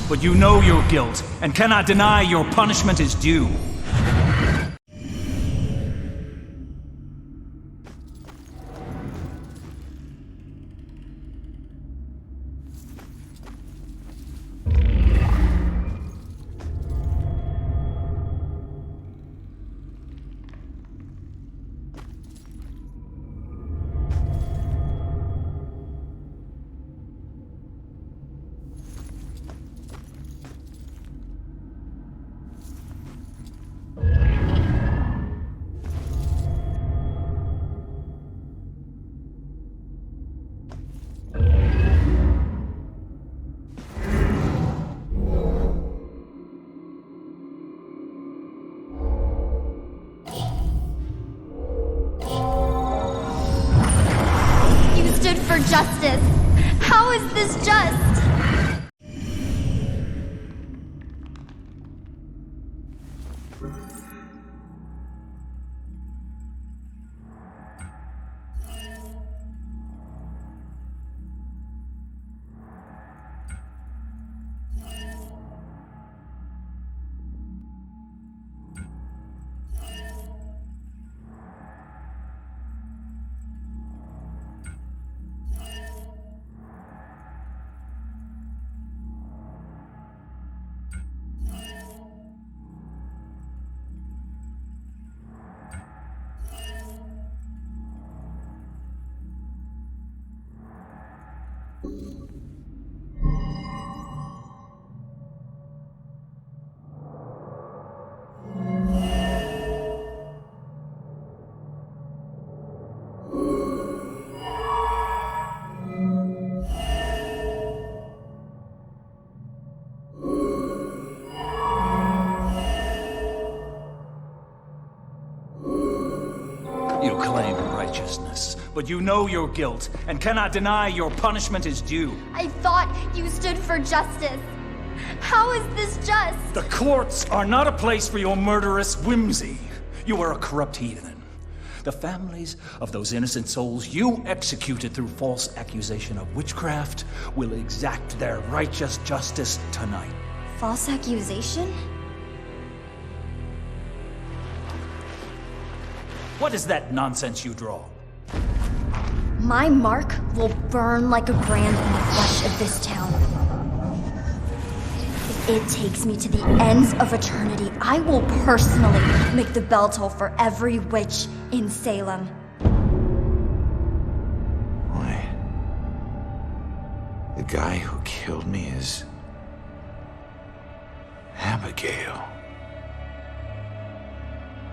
But you know your guilt and cannot deny your punishment is due. For justice. How is this just? claim righteousness, but you know your guilt and cannot deny your punishment is due. I thought you stood for justice. How is this just? The courts are not a place for your murderous whimsy. You are a corrupt heathen. The families of those innocent souls you executed through false accusation of witchcraft will exact their righteous justice tonight. False accusation? What is that nonsense you draw? My mark will burn like a brand in the flesh of this town. If it takes me to the ends of eternity, I will personally make the bell toll for every witch in Salem. Why? The guy who killed me is Abigail.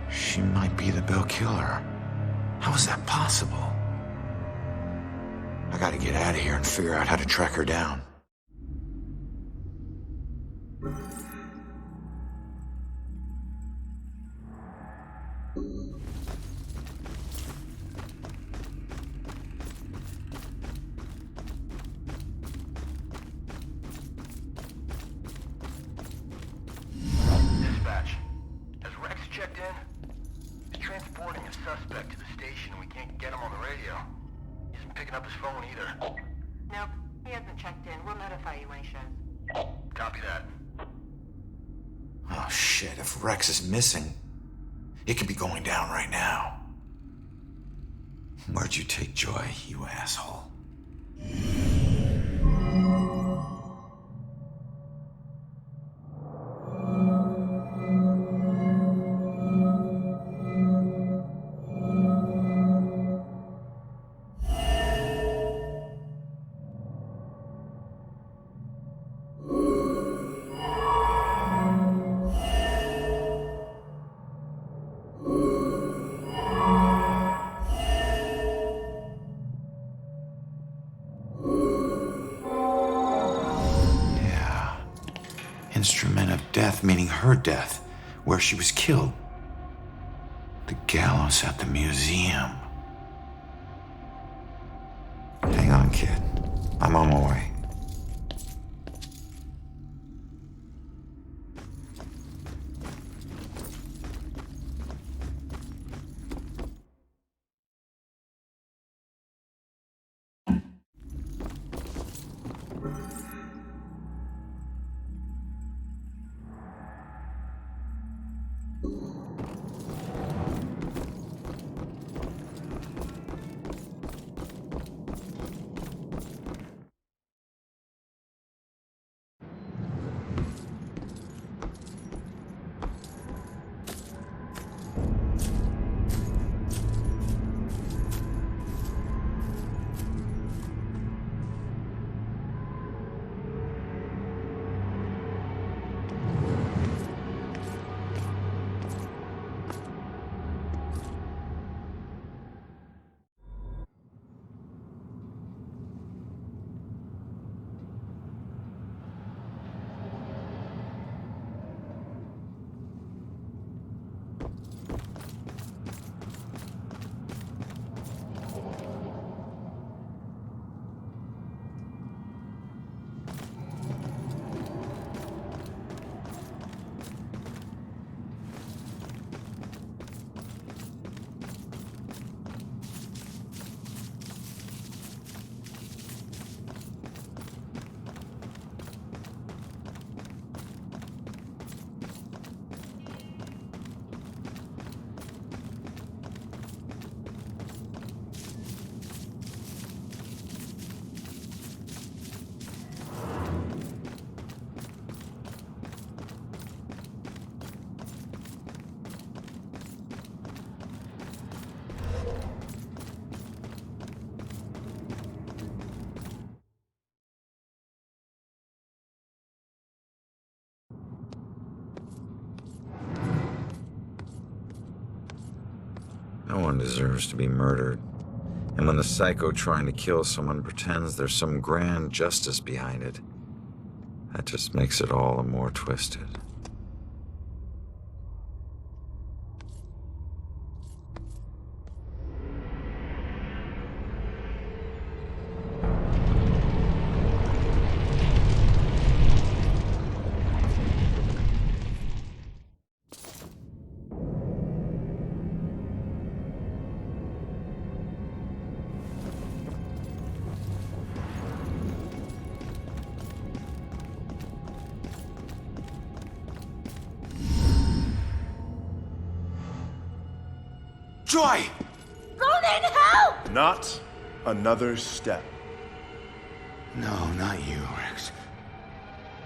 She might be the bell killer. How is that possible? I gotta get out of here and figure out how to track her down. Dispatch. Has Rex checked in? He's transporting a suspect to the station and we can't get him on the radio. He isn't picking up his phone either. Nope, he hasn't checked in. We'll notify you when he shows. Copy that. Oh shit, if Rex is missing, it could be going down right now. Where'd you take Joy, you asshole? Instrument of death, meaning her death, where she was killed. The gallows at the museum. Hang on, kid. I'm on my way. No one deserves to be murdered. And when the psycho trying to kill someone pretends there's some grand justice behind it, that just makes it all the more twisted. Joy! Ronan, help! Not another step. No, not you, Rex.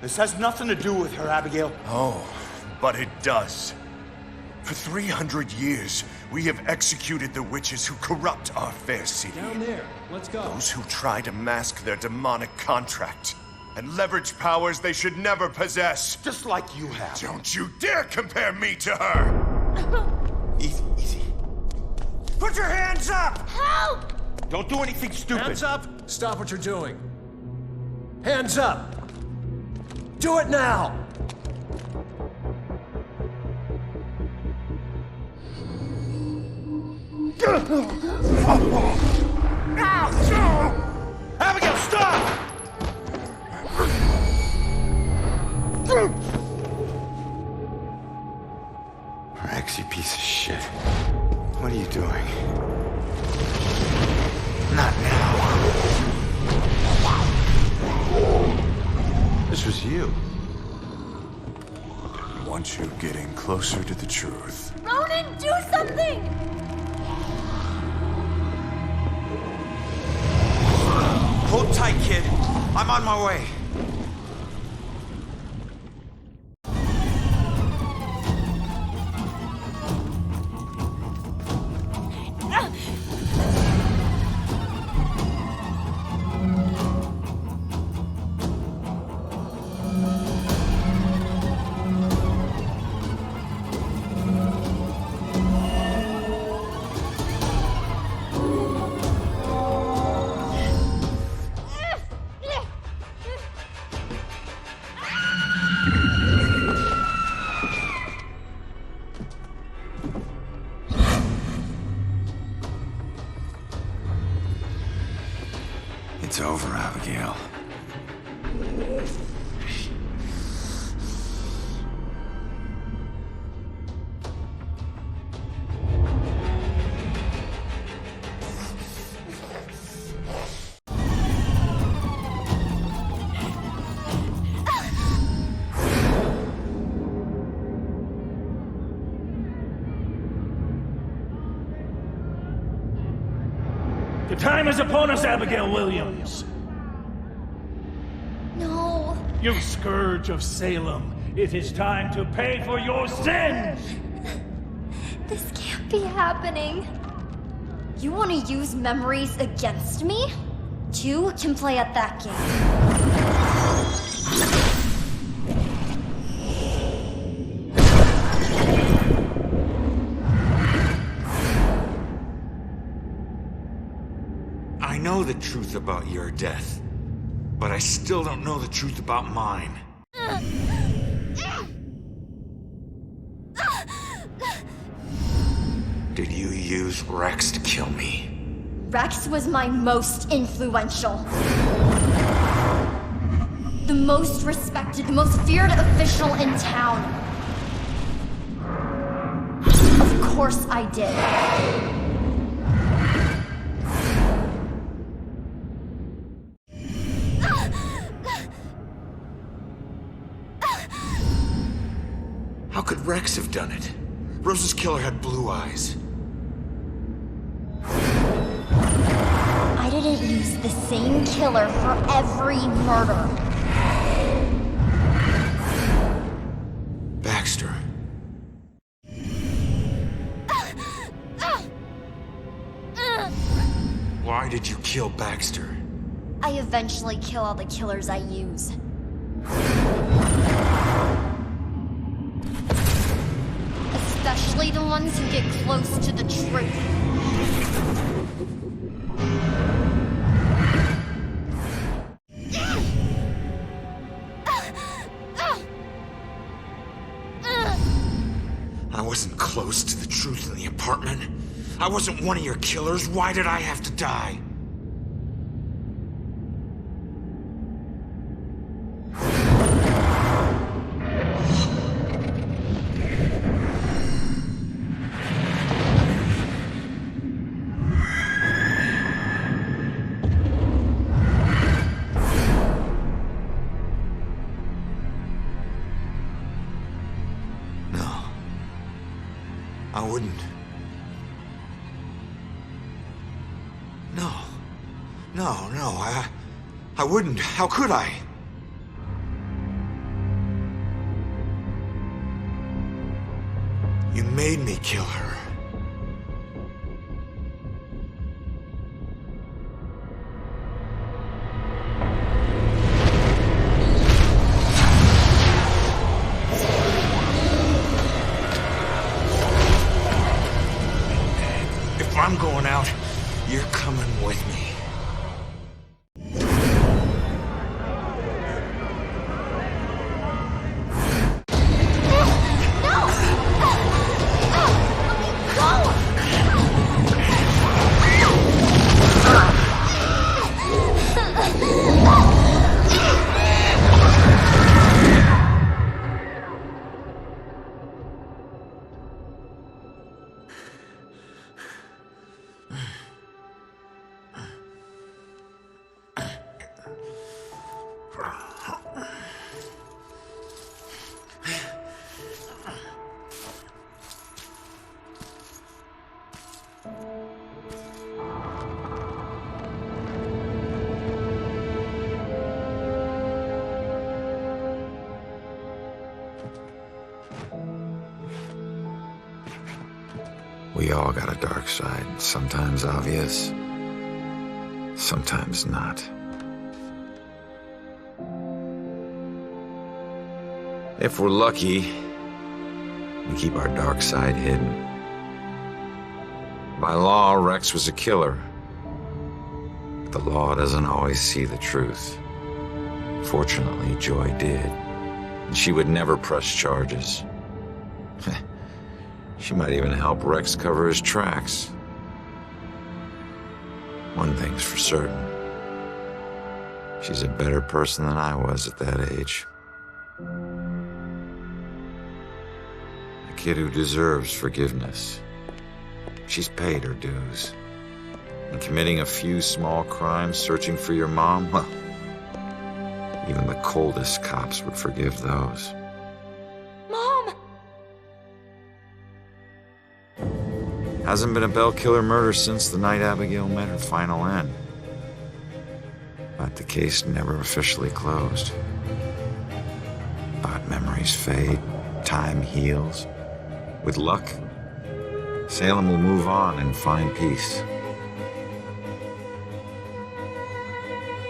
This has nothing to do with her, Abigail. Oh, but it does. For 300 years, we have executed the witches who corrupt our fair city. Down there. Let's go. Those who try to mask their demonic contract and leverage powers they should never possess. Just like you have. Don't you dare compare me to her! Easy, easy. Put your hands up! Help! Don't do anything stupid. Hands up! Stop what you're doing. Hands up! Do it now! Abigail, stop! Rex, you piece of shit. What are you doing? Not now. This was you. I want you getting closer to the truth. Ronan, do something! Hold tight, kid. I'm on my way. It's over, Abigail. The time is upon us, Abigail Williams. No. You scourge of Salem. It is time to pay for your sins! This can't be happening. You want to use memories against me? Two can play at that game. I know the truth about your death, but I still don't know the truth about mine. Did you use Rex to kill me? Rex was my most influential. The most respected, the most feared official in town. Of course I did. How could Rex have done it? Rose's killer had blue eyes. I didn't use the same killer for every murder. Baxter. Why did you kill Baxter? I eventually kill all the killers I use. Especially the ones who get close to the truth. I wasn't close to the truth in the apartment. I wasn't one of your killers. Why did I have to die? I wouldn't. No, I wouldn't. How could I? You made me kill her. If I'm going out, you're coming with me. We all got a dark side, sometimes obvious, sometimes not. If we're lucky, we keep our dark side hidden. By law, Rex was a killer. But the law doesn't always see the truth. Fortunately, Joy did. And she would never press charges. She might even help Rex cover his tracks. One thing's for certain. She's a better person than I was at that age. A kid who deserves forgiveness. She's paid her dues. And committing a few small crimes, searching for your mom, well, even the coldest cops would forgive those. Mom! Hasn't been a Bell Killer murder since the night Abigail met her final end. But the case never officially closed. But memories fade, time heals. With luck, Salem will move on and find peace.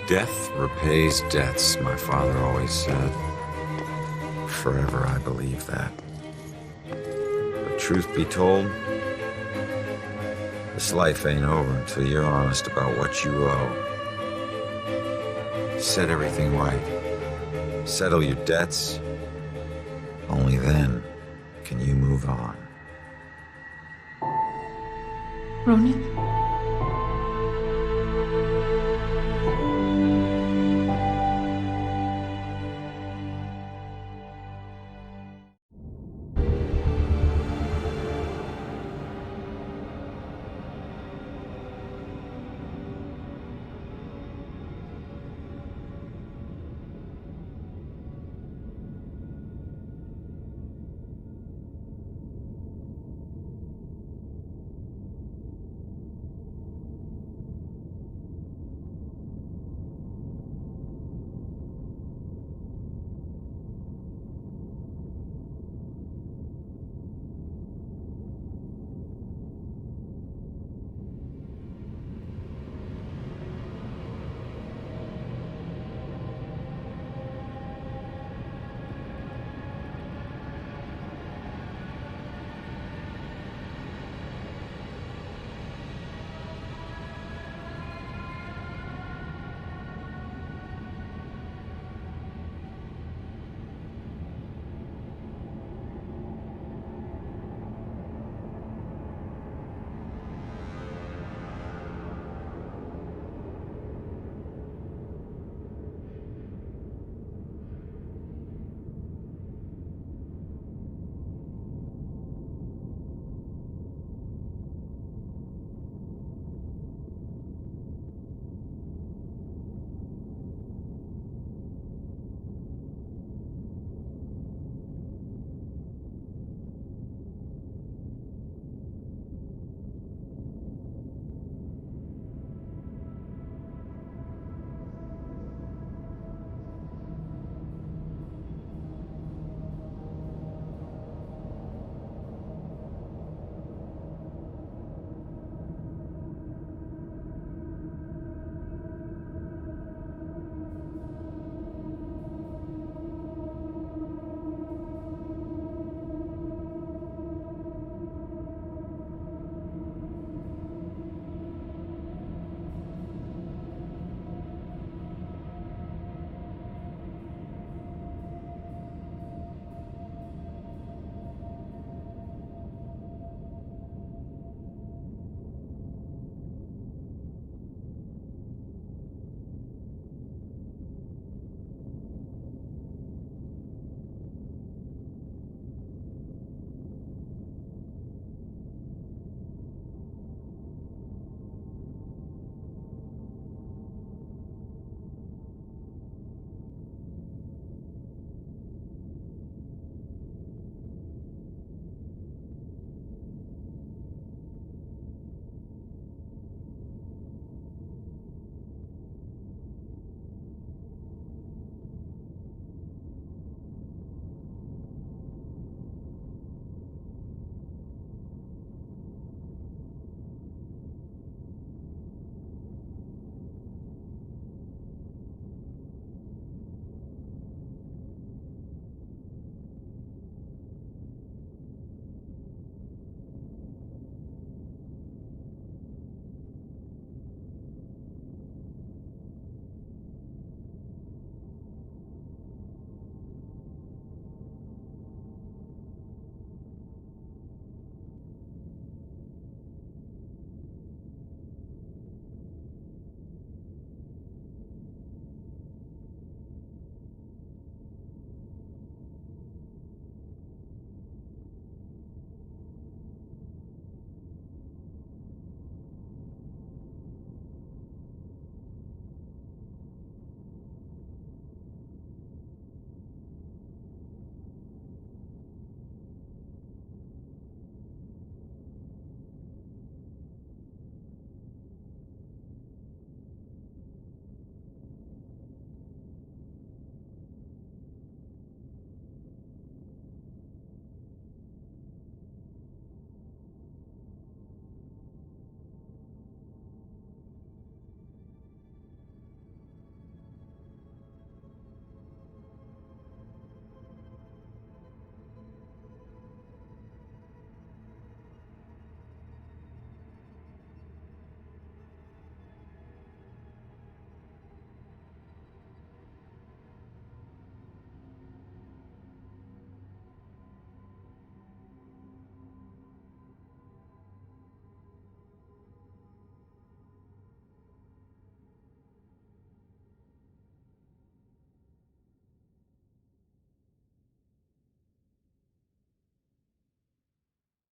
Death repays debts, my father always said. Forever I believe that. But truth be told, this life ain't over until you're honest about what you owe. Set everything right. Settle your debts. Only then can you move on. Ronan?